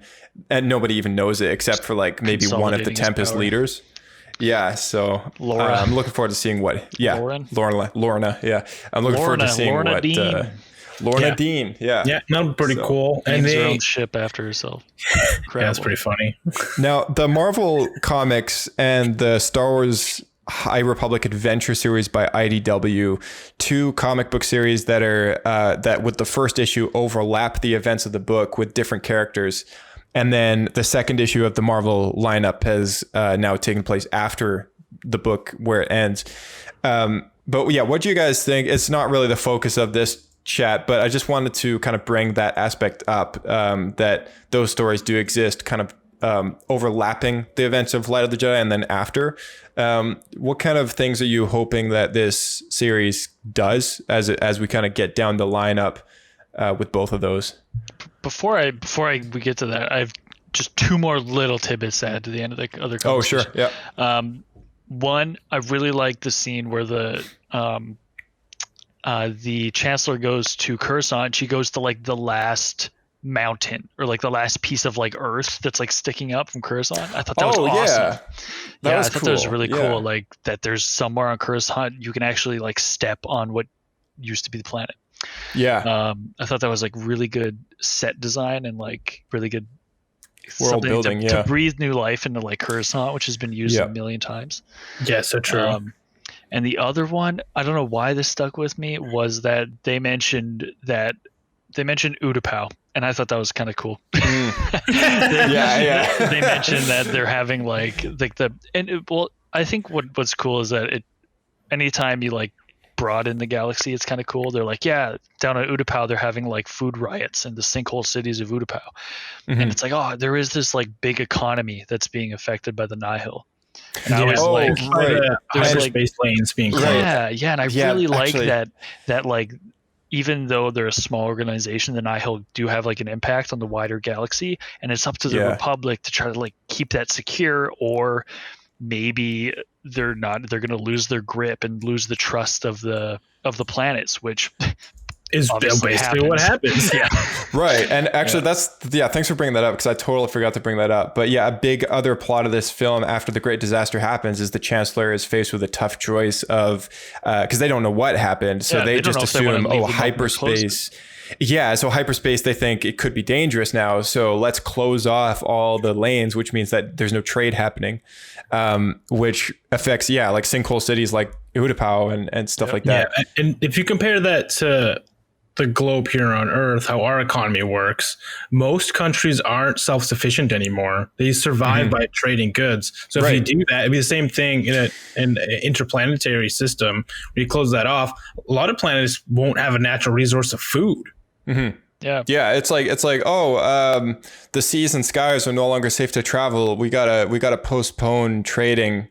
nobody even knows it except for like maybe one of the Tempest leaders. Yeah, so I'm looking forward to seeing what. Yeah, Lorna. Yeah, I'm looking forward to seeing what. Lorna Dean. Yeah, no, pretty cool. And her own ship after herself. Yeah, that's pretty funny. Now, the Marvel Comics and the Star Wars High Republic Adventure series by IDW, 2 comic book series that are that with the first issue overlap the events of the book with different characters. And then the second issue of the Marvel lineup has now taken place after the book where it ends. But yeah, what do you guys think? It's not really the focus of this chat, but I just wanted to kind of bring that aspect up, that those stories do exist, kind of overlapping the events of Light of the Jedi and then after. What kind of things are you hoping that this series does as we kind of get down the lineup with both of those? Before we get to that, I have just 2 more little tidbits to add to the end of the other conversation. Oh, sure. Yeah. One, I really like the scene where the Chancellor goes to Coruscant. She goes to like the last mountain or like the last piece of like earth that's like sticking up from Coruscant. I thought that was awesome. I thought that was really cool. Like that there's somewhere on Coruscant you can actually like step on what used to be the planet. Yeah. I thought that was like really good set design and like really good world building to breathe new life into like Coruscant, which has been used a million times. Yeah, so true. And the other one, I don't know why this stuck with me, was that they mentioned Utapau, and I thought that was kind of cool. They mentioned that they're having I think what's cool is that anytime you like broaden the galaxy, it's kind of cool. They're like, down at Utapau, they're having like food riots in the sinkhole cities of Utapau. Mm-hmm. And it's like, oh, there is this like big economy that's being affected by the Nihil. And I was there's like space lanes being closed. And I really like that like even though they're a small organization, the Nihil do have like an impact on the wider galaxy, and it's up to the Republic to try to like keep that secure, or maybe they're going to lose their grip and lose the trust of the planets, which is basically what happens. Right. And actually thanks for bringing that up, because I totally forgot to bring that up. But yeah, a big other plot of this film after the great disaster happens is the Chancellor is faced with a tough choice of because they don't know what happened, so they just assume hyperspace. Yeah, so hyperspace, they think it could be dangerous now, so let's close off all the lanes, which means that there's no trade happening, which affects like sinkhole cities like Utapau and stuff like that. Yeah, and if you compare that to the globe here on Earth, how our economy works, most countries aren't self-sufficient anymore. They survive by trading goods. So if you do that, it'd be the same thing in an interplanetary system. When you close that off, a lot of planets won't have a natural resource of food. Mm-hmm. Yeah. It's like, the seas and skies are no longer safe to travel. We gotta postpone trading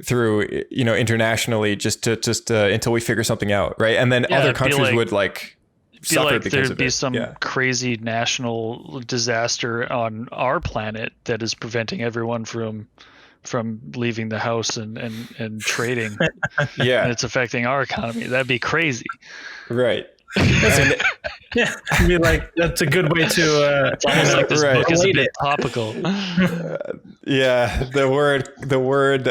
through, internationally just until we figure something out. Right. And then other countries would like suffer because there'd of be it. some crazy national disaster on our planet that is preventing everyone from leaving the house and trading. And it's affecting our economy. That'd be crazy. Right. I mean, like, that's a good way to it's almost like this book is a bit topical. The word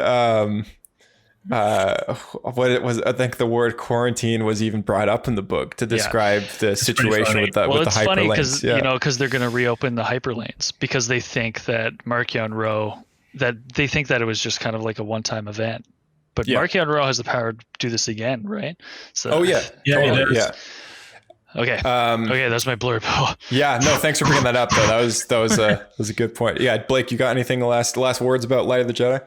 what it was, I think the word quarantine was even brought up in the book to describe the situation with the it's hyperlanes. Funny because they're going to reopen the hyperlanes because they think that Marchion Ro, that they think that it was just kind of like a one-time event, but Marchion Ro has the power to do this again, right? So totally. Okay. That's my blurb. No, thanks for bringing that up though. That was a good point. Yeah, Blake, you got anything the last words about Light of the Jedi?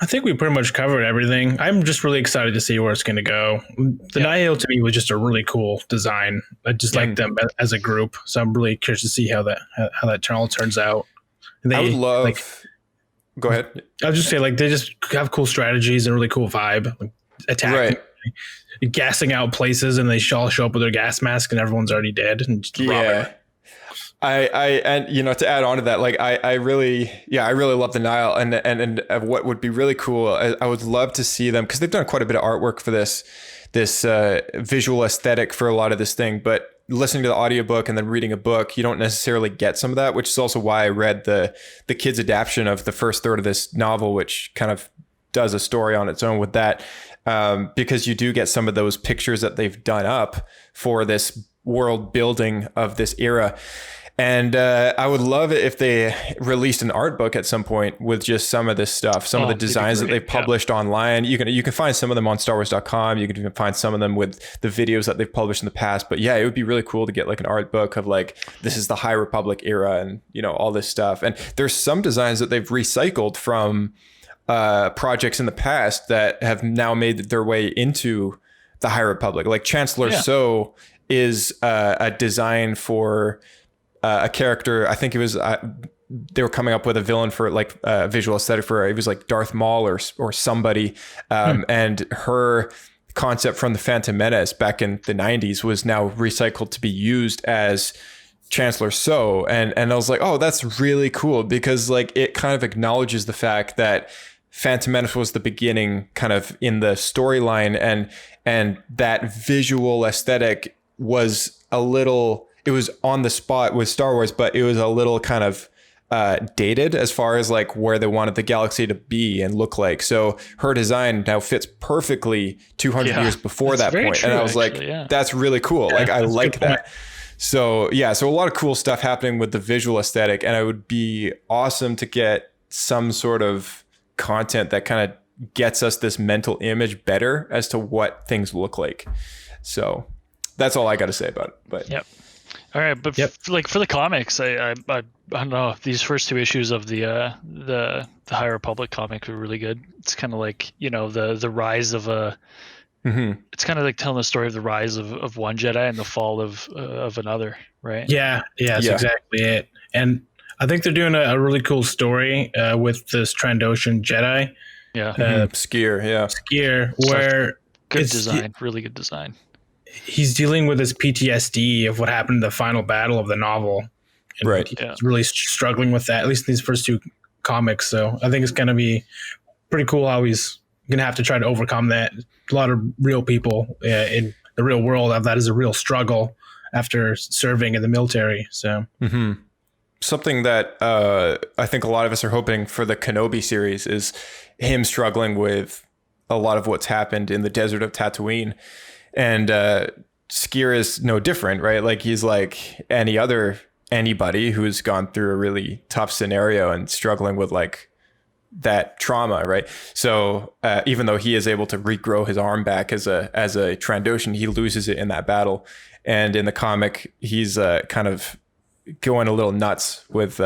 I think we pretty much covered everything. I'm just really excited to see where it's going to go. The Nihil to me was just a really cool design. I just like them as a group, so I'm really curious to see how that all turns out. I would love. Go ahead. I was just say they just have cool strategies and really cool vibe. Like attacking, gassing out places, and they all show up with their gas mask, and everyone's already dead. And just robbing. And to add on to that, like I really love the Nile, and what would be really cool, I would love to see them, because they've done quite a bit of artwork for this visual aesthetic for a lot of this thing, but listening to the audiobook and then reading a book, you don't necessarily get some of that, which is also why I read the kids' adaptation of the first third of this novel, which kind of does a story on its own with that, because you do get some of those pictures that they've done up for this world building of this era. And I would love it if they released an art book at some point with just some of this stuff, some of the designs that they've published online. You can find some of them on StarWars.com. You can even find some of them with the videos that they've published in the past. But yeah, it would be really cool to get like an art book of like, this is the High Republic era and, all this stuff. And there's some designs that they've recycled from projects in the past that have now made their way into the High Republic. Like Chancellor So is a design for a character. I think it was they were coming up with a villain for like visual aesthetic for it was like Darth Maul or somebody, and her concept from the Phantom Menace back in the 90s was now recycled to be used as Chancellor So, and I was like, oh, that's really cool, because like it kind of acknowledges the fact that Phantom Menace was the beginning kind of in the storyline, and that visual aesthetic was a little, it was on the spot with Star Wars, but it was a little kind of dated as far as like where they wanted the galaxy to be and look like. So her design now fits perfectly 200 years before that point. True, and I was that's really cool. Like I like that. So so a lot of cool stuff happening with the visual aesthetic, and it would be awesome to get some sort of content that kind of gets us this mental image better as to what things look like. So that's all I got to say about it. But all right, but like for the comics, I don't know, these first two issues of the High Republic comic were really good. It's kind of like the rise of a. It's kind of like telling the story of the rise of one Jedi and the fall of another, right? Yeah, that's exactly it. And I think they're doing a really cool story with this Trandoshan Jedi. Skier, where good design, really good design. He's dealing with his PTSD of what happened in the final battle of the novel. And he's really struggling with that, at least in these first two comics. So I think it's going to be pretty cool how he's going to have to try to overcome that. A lot of real people in the real world have that as a real struggle after serving in the military. So something that I think a lot of us are hoping for the Kenobi series is him struggling with a lot of what's happened in the desert of Tatooine. And Skier is no different, right? Like he's like anybody who's gone through a really tough scenario and struggling with like that trauma, right? So even though he is able to regrow his arm back as a Trandoshan, he loses it in that battle. And in the comic, he's kind of going a little nuts with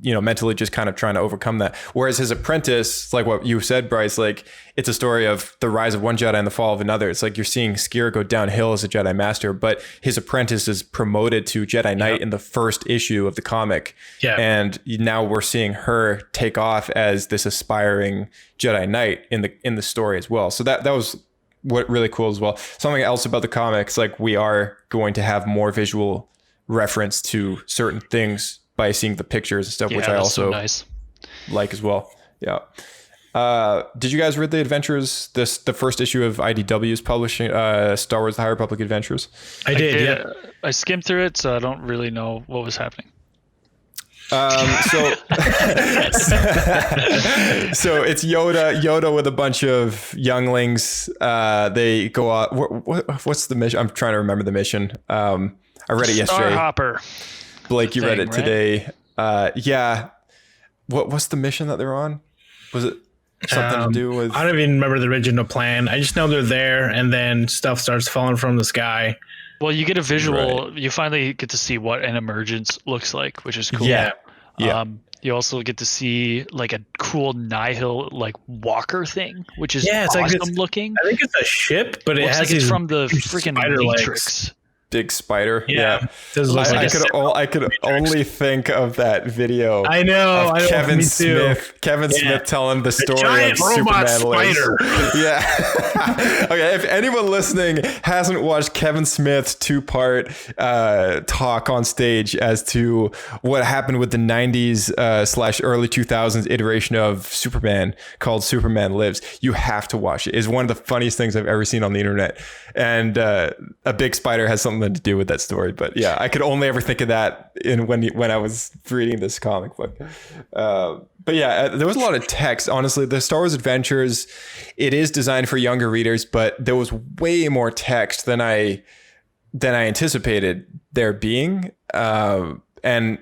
mentally just kind of trying to overcome that. Whereas his apprentice, like what you said, Bryce, like it's a story of the rise of one Jedi and the fall of another. It's like you're seeing Skier go downhill as a Jedi Master, but his apprentice is promoted to Jedi Knight in the first issue of the comic. And now we're seeing her take off as this aspiring Jedi Knight in the story as well. So that was what really cool as well. Something else about the comics, like we are going to have more visual reference to certain things by seeing the pictures and stuff, which I also like as well. Yeah. Did you guys read the adventures? The first issue of IDW's publishing Star Wars: The High Republic Adventures. I did. I skimmed through it, so I don't really know what was happening. So it's Yoda with a bunch of younglings. They go out. What's the mission? I'm trying to remember the mission. I read it yesterday. Starhopper. Blake, you read it today. Right? What's the mission that they're on? Was it something to do with? I don't even remember the original plan. I just know they're there, and then stuff starts falling from the sky. Well, you get a visual. Right. You finally get to see what an emergence looks like, which is cool. Yeah. You also get to see like a cool Nihil like walker thing, which is it's awesome like looking. I think it's a ship, but it has like it's from the freaking Matrix. big spider. Yeah. Does look like I could only think of that video. I know. Of Kevin Smith. Kevin Smith telling the story of Superman spider. Yeah. Okay. If anyone listening hasn't watched Kevin Smith's 2-part talk on stage as to what happened with the 90s / early 2000s iteration of Superman called Superman Lives, you have to watch it. It's one of the funniest things I've ever seen on the internet. And a big spider has something to do with that story. But yeah, I could only ever think of that when I was reading this comic book. But yeah, there was a lot of text. Honestly, the Star Wars Adventures, it is designed for younger readers, but there was way more text than I anticipated there being. And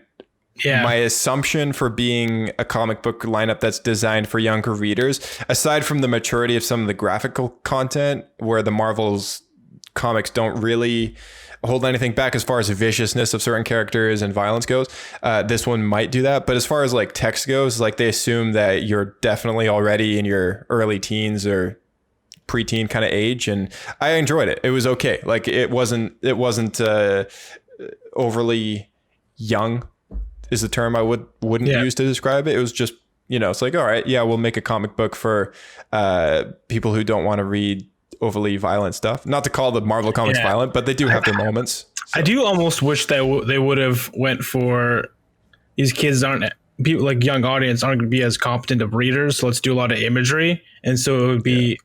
my assumption for being a comic book lineup that's designed for younger readers, aside from the maturity of some of the graphical content, where the Marvel's comics don't really hold anything back as far as the viciousness of certain characters and violence goes, this one might do that. But as far as like text goes, like they assume that you're definitely already in your early teens or preteen kind of age, and I enjoyed it. It was okay. Like it wasn't overly young is the term I wouldn't use to describe it. It was just, it's like, all right, yeah, we'll make a comic book for people who don't want to read overly violent stuff. Not to call the Marvel comics violent, but they do have their moments. So. I do almost wish that they would have went for these kids people like young audience aren't going to be as competent of readers. So let's do a lot of imagery. And so it would be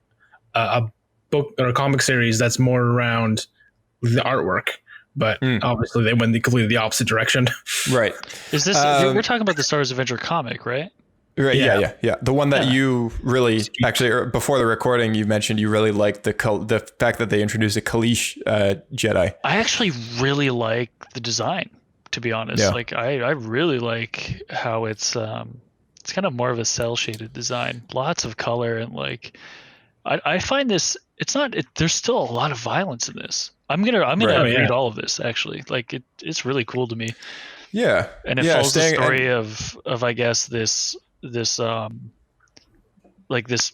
a book or a comic series that's more around the artwork. But obviously they went completely the opposite direction. Right. Is this, we're talking about the Star Wars Adventure comic, right? Right. Yeah. The one that you really actually before the recording, you mentioned you really liked the fact that they introduced a Kalish Jedi. I actually really like the design, to be honest. Yeah. Like I really like how it's kind of more of a cell shaded design, lots of color, and like I find this. There's still a lot of violence in this. I'm gonna read all of this actually. Like it's really cool to me. Yeah. And it follows the story of I guess this like this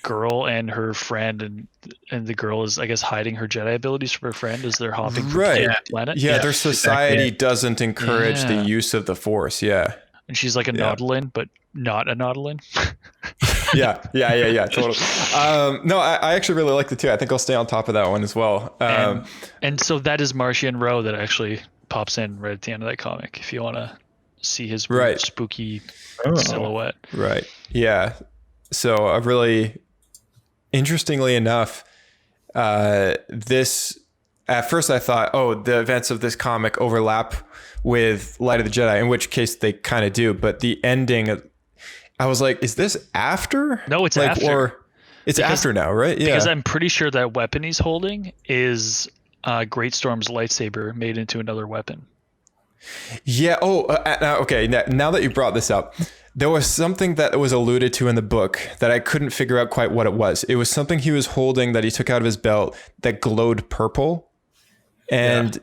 girl and her friend, and the girl is, I guess, hiding her Jedi abilities from her friend as they're hopping from planet to planet. Yeah, their society doesn't encourage the use of the Force. Yeah. And she's like a Nautilin, but not a Nautilin. yeah, totally. No, I actually really liked it too. I think I'll stay on top of that one as well. And so that is Martian Rowe that actually pops in right at the end of that comic, if you want to see his spooky silhouette. Right. Yeah. So a really, interestingly enough, this, at first I thought, the events of this comic overlap with Light of the Jedi, in which case they kind of do. But the ending, I was like, is this after? No, it's after. Or it's after now, right? Yeah. Because I'm pretty sure that weapon he's holding is Great Storm's lightsaber made into another weapon. Yeah. Okay. Now that you brought this up, there was something that was alluded to in the book that I couldn't figure out quite what it was. It was something he was holding that he took out of his belt that glowed purple. And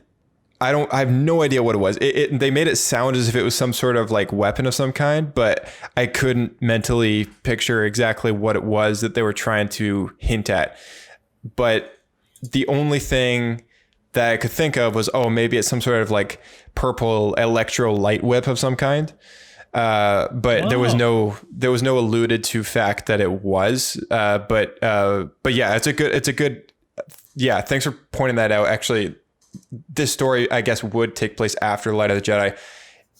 I have no idea what it was. They made it sound as if it was some sort of like weapon of some kind, but I couldn't mentally picture exactly what it was that they were trying to hint at. But the only thing that I could think of was, maybe it's some sort of like purple electro light whip of some kind. But there was no alluded to fact that it was. But yeah, it's a good. Yeah, thanks for pointing that out. Actually, this story, I guess, would take place after Light of the Jedi.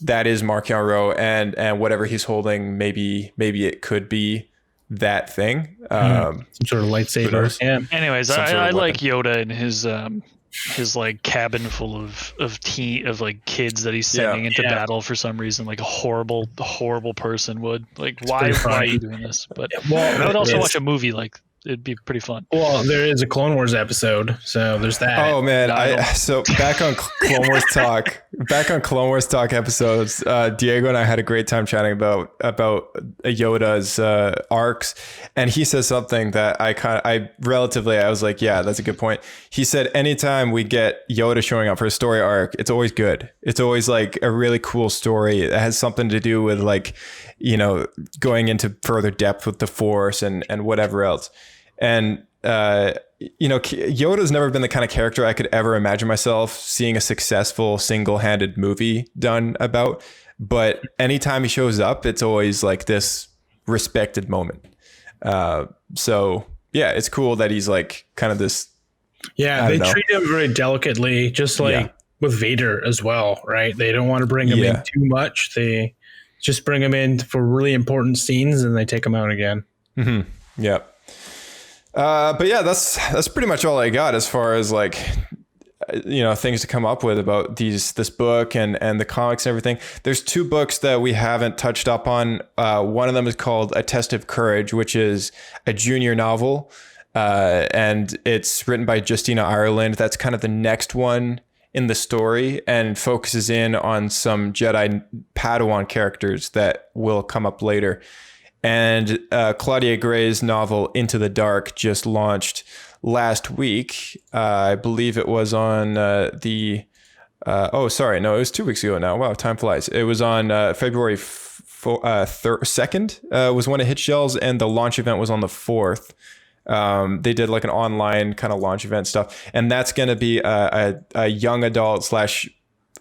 That is Marchion Ro, and whatever he's holding, maybe it could be that thing. Some sort of lightsaber. Yeah. Anyways, I like Yoda and his like cabin full of kids that he's sending into battle for some reason, like a horrible person would. Like, why are you doing this? But I would also watch a movie. Like, it'd be pretty fun. Well, there is a Clone Wars episode, so there's that. Oh man, so back on Clone Wars talk. Back on Clone Wars talk episodes, Diego and I had a great time chatting about Yoda's arcs, and he says something that I was like, yeah, that's a good point. He said anytime we get Yoda showing up for a story arc, it's always good. It's always like a really cool story that has something to do with like, going into further depth with the Force and whatever else. And Yoda's never been the kind of character I could ever imagine myself seeing a successful single-handed movie done about. But anytime he shows up, it's always like this respected moment. So yeah, it's cool that he's like kind of this. Yeah, they treat him very delicately, just like with Vader as well, right? They don't want to bring him in too much. They just bring him in for really important scenes and they take him out again. Mm-hmm. Yeah. But yeah, that's pretty much all I got as far as like, things to come up with about this book and the comics and everything. There's 2 books that we haven't touched up on. One of them is called A Test of Courage, which is a junior novel. And it's written by Justina Ireland. That's kind of the next one in the story and focuses in on some Jedi Padawan characters that will come up later. And Claudia Gray's novel Into the Dark just launched last week. I believe it was on it was 2 weeks ago now. Wow, time flies. It was on February 2nd was when it hit shelves, and the launch event was on the 4th. They did like an online kind of launch event stuff, and that's going to be a young adult /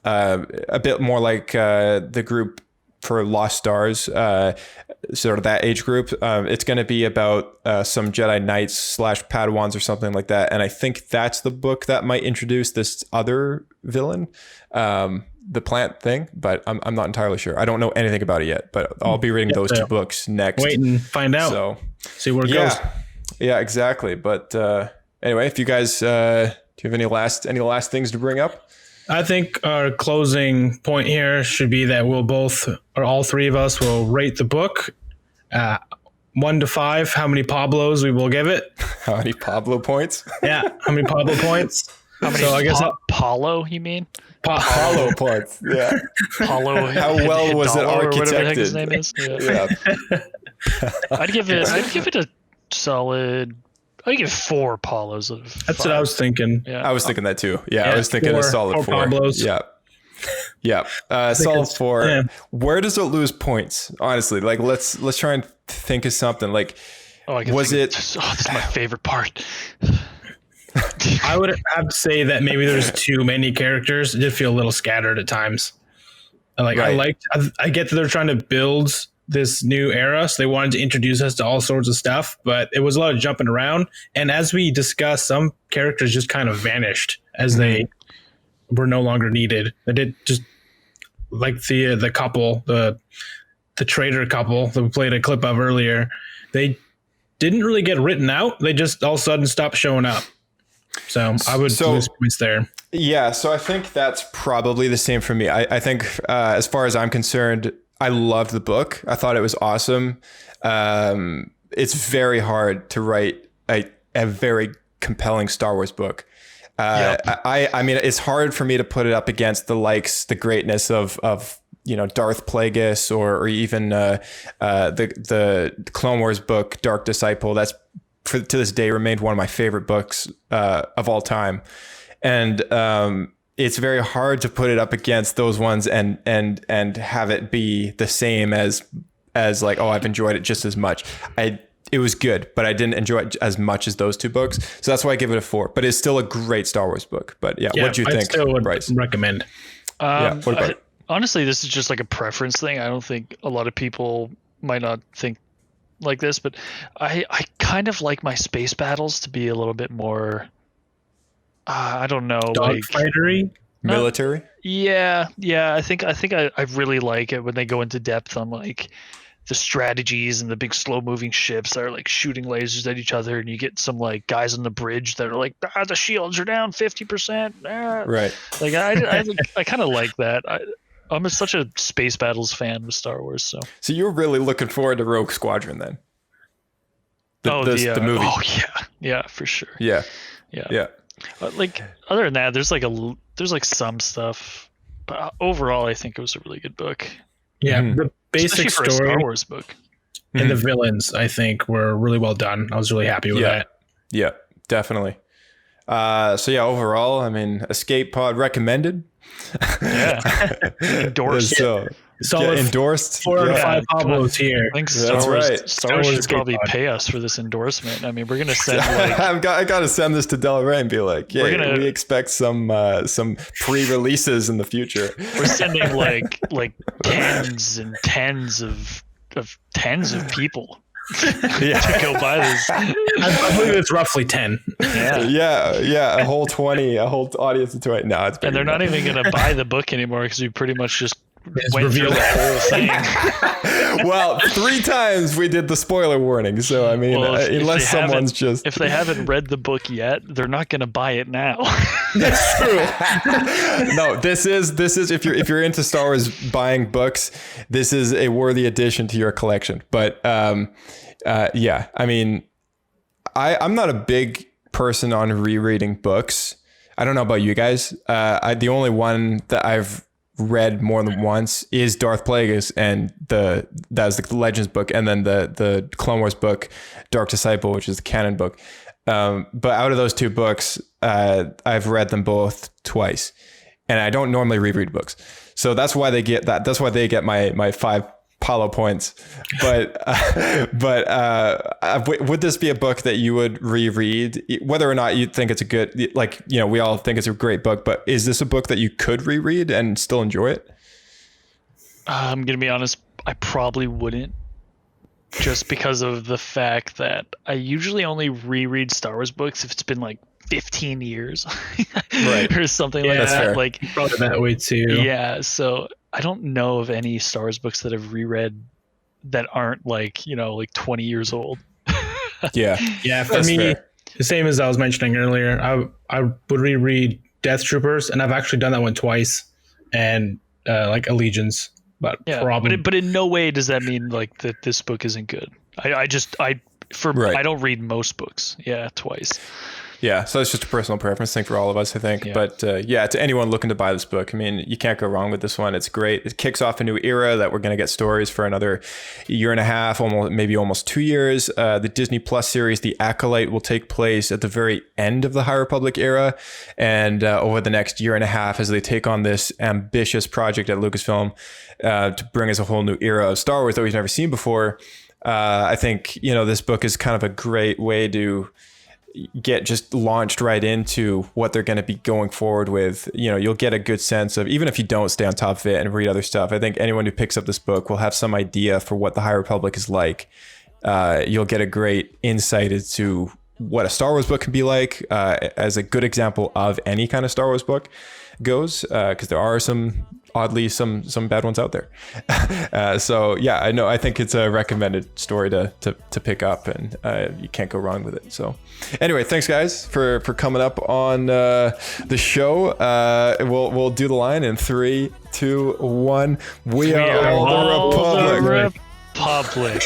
a bit more like the group for Lost Stars, sort of that age group. It's going to be about some Jedi Knights / Padawans or something like that, and I think that's the book that might introduce this other villain, the plant thing, but I'm not entirely sure. I don't know anything about it yet, but I'll be reading those 2 books next. Wait and find out. So see where it goes. Yeah, exactly. But anyway, if you guys do you have any last things to bring up? I think our closing point here should be that all 3 of us will rate the book 1 to 5. How many Pablos we will give it? How many Pablo points? Yeah, how many Pablo points? How many? So I guess Paulo, you mean? Paulo points. Yeah. Paulo. How well was it architected? Whatever the heck his name is. Yeah. I'd give it a solid. I give 4 Paulos. That's what I was thinking. Yeah. I was thinking that too. Yeah, I was thinking a solid 4. Pablos. Yeah. Solid 4. Yeah. Where does it lose points? Honestly, like let's try and think of something. Like, this is my favorite part. I would have to say that maybe there's too many characters. It did feel a little scattered at times. I get that they're trying to build this new era, so they wanted to introduce us to all sorts of stuff, but it was a lot of jumping around. And as we discussed, some characters just kind of vanished as they were no longer needed. They did just like the couple, the traitor couple that we played a clip of earlier. They didn't really get written out. They just all of a sudden stopped showing up. So I would lose points there. Yeah, so I think that's probably the same for me. I think as far as I'm concerned, I loved the book. I thought it was awesome. It's very hard to write a very compelling Star Wars book. I mean, it's hard for me to put it up against the greatness of Darth Plagueis or even the Clone Wars book Dark Disciple. That's to this day remained one of my favorite books of all time, and it's very hard to put it up against those ones and have it be the same as like, oh, I've enjoyed it just as much. It was good, but I didn't enjoy it as much as those 2 books. So that's why I give it a 4, but it's still a great Star Wars book. But what do you think? I still would recommend. What about honestly, this is just like a preference thing. I don't think a lot of people might not think like this, but I kind of like my space battles to be a little bit more I don't know, dogfightery, military. Yeah. I think I really like it when they go into depth on like the strategies and the big slow moving ships that are like shooting lasers at each other, and you get some like guys on the bridge that are like, the shields are down 50%. Right. Like I kind of like that. I'm such a space battles fan with Star Wars. So you're really looking forward to Rogue Squadron then? The movie. Oh yeah, for sure. Yeah. Like other than that, there's like some stuff, but overall, I think it was a really good book. Yeah, the basic story, for a Star Wars book, and the villains, I think, were really well done. I was really happy with that. Yeah, definitely. So yeah, overall, I mean, Escape Pod recommended. Yeah, endorsed. So solid endorsed. 4 out of 5 Pablos here. I think That's right. Star Wars should probably pay us for this endorsement. I mean, we're gonna send like I got to send this to Delray and be like, yeah, we expect some pre-releases in the future. We're sending like tens and tens of people to go buy this. I believe it's roughly 10. Yeah, a whole 20, a whole audience of 20. No, it's and they're not even gonna buy the book anymore because we pretty much just went through the whole thing. Well, 3 times we did the spoiler warning, so I mean, unless someone's just if they haven't read the book yet, they're not going to buy it now. That's true. No, this is if you're into Star Wars buying books, this is a worthy addition to your collection. But yeah, I mean, I'm not a big person on rereading books. I don't know about you guys. The only one that I've read more than once is Darth Plagueis, and that's the Legends book, and then the Clone Wars book, Dark Disciple, which is the canon book. But out of those 2 books, I've read them both twice, and I don't normally reread books, so that's why they get that. That's why they get my 5 Paulo points. But would this be a book that you would reread, whether or not you think it's a good, like, you know, we all think it's a great book, but is this a book that you could reread and still enjoy it? I'm gonna be honest, I probably wouldn't, just because of the fact that I usually only reread Star Wars books if it's been like 15 years right, or something like that. Fair. Like probably that way too. Yeah, so I don't know of any Star Wars books that I've reread that aren't like, you know, like 20 years old. Yeah. For me, fair. The same as I was mentioning earlier, I would reread Death Troopers, and I've actually done that one twice, and like Allegiance. But but in no way does that mean like that this book isn't good. I don't read most books. Yeah, twice. Yeah, so it's just a personal preference thing for all of us, I think. Yeah. But to anyone looking to buy this book, I mean, you can't go wrong with this one. It's great. It kicks off a new era that we're going to get stories for another year and a half, almost 2 years. The Disney Plus series, The Acolyte, will take place at the very end of the High Republic era, and over the next year and a half as they take on this ambitious project at Lucasfilm to bring us a whole new era of Star Wars that we've never seen before. I think, you know, this book is kind of a great way to get just launched right into what they're going to be going forward with. You know, you'll get a good sense of, even if you don't stay on top of it and read other stuff, I think anyone who picks up this book will have some idea for what the High Republic is like. You'll get a great insight into what a Star Wars book can be like, as a good example of any kind of Star Wars book goes, because there are some bad ones out there. So yeah, I think it's a recommended story to pick up, and you can't go wrong with it. So anyway, thanks guys for coming up on the show. We'll do the line in 3, 2, 1. We are all the Republic.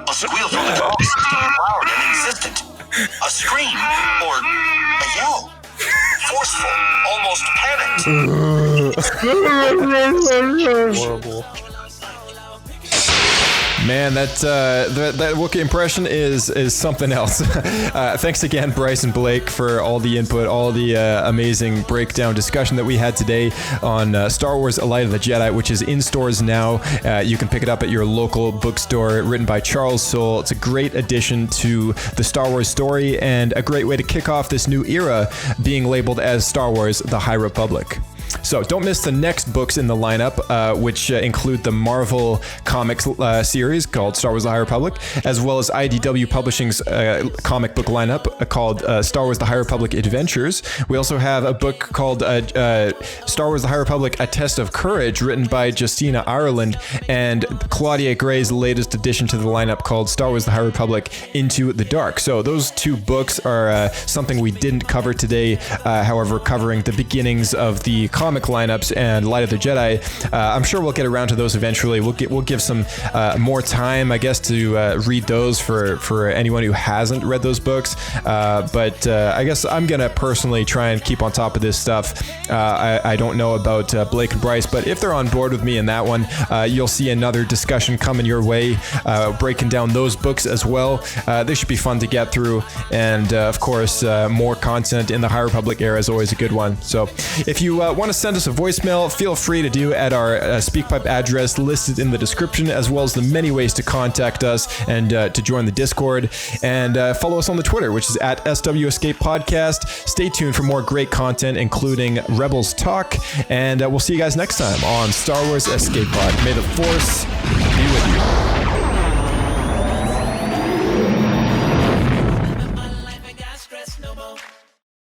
A squeal from the comm system, loud and insistent. A scream or a yell. Forceful, almost panicked. Horrible. Man, that Wookiee impression is something else. Thanks again, Bryce and Blake, for all the input, all the amazing breakdown discussion that we had today on Star Wars: A Light of the Jedi, which is in stores now. You can pick it up at your local bookstore, written by Charles Soule. It's a great addition to the Star Wars story and a great way to kick off this new era being labeled as Star Wars: The High Republic. So don't miss the next books in the lineup, which include the Marvel Comics series called Star Wars: The High Republic, as well as IDW Publishing's comic book lineup called Star Wars: The High Republic Adventures. We also have a book called Star Wars: The High Republic: A Test of Courage, written by Justina Ireland, and Claudia Gray's latest addition to the lineup called Star Wars: The High Republic Into the Dark. So those 2 books are something we didn't cover today, however, covering the beginnings of the comic lineups and Light of the Jedi. I'm sure we'll get around to those eventually. We'll give some more time, I guess, to read those for anyone who hasn't read those books. But I guess I'm gonna personally try and keep on top of this stuff. I don't know about Blake and Bryce, but if they're on board with me in that one, you'll see another discussion coming your way, breaking down those books as well. They should be fun to get through, and of course, more content in the High Republic era is always a good one. So if you want want to send us a voicemail, feel free to do at our SpeakPipe address listed in the description, as well as the many ways to contact us and to join the Discord. And follow us on the Twitter, which is at SW Escape Podcast. Stay tuned for more great content, including Rebels Talk. And we'll see you guys next time on Star Wars Escape Pod. May the Force be with you.